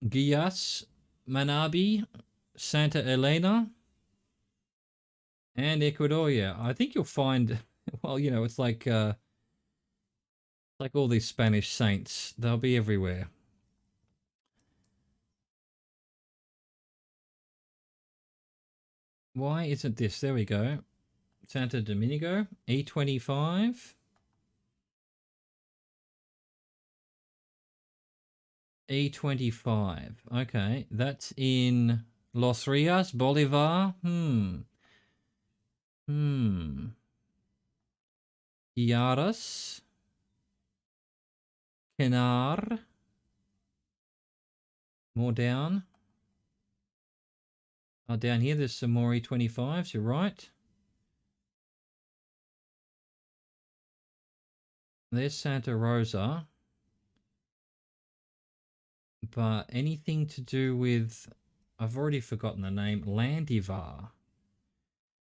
Guayas, Manabi, Santa Elena, and Ecuador. Yeah, I think you'll find. Well, you know, it's like all these Spanish saints. They'll be everywhere. Why isn't this? There we go. Santo Domingo, E25. E25. Okay, that's in Los Rios, Bolivar. Iaras. Kenar. More down. Oh, down here there's some more E25s, you're right. There's Santa Rosa. But anything to do with, I've already forgotten the name, Landivar.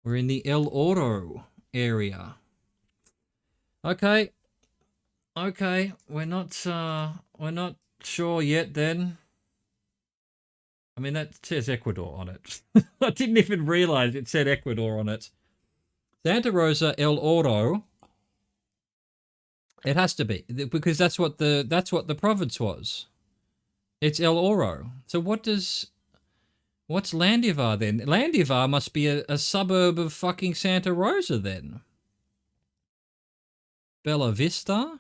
We're in the El Oro area. Okay. Okay, we're not sure yet then. I mean, that says Ecuador on it. I didn't even realize it said Ecuador on it. Santa Rosa El Oro. It has to be, because that's what the province was. It's El Oro. So what's Landivar then? Landivar must be a suburb of fucking Santa Rosa then. Bella Vista?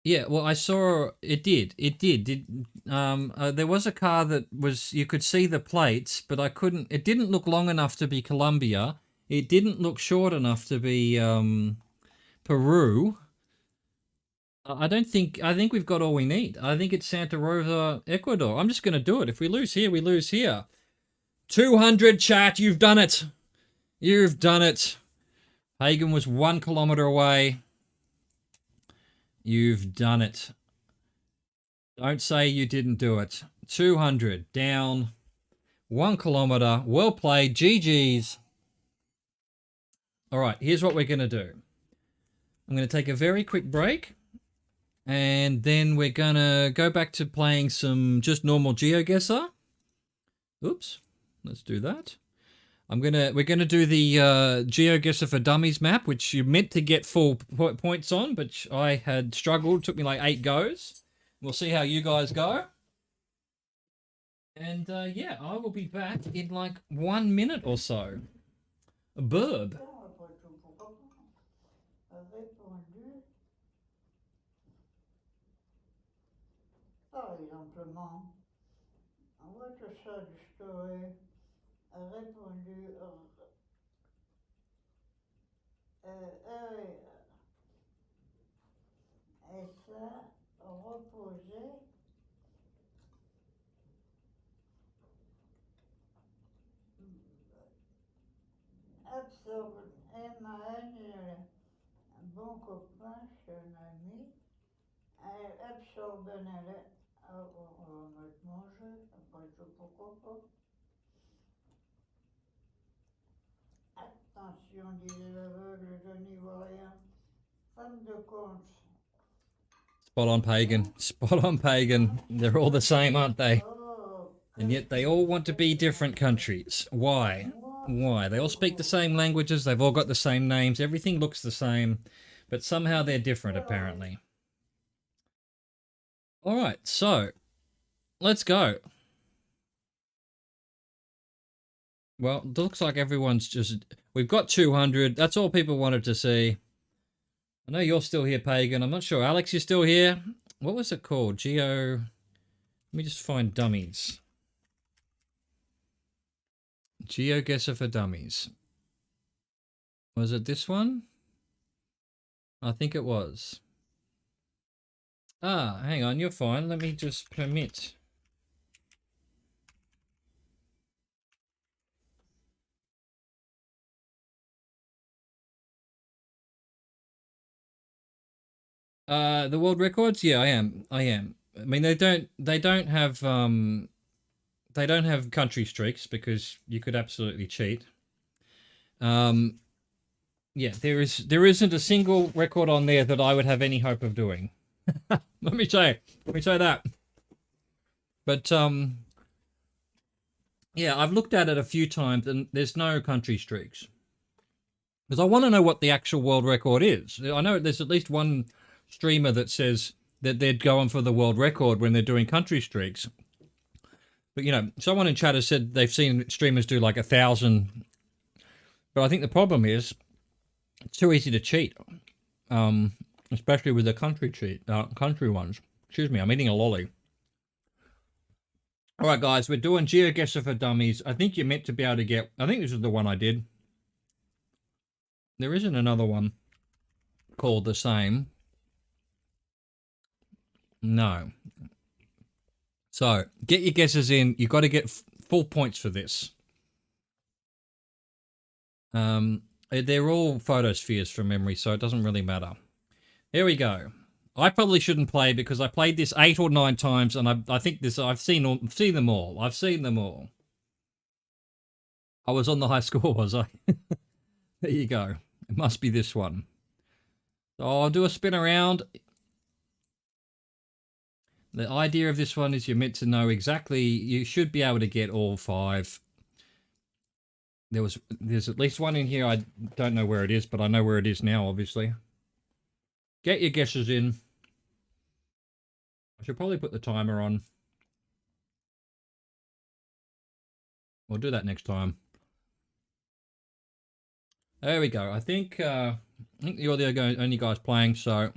Yeah, well, I saw it did. It did. There was a car that was, you could see the plates, but it didn't look long enough to be Colombia. It didn't look short enough to be Peru. I think we've got all we need. I think it's Santa Rosa, Ecuador. I'm just going to do it. If we lose here, we lose here. 200, chat. You've done it. You've done it. Hagen was 1 kilometer away. You've done it. Don't say you didn't do it. 200 down. 1 kilometer. Well played. GG's. All right, here's what we're going to do. I'm going to take a very quick break. And then we're going to go back to playing some just normal GeoGuessr. Oops. Let's do that. We're gonna do the GeoGuessr for Dummies map, which you meant to get full points on, but I had struggled. It took me like 8 goes. We'll see how you guys go. And yeah, I will be back in like 1 minute or so. A burb. Par exemplement, what a sad story a répondu et ça reposait absorbe MAN, bon copain, c'est un ami, absorbe on va mettre manger, après tout pourquoi pas. Attention, disait l'aveugle, je n'y vois rien. Femme de compte. Spot on, Pagan. Spot on, Pagan. They're all the same, aren't they? And yet they all want to be different countries. Why? Why? They all speak the same languages. They've all got the same names. Everything looks the same. But somehow they're different, apparently. All right, so let's go. Well, it looks like everyone's just... We've got 200. That's all people wanted to see. I know you're still here, Pagan. I'm not sure. Alex, you're still here? What was it called? Geo... Let me just find dummies. GeoGuessr for Dummies. Was it this one? I think it was. Ah, hang on, you're fine. Let me just permit. The world records? Yeah, I am. I mean, they don't have country streaks because you could absolutely cheat. Yeah, there isn't a single record on there that I would have any hope of doing. Let me say that. But yeah, I've looked at it a few times and there's no country streaks. Because I want to know what the actual world record is. I know there's at least one streamer that says that they're going for the world record when they're doing country streaks. But, you know, someone in chat has said they've seen streamers do like 1,000. But I think the problem is it's too easy to cheat, especially with the country ones. Excuse me, I'm eating a lolly. All right, guys, we're doing GeoGuessr for Dummies. I think you're meant to be able to get... I think this is the one I did. There isn't another one called the same. No. So, get your guesses in. You've got to get full points for this. They're all photospheres from memory, so it doesn't really matter. Here we go. I probably shouldn't play because I played this 8 or 9 times, and I think this I've seen them all. I've seen them all. I was on the high score, was I? There you go. It must be this one. So I'll do a spin around. The idea of this one is you're meant to know exactly. You should be able to get all 5. There's at least one in here. I don't know where it is, but I know where it is now, obviously. Get your guesses in. I should probably put the timer on. We'll do that next time. There we go. I think you're the only guys playing, so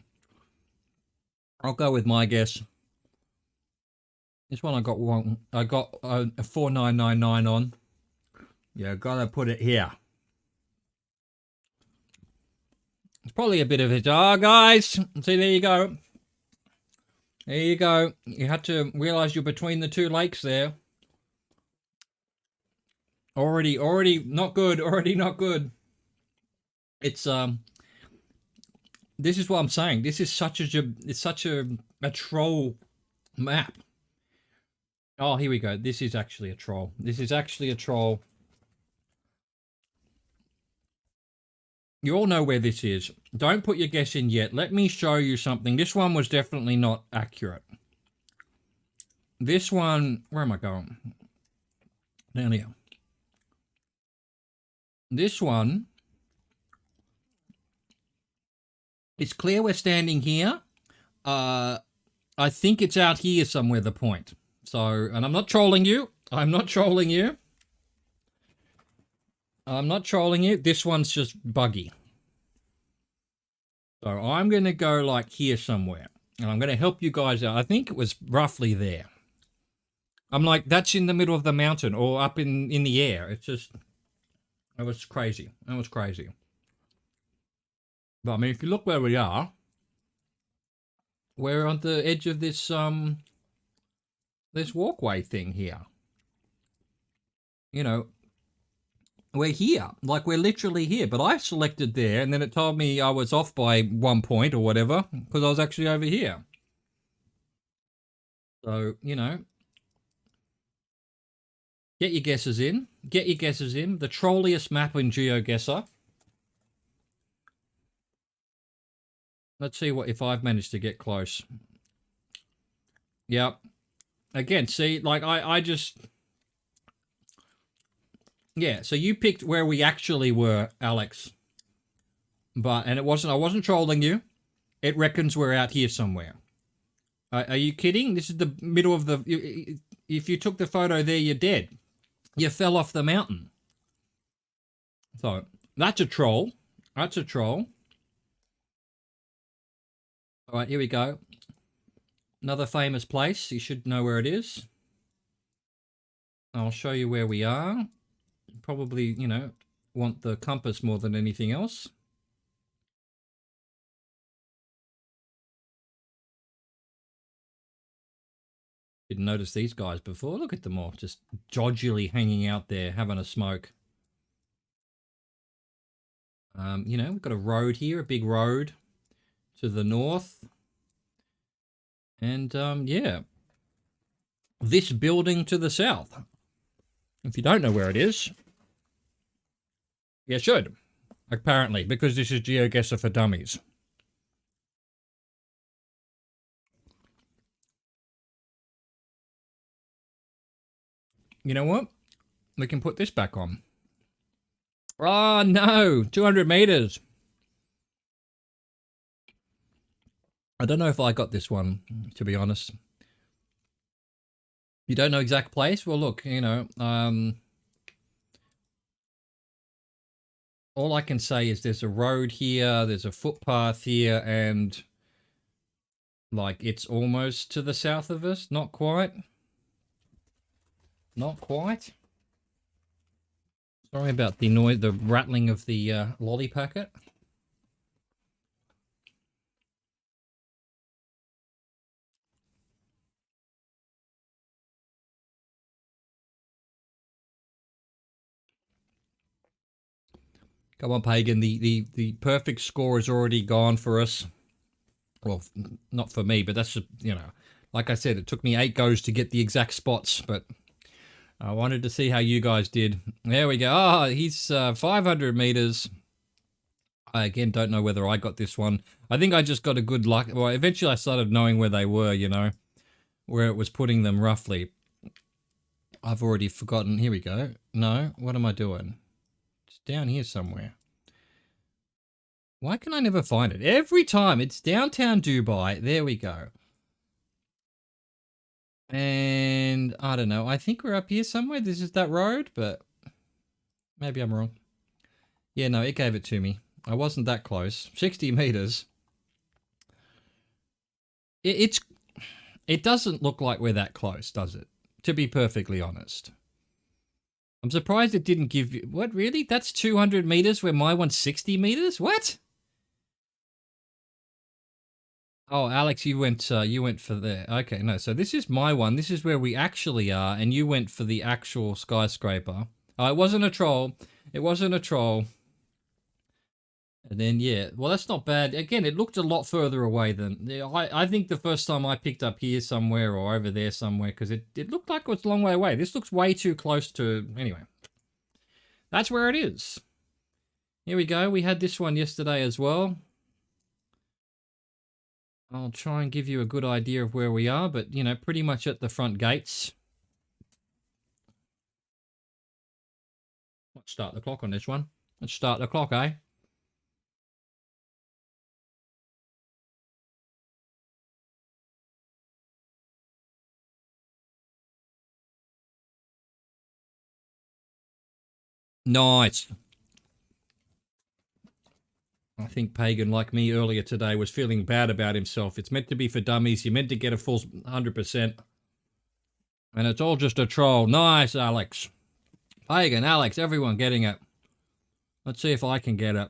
I'll go with my guess. This one I got wrong. I got a 4999 on. Yeah, gotta put it here. It's probably a bit of it. Oh, guys. See, there you go. There you go. You had to realize you're between the 2 lakes there. Already not good. Already not good. It's, this is what I'm saying. This is such a troll map. Oh, here we go. This is actually a troll. This is actually a troll. You all know where this is. Don't put your guess in yet. Let me show you something. This one was definitely not accurate. This one... Where am I going? Down here. This one... It's clear we're standing here. I think it's out here somewhere, the point. So, and I'm not trolling you. I'm not trolling you. I'm not trolling you. This one's just buggy. So I'm going to go like here somewhere. And I'm going to help you guys out. I think it was roughly there. I'm like, that's in the middle of the mountain or up in the air. It's just, that was crazy. That was crazy. But I mean, if you look where we are, we're on the edge of this, this walkway thing here. You know, we're here, like we're literally here, but I selected there and then it told me I was off by 1 point or whatever because I was actually over here. So, you know, get your guesses in. Get your guesses in. The trolliest map in GeoGuessr. Let's see what if I've managed to get close. Yep. Again, see, like I just... Yeah, so you picked where we actually were, Alex. And it wasn't, I wasn't trolling you. It reckons we're out here somewhere. Are you kidding? This is the middle of the... If you took the photo there, you're dead. You fell off the mountain. So, that's a troll. That's a troll. All right, here we go. Another famous place. You should know where it is. I'll show you where we are. probably, you know, want the compass more than anything else. Didn't notice these guys before. Look at them all, just dodgily hanging out there, having a smoke. You know, we've got a road here, a big road to the north. And, yeah. This building to the south. If you don't know where it is, you should. Apparently, because this is GeoGuessr for Dummies. You know what? We can put this back on. Oh, no. 200 meters. I don't know if I got this one, to be honest. You don't know exact place? Well, look, you know, all I can say is there's a road here, there's a footpath here, and like it's almost to the south of us. Not quite. Not quite. Sorry about the noise, the rattling of the lolly packet. Come on, Pagan. The perfect score is already gone for us. Well, not for me, but that's just, you know, like I said, it took me 8 goes to get the exact spots, but I wanted to see how you guys did. There we go. Oh, he's 500 meters. I, again, don't know whether I got this one. I think I just got a good luck. Well, eventually I started knowing where they were, you know, where it was putting them roughly. I've already forgotten. Here we go. No, what am I doing? It's down here somewhere. Why can I never find it? Every time it's downtown Dubai. There we go. And I don't know. I think we're up here somewhere. This is that road, but maybe I'm wrong. Yeah, no, it gave it to me. I wasn't that close. 60 meters. It doesn't look like we're that close, does it? To be perfectly honest. I'm surprised it didn't give you... What, really? That's 200 meters where my one's 60 meters? What? Oh, Alex, you went for there. Okay, no, so this is my one. This is where we actually are, and you went for the actual skyscraper. Oh, it wasn't a troll. It wasn't a troll. And then, yeah, well, that's not bad. Again, it looked a lot further away than... I think the first time I picked up here somewhere or over there somewhere, because it looked like it was a long way away. This looks way too close to... Anyway, that's where it is. Here we go. We had this one yesterday as well. I'll try and give you a good idea of where we are, but, you know, pretty much at the front gates. Let's start the clock on this one. Let's start the clock, eh? Nice. I think Pagan, like me earlier today, was feeling bad about himself. It's meant to be for dummies. You're meant to get a full 100%. And it's all just a troll. Nice, Alex. Pagan, Alex, everyone getting it. Let's see if I can get it.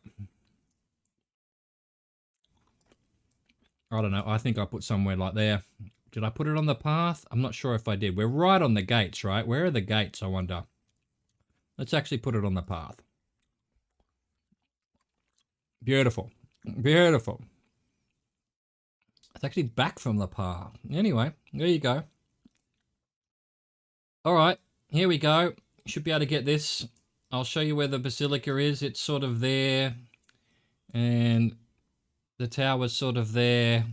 I don't know. I think I put somewhere like there. Did I put it on the path? I'm not sure if I did. We're right on the gates, right? Where are the gates, I wonder? Let's actually put it on the path. Beautiful. Beautiful. It's actually back from the path. Anyway, there you go. All right, here we go. Should be able to get this. I'll show you where the basilica is. It's sort of there. And the tower's sort of there.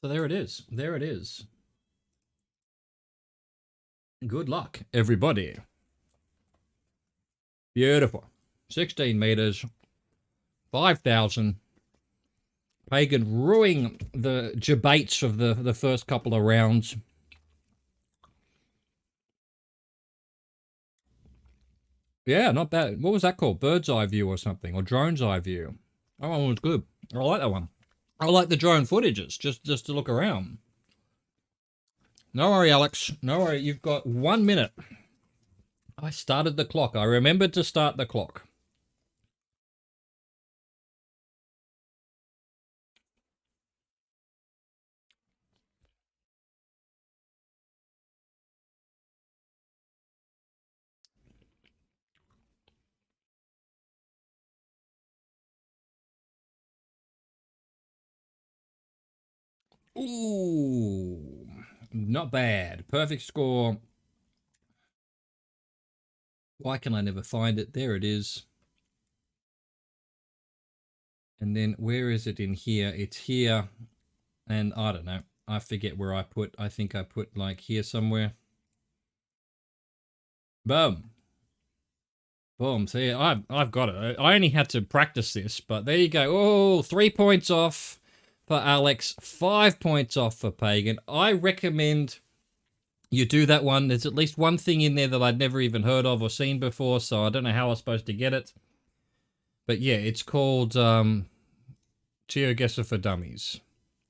So there it is. There it is. Good luck, everybody. Beautiful. 16 meters. 5,000. Pagan ruining the debates of the first couple of rounds. Yeah, not bad. What was that called? Bird's eye view or something? Or drone's eye view? That one was good. I like that one. I like the drone footages, just to look around. No worry, Alex. No worry. You've got 1 minute. I started the clock. I remembered to start the clock. Ooh, not bad. Perfect score. Why can I never find it? There it is. And then where is it in here? It's here. And I don't know. I forget where I put. I think I put like here somewhere. Boom. Boom. See, I've got it. I only had to practice this, but there you go. Oh, 3 points off for Alex. 5 points off for Pagan. I recommend you do that one. There's at least one thing in there that I'd never even heard of or seen before, so I don't know how I was supposed to get it. But yeah, it's called GeoGuessr for Dummies.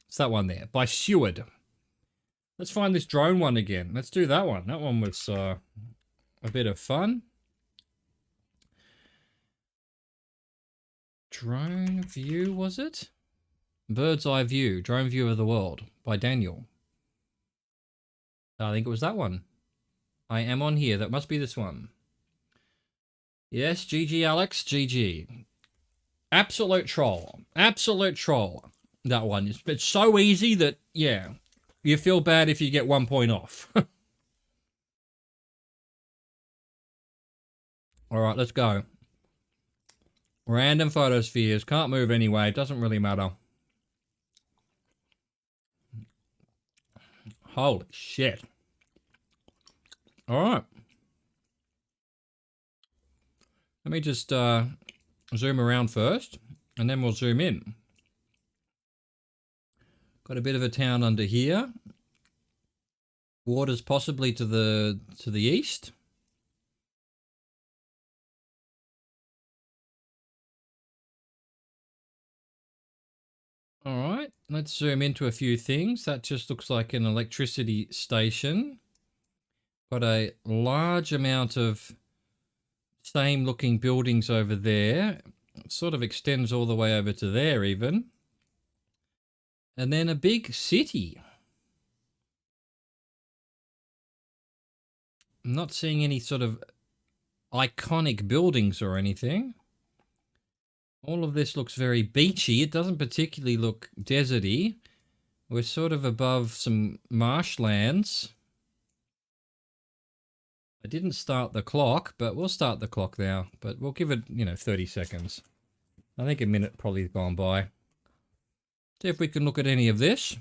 It's that one there, by Seward. Let's find this drone one again. Let's do that one. That one was a bit of fun. Drone view, was it? Bird's eye view, drone view of the world by Daniel. I think it was that one. I am on here. That must be this one. Yes, GG Alex, GG. Absolute troll. Absolute troll. That one. It's so easy that, yeah, you feel bad if you get 1 point off. All right, let's go. Random photospheres. Can't move anyway. Doesn't really matter. Holy shit. All right. Let me just zoom around first, and then we'll zoom in. Got a bit of a town under here. Waters possibly to the east. All right, let's zoom into a few things. That just looks like an electricity station. Got a large amount of same looking buildings over there. It sort of extends all the way over to there even. And then a big city. I'm not seeing any sort of iconic buildings or anything. All of this looks very beachy. It doesn't particularly look deserty. We're sort of above some marshlands. I didn't start the clock, but we'll start the clock now. But we'll give it, 30 seconds. I think a minute probably has gone by. See if we can look at any of this.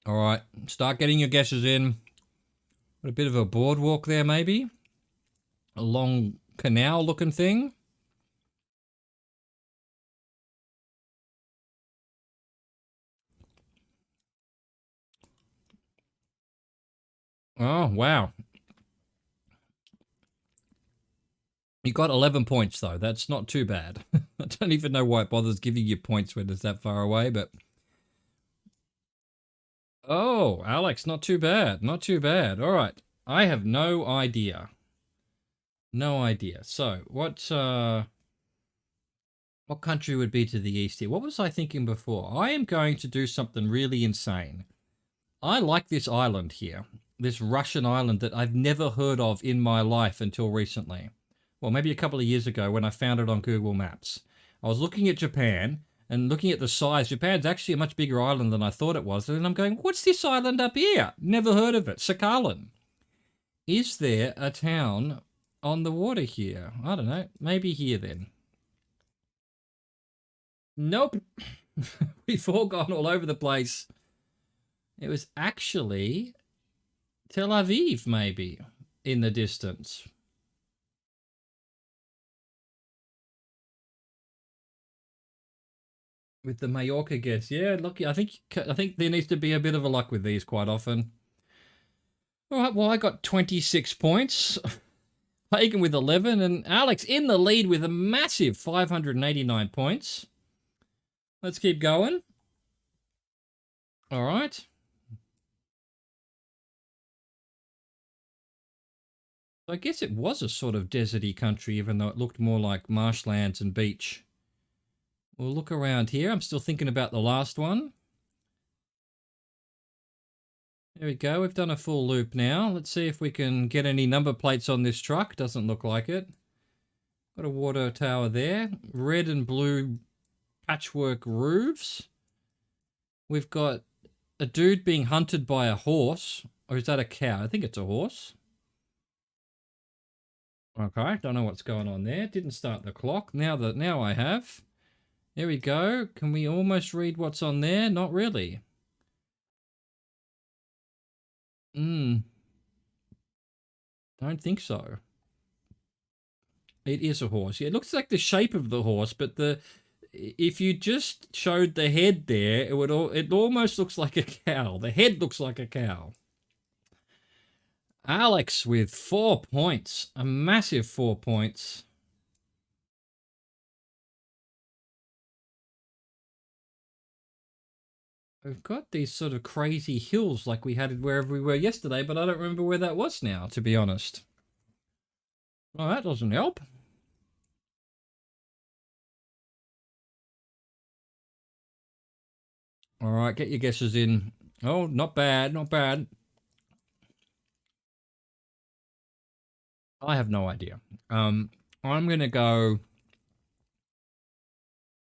All right, start getting your guesses in. Got a bit of a boardwalk there, maybe. A long canal looking thing. Oh, wow. You got 11 points, though. That's not too bad. I don't even know why it bothers giving you points when it's that far away, but... Oh, Alex, not too bad. Not too bad. All right. I have no idea. No idea. So, what country would be to the east here? What was I thinking before? I am going to do something really insane. I like this island here. This Russian island that I've never heard of in my life until recently. Well, maybe a couple of years ago when I found it on Google Maps. I was looking at Japan and looking at the size. Japan's actually a much bigger island than I thought it was. And then I'm going, what's this island up here? Never heard of it. Sakhalin. Is there a town on the water here? I don't know. Maybe here then. Nope. We've all gone all over the place. It was actually Tel Aviv, maybe, in the distance. With the Mallorca guess. Yeah, look, I think there needs to be a bit of a luck with these quite often. All right, well, I got 26 points. Pagan with 11, and Alex in the lead with a massive 589 points. Let's keep going. All right. I guess it was a sort of deserty country, even though it looked more like marshlands and beach. We'll look around here. I'm still thinking about the last one. There we go. We've done a full loop now. Let's see if we can get any number plates on this truck. Doesn't look like it. Got a water tower there. Red and blue patchwork roofs. We've got a dude being hunted by a horse. Or is that a cow? I think it's a horse. Okay, don't know what's going on there. Didn't start the clock. Now I have. There we go. Can we almost read what's on there? Not really. Don't think so. It is a horse. Yeah, it looks like the shape of the horse, but if you just showed the head there, it almost looks like a cow. The head looks like a cow. Alex with 4 points. A massive 4 points. We've got these sort of crazy hills like we had wherever we were yesterday, but I don't remember where that was now, to be honest. Well, that doesn't help. All right, get your guesses in. Oh, not bad, not bad. I have no idea. I'm going to go...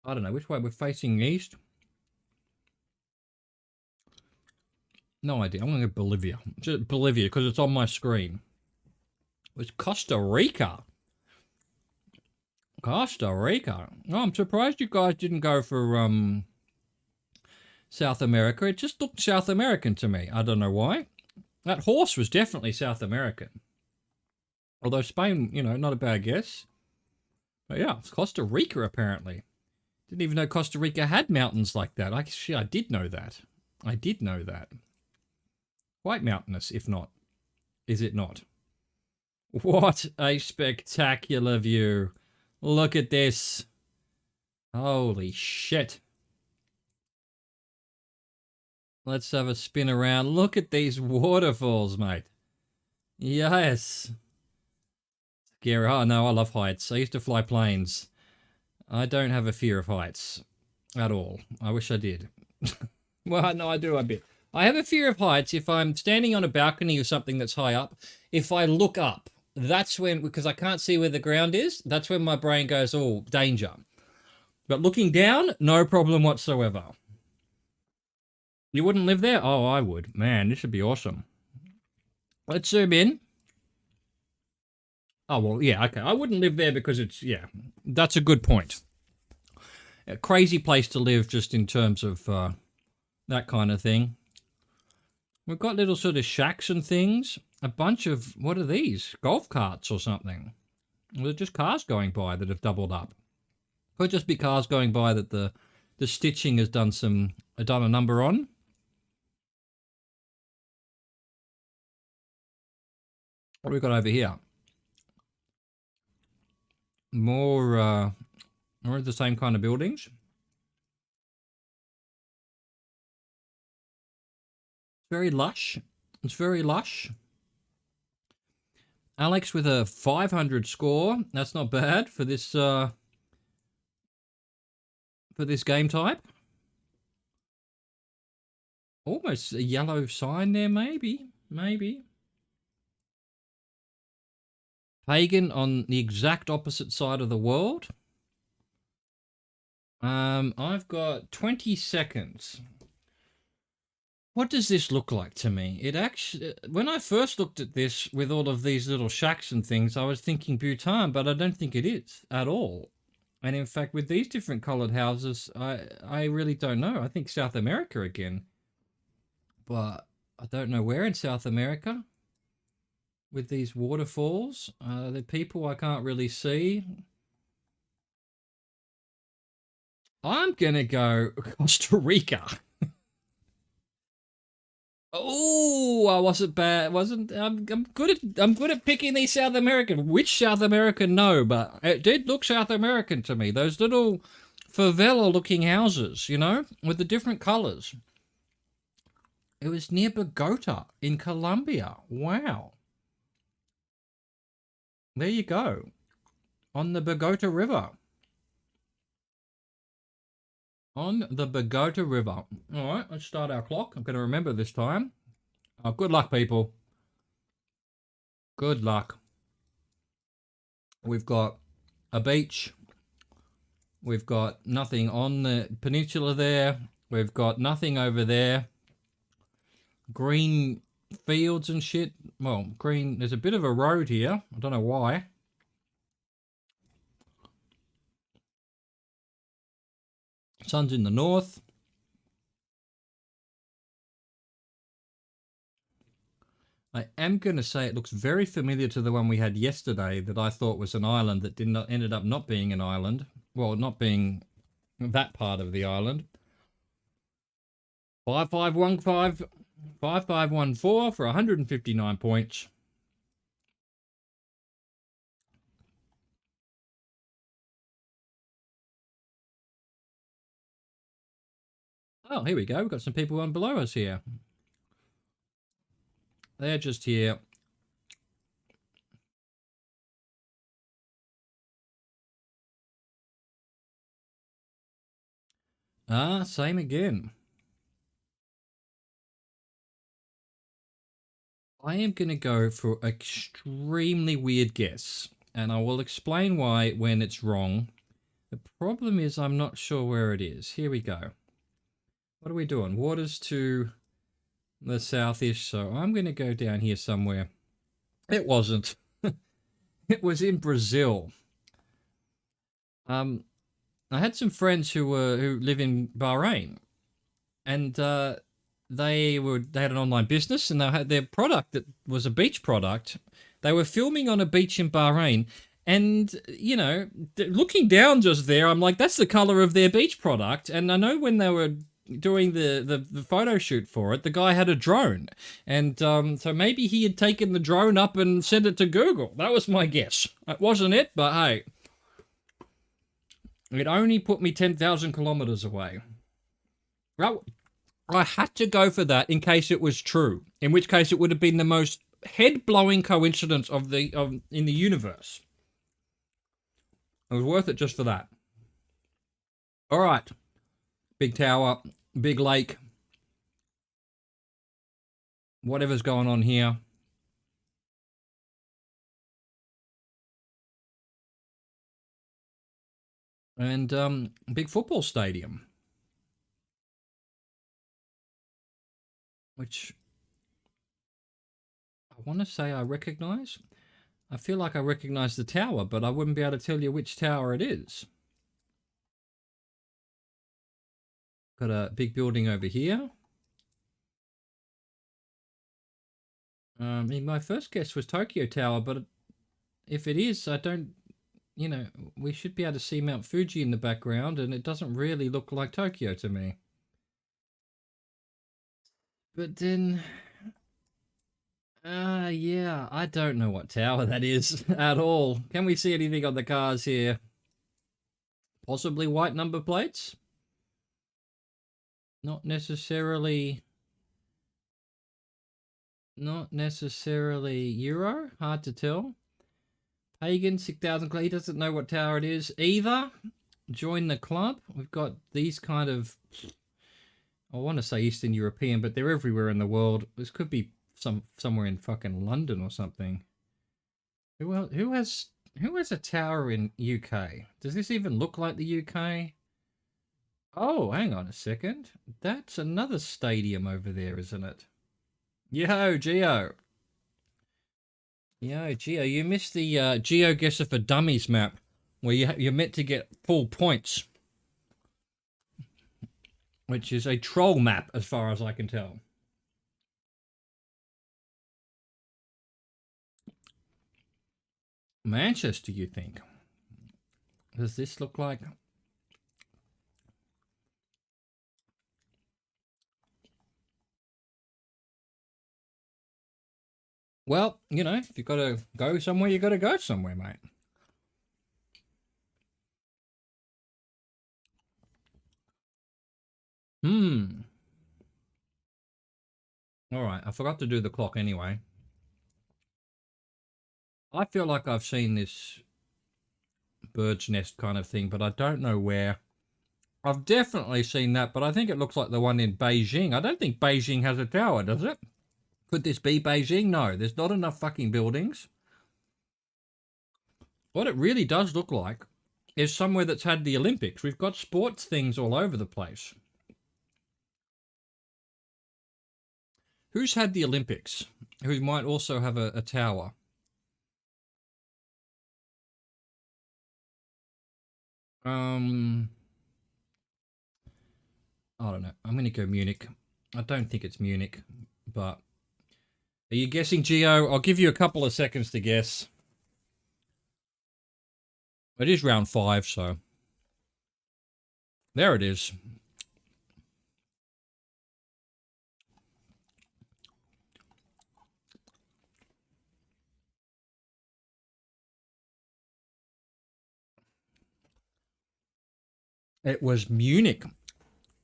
I don't know, which way we're facing east? No idea. I'm going to go Bolivia. Just Bolivia, because it's on my screen. It's Costa Rica. Costa Rica. Oh, I'm surprised you guys didn't go for South America. It just looked South American to me. I don't know why. That horse was definitely South American. Although Spain, you know, not a bad guess. But yeah, it's Costa Rica apparently. Didn't even know Costa Rica had mountains like that. Actually, I did know that. I did know that. Quite mountainous, if not. Is it not? What a spectacular view. Look at this. Holy shit. Let's have a spin around. Look at these waterfalls, mate. Yes. Scary. Oh, no, I love heights. I used to fly planes. I don't have a fear of heights at all. I wish I did. Well, no, I do a bit. I have a fear of heights if I'm standing on a balcony or something that's high up. If I look up, that's when, because I can't see where the ground is, that's when my brain goes, oh, danger. But looking down, no problem whatsoever. You wouldn't live there? Oh, I would. Man, this would be awesome. Let's zoom in. Oh, well, yeah, okay. I wouldn't live there because it's, yeah, that's a good point. A crazy place to live just in terms of that kind of thing. We've got little sort of shacks and things. A bunch of, what are these? Golf carts or something. They're just cars going by that have doubled up. Could just be cars going by that the stitching has done a number on. What have we got over here? More of the same kind of buildings. Very lush. It's very lush. Alex with a 500 score. That's not bad for this game type. Almost a yellow sign there, maybe. Maybe. Pagan on the exact opposite side of the world. I've got 20 seconds. What does this look like to me? It actually, when I first looked at this with all of these little shacks and things, I was thinking Bhutan, but I don't think it is at all. And in fact, with these different colored houses, I really don't know. I think South America again. But I don't know where in South America. With these waterfalls, the people I can't really see. I'm gonna go Costa Rica. Oh, I wasn't bad. Wasn't I'm good at picking these South American. Which South American? No, but it did look South American to me. Those little favela-looking houses, you know, with the different colors. It was near Bogota in Colombia. Wow. There you go. On the Bogota River. On the Bogota River. All right, let's start our clock. I'm going to remember this time. Oh, good luck, people. Good luck. We've got a beach. We've got nothing on the peninsula there. We've got nothing over there. Green fields and shit. Well, green. There's a bit of a road here. I don't know why. Sun's in the north. I am going to say it looks very familiar to the one we had yesterday that I thought was an island that ended up not being an island. Well, not being that part of the island. 5515 5514 for 159 points. Oh, here we go. We've got some people on below us here. They're just here. Ah, same again. I am going to go for an extremely weird guess, and I will explain why when it's wrong. The problem is I'm not sure where it is. Here we go. What are we doing? Waters to the south-ish, so I'm going to go down here somewhere. It wasn't. It was in Brazil. I had some friends who live in Bahrain, and they had an online business, and they had their product that was a beach product. They were filming on a beach in Bahrain, and you know, looking down just there, I'm like, that's the color of their beach product. And I know when they were doing the photo shoot for it, the guy had a drone, and so maybe he had taken the drone up and sent it to Google. That was my guess. It wasn't it, but hey, it only put me 10,000 kilometers away. Well, I had to go for that in case it was true, in which case it would have been the most head-blowing coincidence in the universe. It was worth it just for that. All right. Big tower, big lake, whatever's going on here. And big football stadium, which I want to say I recognize. I feel like I recognize the tower, but I wouldn't be able to tell you which tower it is. Got a big building over here. My first guess was Tokyo Tower, but if it is, I don't, you know, we should be able to see Mount Fuji in the background, and it doesn't really look like Tokyo to me. But then, yeah, I don't know what tower that is at all. Can we see anything on the cars here? Possibly white number plates? Not necessarily Euro. Hard to tell. Pagan 6,000. He doesn't know what tower it is either. Join the club. We've got these kind of, I want to say Eastern European, but they're everywhere in the world. This could be somewhere in fucking London or something. Who has a tower in UK? Does this even look like the UK? Oh, hang on a second. That's another stadium over there, isn't it? Yo, Geo. Yo, Geo, you missed the GeoGuessr for Dummies map, where you're meant to get full points, which is a troll map, as far as I can tell. Manchester, you think? Does this look like? Well, you know, if you've got to go somewhere, you got to go somewhere, mate. All right, I forgot to do the clock anyway. I feel like I've seen this bird's nest kind of thing, but I don't know where. I've definitely seen that, but I think it looks like the one in Beijing. I don't think Beijing has a tower, does it? Could this be Beijing? No, there's not enough fucking buildings. What it really does look like is somewhere that's had the Olympics. We've got sports things all over the place. Who's had the Olympics? Who might also have a tower? I don't know. I'm going to go Munich. I don't think it's Munich, but are you guessing, Geo? I'll give you a couple of seconds to guess. It is round 5, so there it is. It was Munich.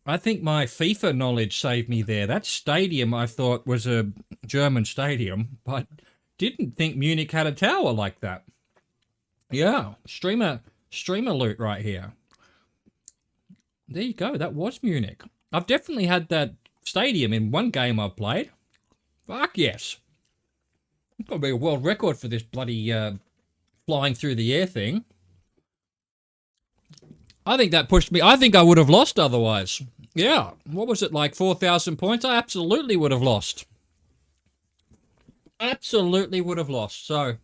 I think my FIFA knowledge saved me there. That stadium I thought was a German stadium, but didn't think Munich had a tower like that. Yeah, streamer loot right here. There you go. That was Munich. I've definitely had that stadium in one game I've played. Fuck yes. It's got to be a world record for this bloody flying through the air thing. I think that pushed me. I think I would have lost otherwise. Yeah. What was it, like 4,000 points? I absolutely would have lost. Absolutely would have lost. So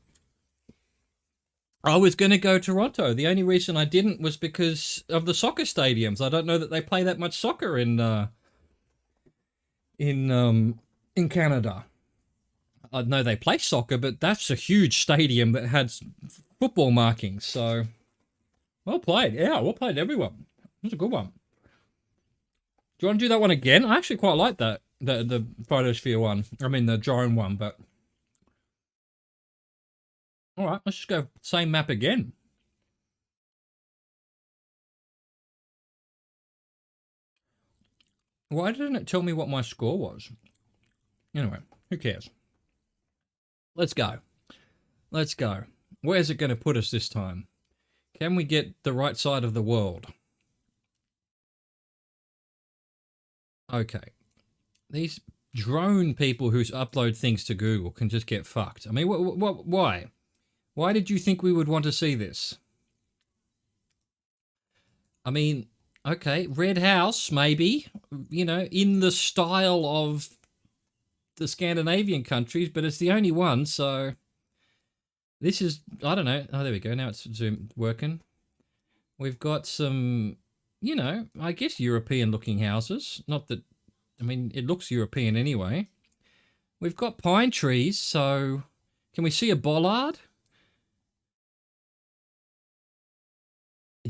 I was going to go Toronto. The only reason I didn't was because of the soccer stadiums. I don't know that they play that much soccer in Canada. I know they play soccer, but that's a huge stadium that has football markings. So well played. Yeah, well played, everyone. That's a good one. Do you want to do that one again? I actually quite like that. The photosphere one. I mean the drone one, but all right, let's just go same map again. Why didn't it tell me what my score was? Anyway, who cares? Let's go. Let's go. Where's it going to put us this time? Can we get the right side of the world? Okay. These drone people who upload things to Google can just get fucked. I mean, why? Why did you think we would want to see this? I mean, okay, Red House, maybe, you know, in the style of the Scandinavian countries, but it's the only one, so this is, I don't know. Oh, there we go. Now it's Zoom working. We've got some, you know, I guess European-looking houses. Not that, I mean, it looks European anyway. We've got pine trees, so can we see a bollard?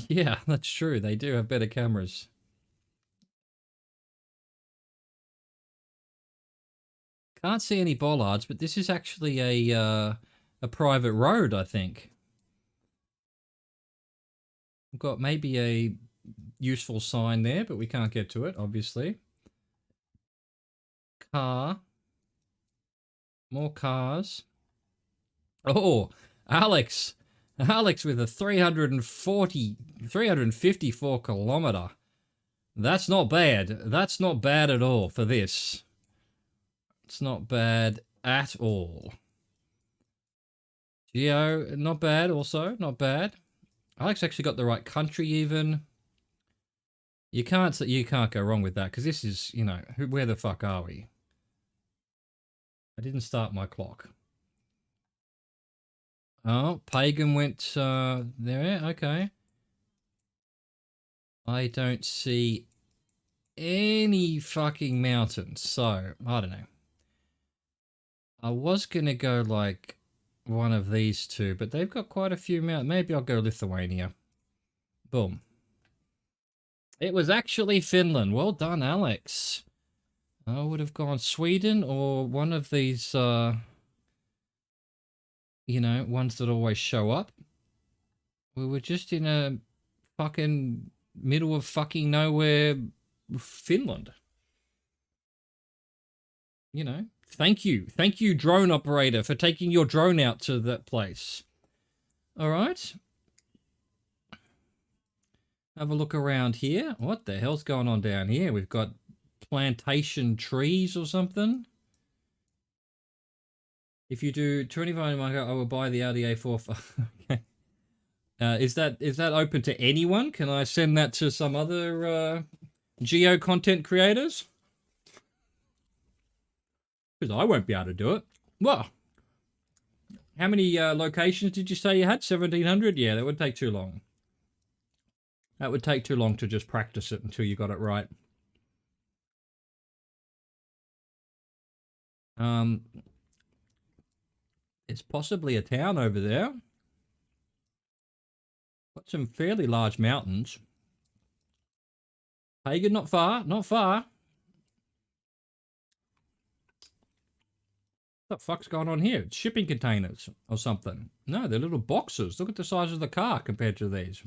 Yeah, that's true. They do have better cameras. Can't see any bollards, but this is actually a private road, I think. We've got maybe a useful sign there, but we can't get to it, obviously. Car. More cars. Oh, Alex. Alex with a 354 kilometer. That's not bad. That's not bad at all for this. It's not bad at all. Geo, not bad also. Not bad. Alex actually got the right country even. You can't go wrong with that because this is, you know, where the fuck are we? I didn't start my clock. Oh, Pagan went there. Okay. I don't see any fucking mountains, so I don't know. I was gonna go like one of these two, but they've got quite a few mountains. Maybe I'll go Lithuania. Boom. It was actually Finland. Well done, Alex. I would have gone Sweden or one of these you know, ones that always show up. We were just in a fucking middle of fucking nowhere, Finland. You know, thank you, drone operator, for taking your drone out to that place. All right. Have a look around here. What the hell's going on down here? We've got plantation trees or something. If you do 25 market, I will buy the Audi A4. Okay. Is that open to anyone? Can I send that to some other geo content creators? Because I won't be able to do it. Well, how many locations did you say you had? 1,700? Yeah, that would take too long. That would take too long to just practice it until you got it right. It's possibly a town over there. Got some fairly large mountains. Pagan, not far, not far. What the fuck's going on here? It's shipping containers or something. No, they're little boxes. Look at the size of the car compared to these.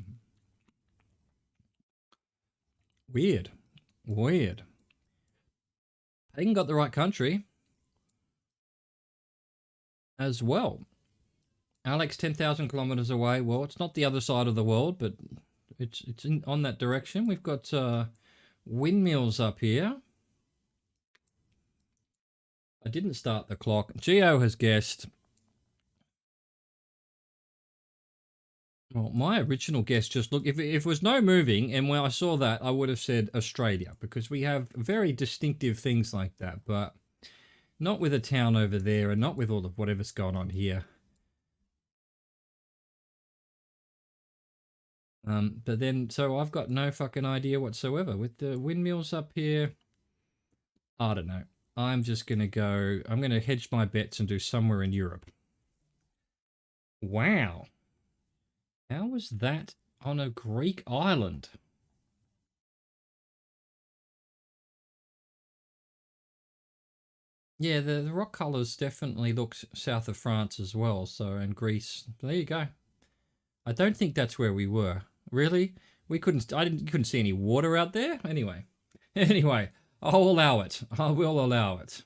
Weird. Weird. Pagan got the right country as well. Alex, 10,000 kilometers away. Well, it's not the other side of the world, but it's on that direction. We've got windmills up here. I didn't start the clock. Geo has guessed. Well, my original guess, just look, if it was no moving, and when I saw that, I would have said Australia, because we have very distinctive things like that, but not with a town over there, and not with all of whatever's going on here. But then, so I've got no fucking idea whatsoever. With the windmills up here, I don't know. I'm just going to go, I'm going to hedge my bets and do somewhere in Europe. Wow. How was that on a Greek island? Yeah, the rock colours definitely look south of France as well, so, and Greece. There you go. I don't think that's where we were. Really? We couldn't, couldn't see any water out there? Anyway. Anyway, I'll allow it. I will allow it.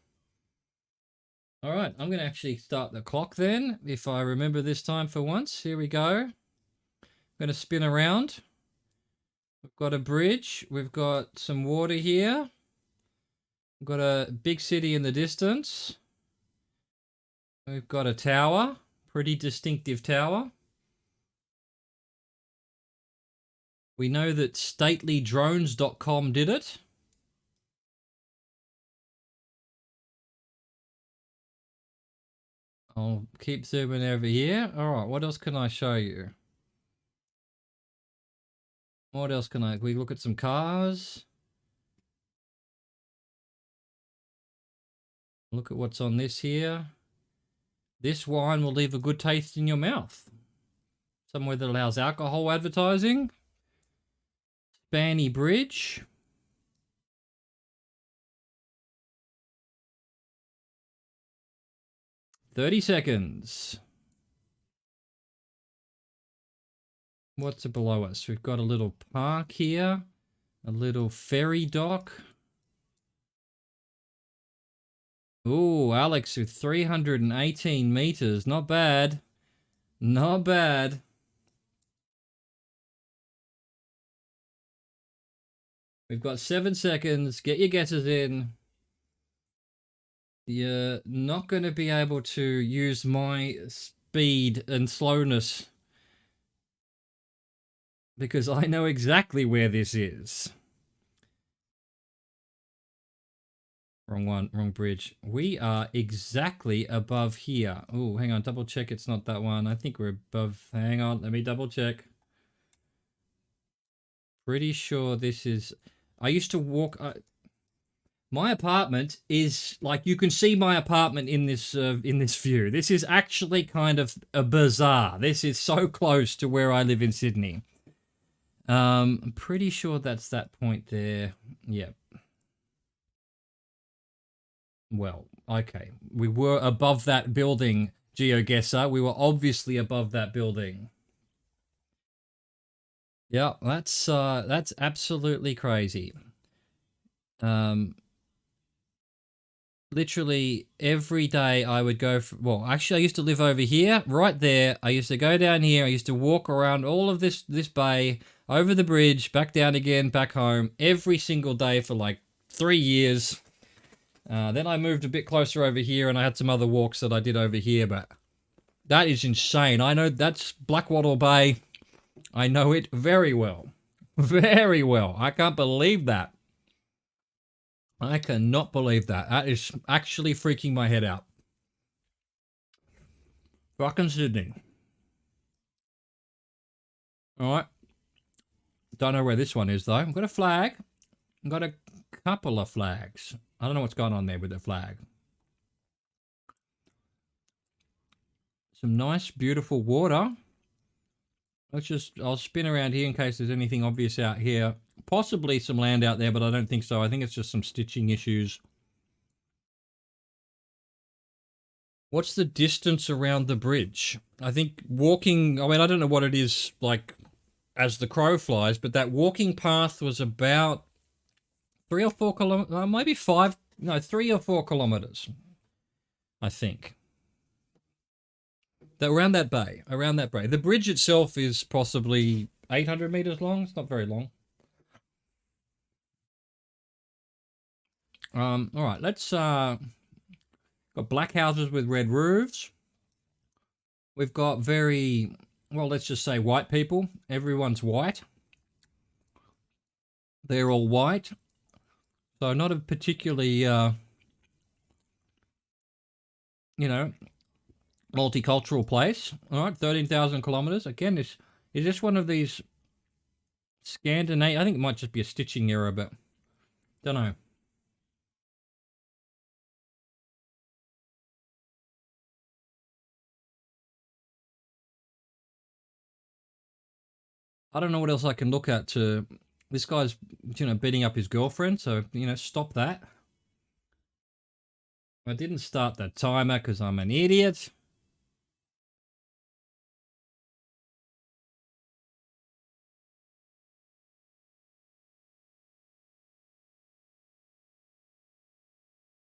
All right, I'm going to actually start the clock then, if I remember this time for once. Here we go. I'm going to spin around. We've got a bridge. We've got some water here. We've got a big city in the distance. We've got a tower. Pretty distinctive tower. We know that StatelyDrones.com did it. I'll keep zooming over here. All right, what else can I show you? What else can we look at some cars? Look at what's on this here. This wine will leave a good taste in your mouth. Somewhere that allows alcohol advertising. Spanny Bridge. "30 seconds. What's below us? We've got a little park here. A little ferry dock. Ooh, Alex with 318 meters. Not bad. Not bad. We've got 7 seconds. Get your guesses in. You're not going to be able to use my speed and slowness, because I know exactly where this is. Wrong one, wrong bridge. We are exactly above here. Oh, hang on, double check it's not that one. I think we're above, hang on, let me double check. Pretty sure this is, I used to walk, my apartment is, like, you can see my apartment in this view. This is actually kind of a bizarre. This is so close to where I live in Sydney. I'm pretty sure that's that point there. Yep. Well, okay. We were above that building GeoGuessr, we were obviously above that building. Yeah, that's absolutely crazy. Literally every day I would go well, actually I used to live over here, right there. I used to go down here. I used to walk around all of this bay, over the bridge, back down again, back home, every single day for like 3 years. Then I moved a bit closer over here and I had some other walks that I did over here, but that is insane. I know that's Blackwattle Bay. I know it very well. Very well. I can't believe that. I cannot believe that. That is actually freaking my head out. Fucking Sydney. Alright. Don't know where this one is, though. I've got a flag. I've got a couple of flags. I don't know what's going on there with the flag. Some nice, beautiful water. I'll spin around here in case there's anything obvious out here. Possibly some land out there, but I don't think so. I think it's just some stitching issues. What's the distance around the bridge? I think walking, I mean, I don't know what it is like as the crow flies, but that walking path was about 3 or 4 kilometers, maybe 3 or 4 kilometers, I think. Around that bay. The bridge itself is possibly 800 meters long. It's not very long. All right, let's got black houses with red roofs. We've got very, well, let's just say white people. Everyone's white. They're all white. So not a particularly, you know, multicultural place. All right, 13,000 kilometers. Again, is this one of these Scandinavian? I think it might just be a stitching error, but don't know. I don't know what else I can look at to... This guy's, you know, beating up his girlfriend, so, you know, stop that. I didn't start the timer because I'm an idiot.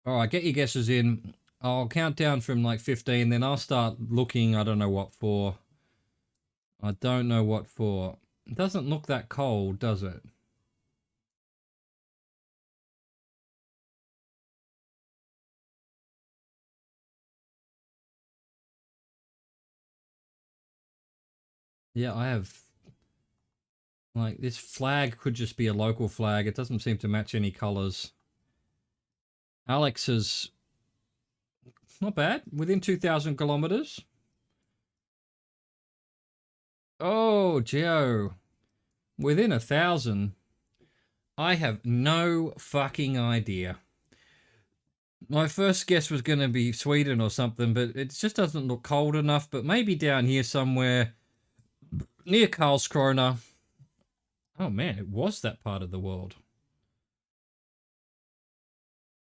All right, get your guesses in. I'll count down from like 15, then I'll start looking. I don't know what for. I don't know what for. It doesn't look that cold, does it? Yeah, I have... Like, this flag could just be a local flag. It doesn't seem to match any colors. Alex is... Not bad. Within 2,000 kilometers. Oh, Joe. Within 1,000. I have no fucking idea. My first guess was going to be Sweden or something, but it just doesn't look cold enough. But maybe down here somewhere near Karlskrona. Oh man, it was that part of the world.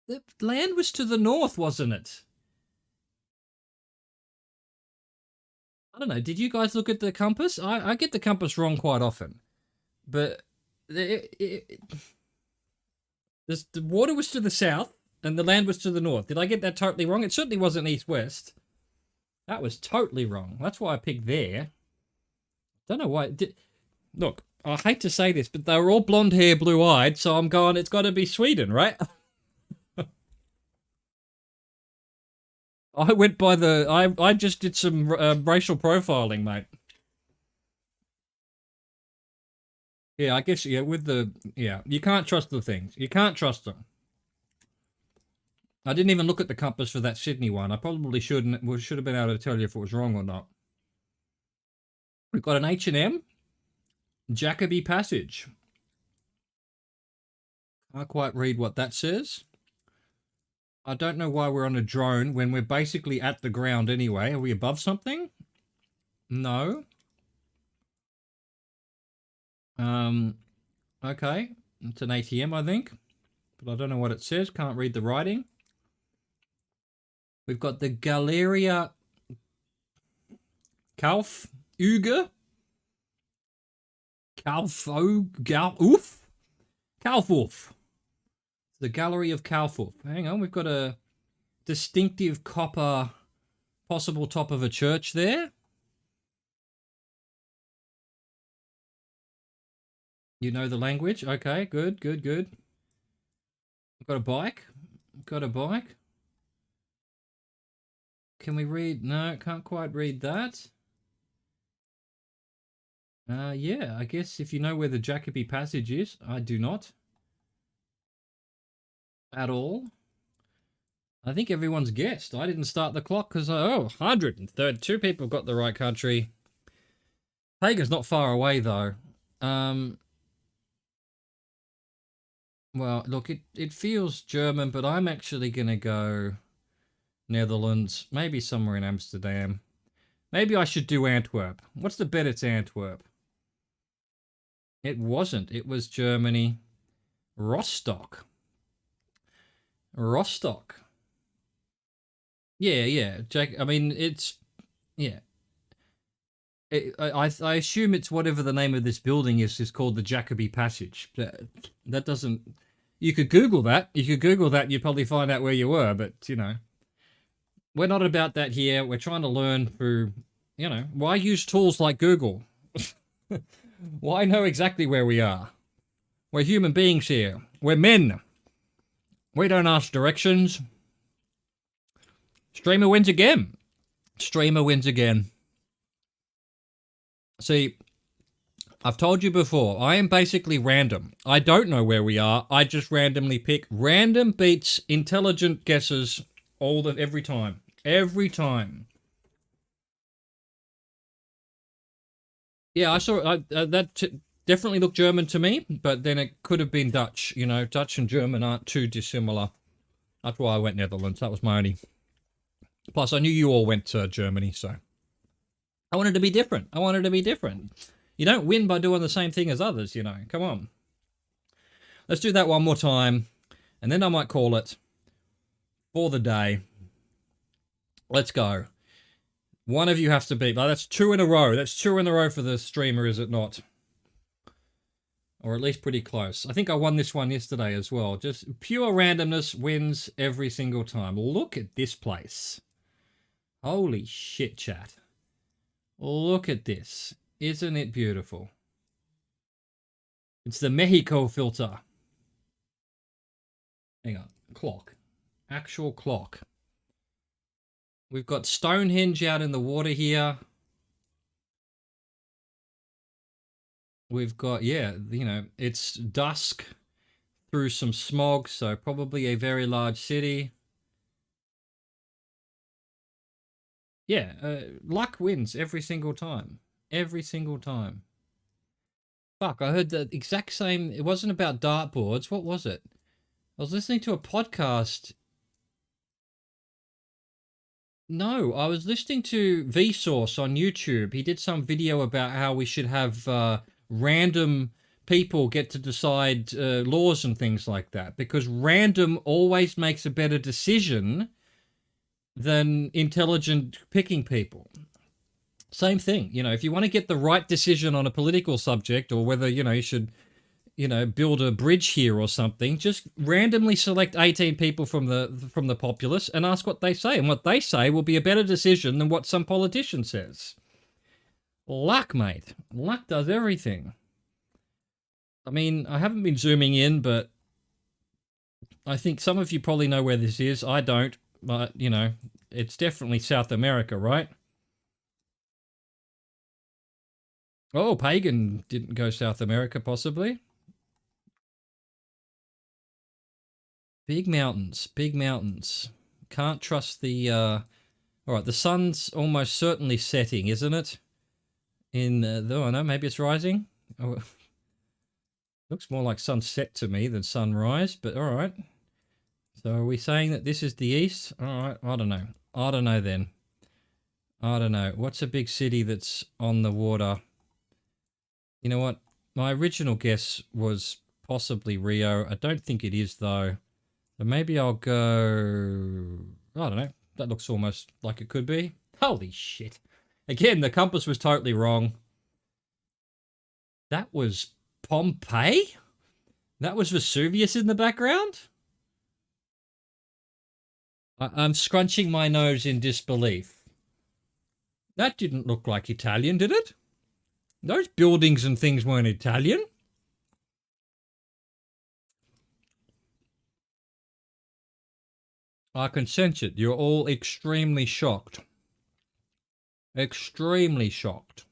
The land was to the north, wasn't it? I don't know. Did you guys look at the compass? I get the compass wrong quite often. But the water was to the south and the land was to the north. Did I get that totally wrong? It certainly wasn't east-west. That was totally wrong. That's why I picked there. Don't know why. Look, I hate to say this, but they were all blonde hair, blue-eyed, so I'm going, it's got to be Sweden, right? I went by the... I just did some racial profiling, mate. Yeah, I guess, yeah, with the... Yeah, you can't trust the things. You can't trust them. I didn't even look at the compass for that Sydney one. I probably should have been able to tell you if it was wrong or not. We've got an H&M. Jacoby Passage. Can't quite read what that says. I don't know why we're on a drone when we're basically at the ground anyway. Are we above something? No. Okay. It's an ATM, I think. But I don't know what it says. Can't read the writing. We've got the Galleria Kauf, Uge, Kaufhof, Kaufhof. The Gallery of Kaufhof. Hang on, we've got a distinctive copper possible top of a church there. You know the language? Okay, good, good, good. Got a bike. Got a bike. Can we read? No, can't quite read that. Yeah, I guess if you know where the Jacobi Passage is, I do not. At all. I think everyone's guessed. I didn't start the clock because, 132 people got the right country. Hagen's not far away, though. Well, look, it feels German, but I'm actually going to go Netherlands. Maybe somewhere in Amsterdam. Maybe I should do Antwerp. What's the bet it's Antwerp? It wasn't. It was Germany. Rostock. Rostock. Yeah, yeah. Jack. I mean, it's... Yeah. I assume it's whatever the name of this building is called the Jacobi Passage. That doesn't... You could Google that. You could Google that and you'd probably find out where you were. But, you know, we're not about that here. We're trying to learn through, you know, why use tools like Google? Why know exactly where we are? We're human beings here. We're men. We don't ask directions. Streamer wins again. Streamer wins again. See, I've told you before, I am basically random. I don't know where we are. I just randomly pick. Random beats intelligent guesses every time. Every time. Yeah, I saw that definitely looked German to me, but then it could have been Dutch. You know, Dutch and German aren't too dissimilar. That's why I went Netherlands. That was my only... Plus, I knew you all went to Germany, so... I wanted to be different. I wanted to be different. You don't win by doing the same thing as others, you know. Come on. Let's do that one more time, and then I might call it for the day. Let's go. One of you has to beat. That's 2 in a row. That's 2 in a row for the streamer, is it not? Or at least pretty close. I think I won this one yesterday as well. Just pure randomness wins every single time. Look at this place. Holy shit, chat. Look at this. Isn't it beautiful? It's the Mexico filter. Hang on. Clock. Actual clock. We've got Stonehenge out in the water here. We've got, yeah, you know, it's dusk through some smog, so probably a very large city. Yeah, luck wins every single time. Every single time. Fuck, I heard the exact same... It wasn't about dartboards. What was it? I was listening to a podcast... No, I was listening to Vsauce on YouTube. He did some video about how we should have random people get to decide laws and things like that. Because random always makes a better decision than intelligent picking people. Same thing. You know, if you want to get the right decision on a political subject or whether, you know, you should... you know, build a bridge here or something, just randomly select 18 people from the populace and ask what they say. And what they say will be a better decision than what some politician says. Luck, mate. Luck does everything. I mean, I haven't been zooming in, but I think some of you probably know where this is. I don't, but, you know, it's definitely South America, right? Oh, Pagan didn't go South America, possibly. Big mountains, big mountains. Can't trust the, all right, the sun's almost certainly setting, isn't it? In, though I know, maybe it's rising. Oh, looks more like sunset to me than sunrise, but all right. So are we saying that this is the east? All right, I don't know. I don't know then. I don't know. What's a big city that's on the water? You know what? My original guess was possibly Rio. I don't think it is, though. So maybe I'll go... I don't know. That looks almost like it could be. Holy shit. Again, the compass was totally wrong. That was Pompeii? That was Vesuvius in the background? I'm scrunching my nose in disbelief. That didn't look like Italian, did it? Those buildings and things weren't Italian. I can sense it. You're all extremely shocked. Extremely shocked.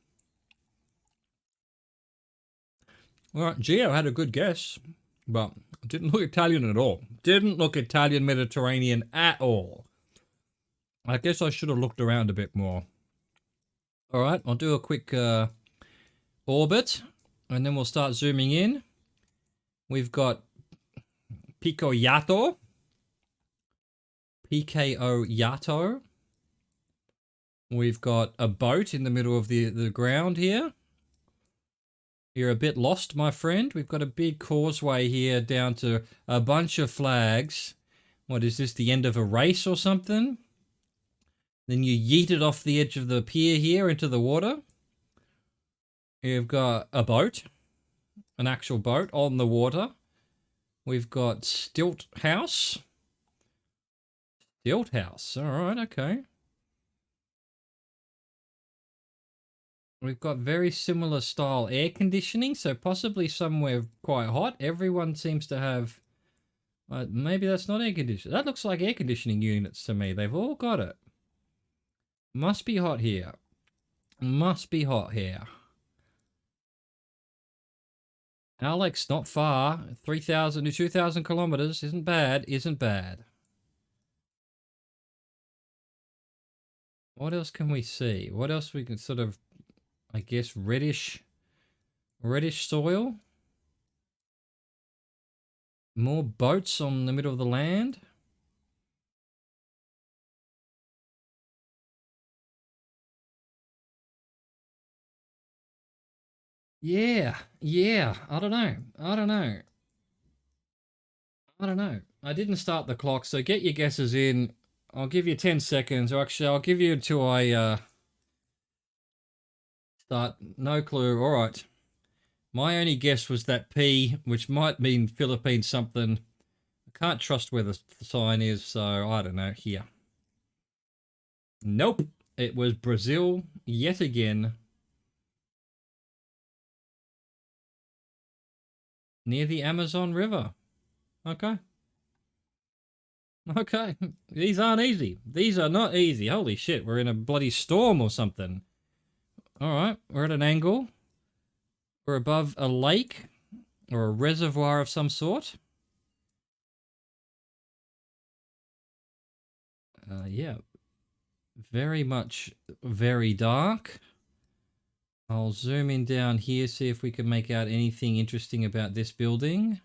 All right, Gio had a good guess, but it didn't look Italian at all. Didn't look Italian Mediterranean at all. I guess I should have looked around a bit more. All right, I'll do a quick orbit, and then we'll start zooming in. We've got Pico Yato. PKO Yato. We've got a boat in the middle of the ground here. You're a bit lost, my friend. We've got a big causeway here down to a bunch of flags. What is this, the end of a race or something? Then you yeet it off the edge of the pier here into the water. You've got a boat, an actual boat on the water. We've got Stilt House. Stilt House, all right, okay. We've got very similar style air conditioning, so possibly somewhere quite hot. Everyone seems to have... maybe that's not air conditioning. That looks like air conditioning units to me. They've all got it. Must be hot here. Must be hot here. Alex, not far. 3,000 to 2,000 kilometers. Isn't bad. Isn't bad. What else can we see? What else we can sort of... I guess reddish soil. More boats on the middle of the land. Yeah. I don't know. I didn't start the clock, so get your guesses in. I'll give you 10 seconds, or actually I'll give you until I start. No clue. All right. My only guess was that P, which might mean Philippines something. I can't trust where the sign is, so I don't know. Here. Nope. It was Brazil yet again. Near the Amazon River. Okay. Okay. These aren't easy. These are not easy. Holy shit, we're in a bloody storm or something. All right, we're at an angle. We're above a lake or a reservoir of some sort. Yeah. Very much, very dark. I'll zoom in down here, see if we can make out anything interesting about this building.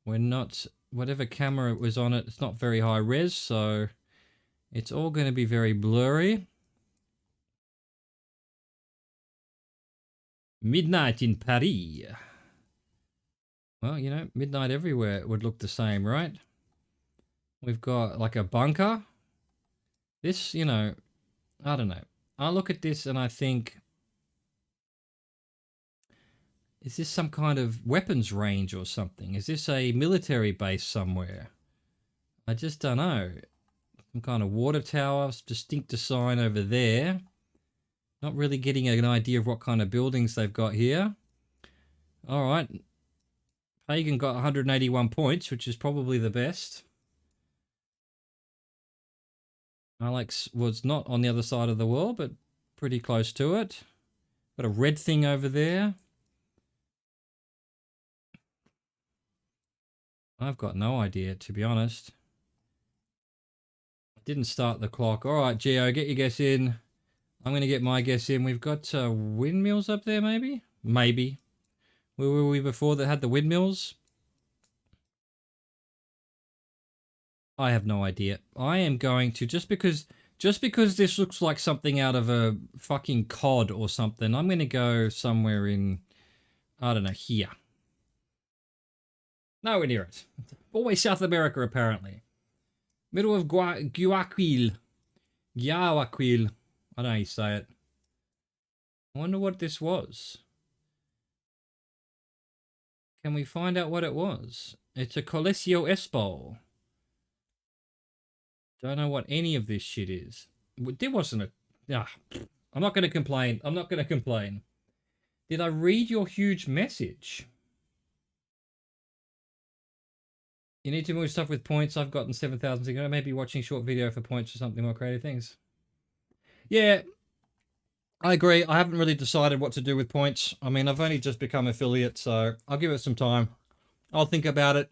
We're not, whatever camera it was on it, it's not very high res, so it's all going to be very blurry. Midnight in Paris. Well, you know, midnight everywhere would look the same, right? We've got like a bunker. This, you know, I don't know. I look at this and I think, is this some kind of weapons range or something? Is this a military base somewhere? I just don't know. Some kind of water tower, distinct sign over there. Not really getting an idea of what kind of buildings they've got here. All right. Pagan got 181 points, which is probably the best. Alex was not on the other side of the world, but pretty close to it. Got a red thing over there. I've got no idea, to be honest. I didn't start the clock. All right, Gio, get your guess in. I'm going to get my guess in. We've got windmills up there, maybe? Maybe. Where were we before that had the windmills? I have no idea. I am going to, just because this looks like something out of a fucking COD or something, I'm going to go somewhere in, I don't know, here. Nowhere near it. Always South America, apparently. Middle of Guayaquil. Guayaquil. I don't know how you say it. I wonder what this was. Can we find out what it was? It's a Colegio Espol. Don't know what any of this shit is. There wasn't a... I'm not going to complain. I'm not going to complain. Did I read your huge message? You need to move stuff with points. I've gotten 7,000. Maybe watching short video for points or something more creative things. Yeah, I agree. I haven't really decided what to do with points. I mean, I've only just become affiliate, so I'll give it some time. I'll think about it.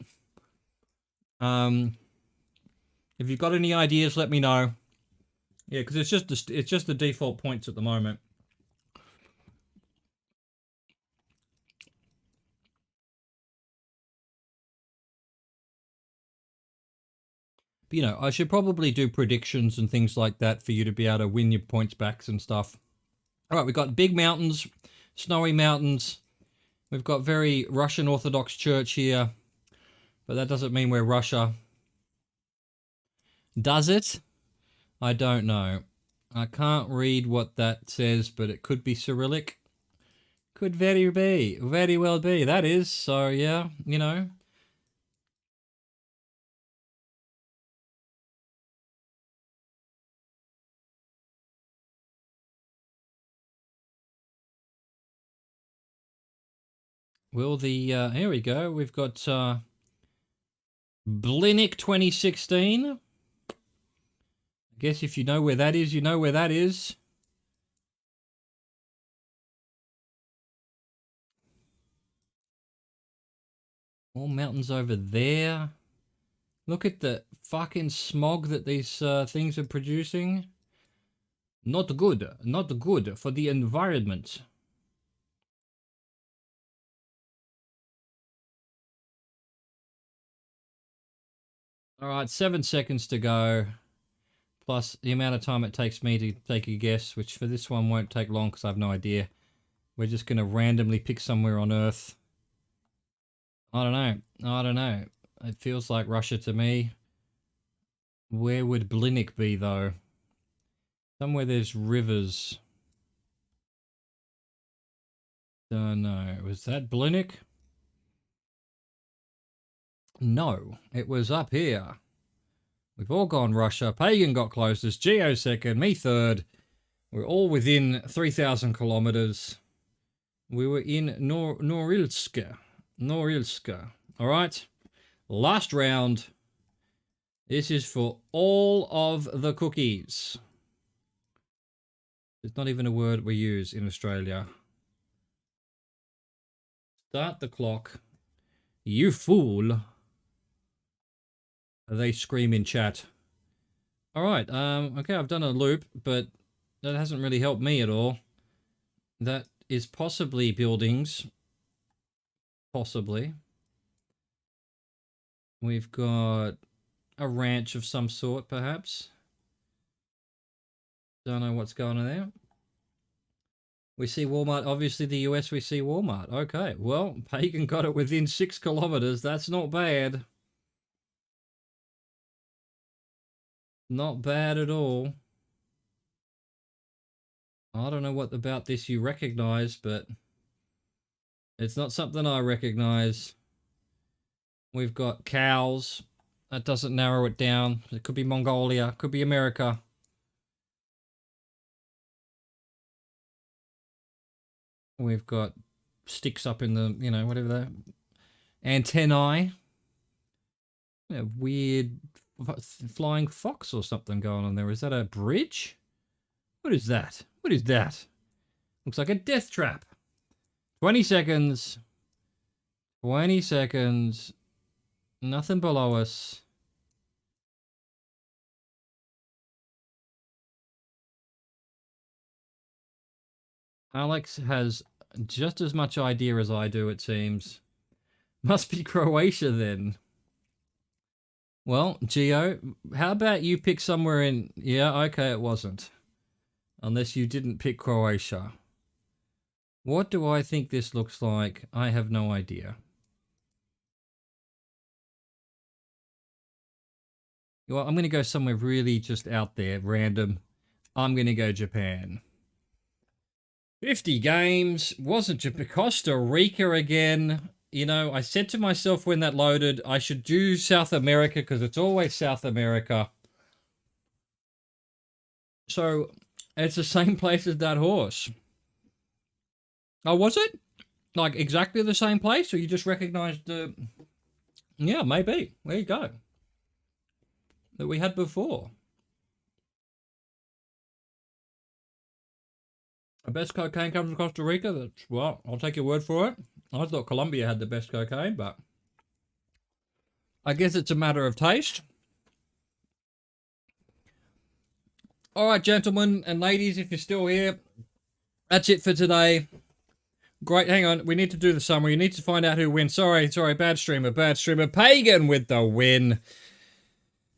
If you've got any ideas, let me know. Yeah, because it's just the default points at the moment. But, you know, I should probably do predictions and things like that for you to be able to win your points backs and stuff. All right, we've got big mountains, snowy mountains. We've got very Russian Orthodox Church here, but that doesn't mean we're Russia. Does it? I don't know. I can't read what that says, but it could be Cyrillic. Could very well be. That is, so yeah, you know. Will the, here we go. We've got Blinick 2016. I guess if you know where that is, you know where that is. All mountains over there. Look at the fucking smog that these things are producing. Not good. Not good for the environment. All right, 7 seconds to go. Plus the amount of time it takes me to take a guess, which for this one won't take long because I have no idea. We're just going to randomly pick somewhere on Earth. I don't know. It feels like Russia to me. Where would Blinick be, though? Somewhere there's rivers. Don't know. Was that Blinick? No, it was up here. We've all gone Russia. Pagan got closest. Geo second. Me third. We're all within 3,000 kilometers. We were in Norilsk. All right. Last round. This is for all of the cookies. It's not even a word we use in Australia. Start the clock. You fool. They scream in chat. All right. Okay, I've done a loop, but that hasn't really helped me at all. That is possibly buildings. Possibly. We've got a ranch of some sort, perhaps. Don't know what's going on there. We see Walmart. Obviously, the US, we see Walmart. Okay, well, Pagan got it within 6 kilometers. That's not bad. Not bad at all. I don't know what about this you recognize, but it's not something I recognize. We've got cows. That doesn't narrow it down. It could be Mongolia. Could be America. We've got sticks up in the, you know, whatever that. Antennae. A weird flying fox or something going on there. Is that a bridge? What is that? What is that? Looks like a death trap. 20 seconds. 20 seconds. Nothing below us. Alex has just as much idea as I do, it seems. Must be Croatia then. Well, Geo, how about you pick somewhere in... Yeah, okay, it wasn't. Unless you didn't pick Croatia. What do I think this looks like? I have no idea. Well, I'm going to go somewhere really just out there, random. I'm going to go Japan. 50 games, wasn't to Costa Rica again. You know, I said to myself when that loaded, I should do South America because it's always South America. So it's the same place as that horse. Oh, was it? Like exactly the same place? Or you just recognized the... Yeah, maybe. There you go. That we had before. The best cocaine comes from Costa Rica? That's, well, I'll take your word for it. I thought Colombia had the best cocaine, but I guess it's a matter of taste. All right, gentlemen and ladies, if you're still here, that's it for today. Great, hang on. We need to do the summary. You need to find out who wins. Sorry, bad streamer. Pagan with the win.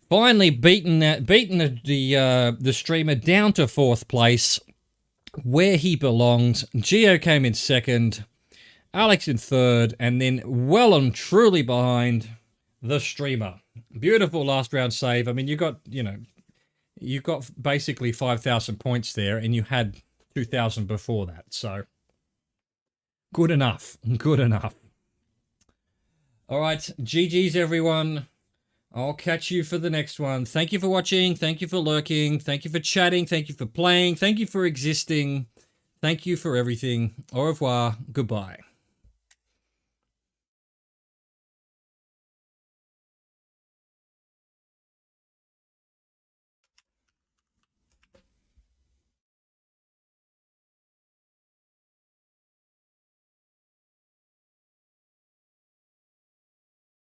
Finally beaten the streamer down to 4th place, where he belongs. Geo came in 2nd, Alex in 3rd, and then well and truly behind the streamer. Beautiful last round save. I mean, you got basically 5,000 points there, and you had 2,000 before that. So good enough. All right, GG's everyone. I'll catch you for the next one. Thank you for watching. Thank you for lurking. Thank you for chatting. Thank you for playing. Thank you for existing. Thank you for everything. Au revoir. Goodbye.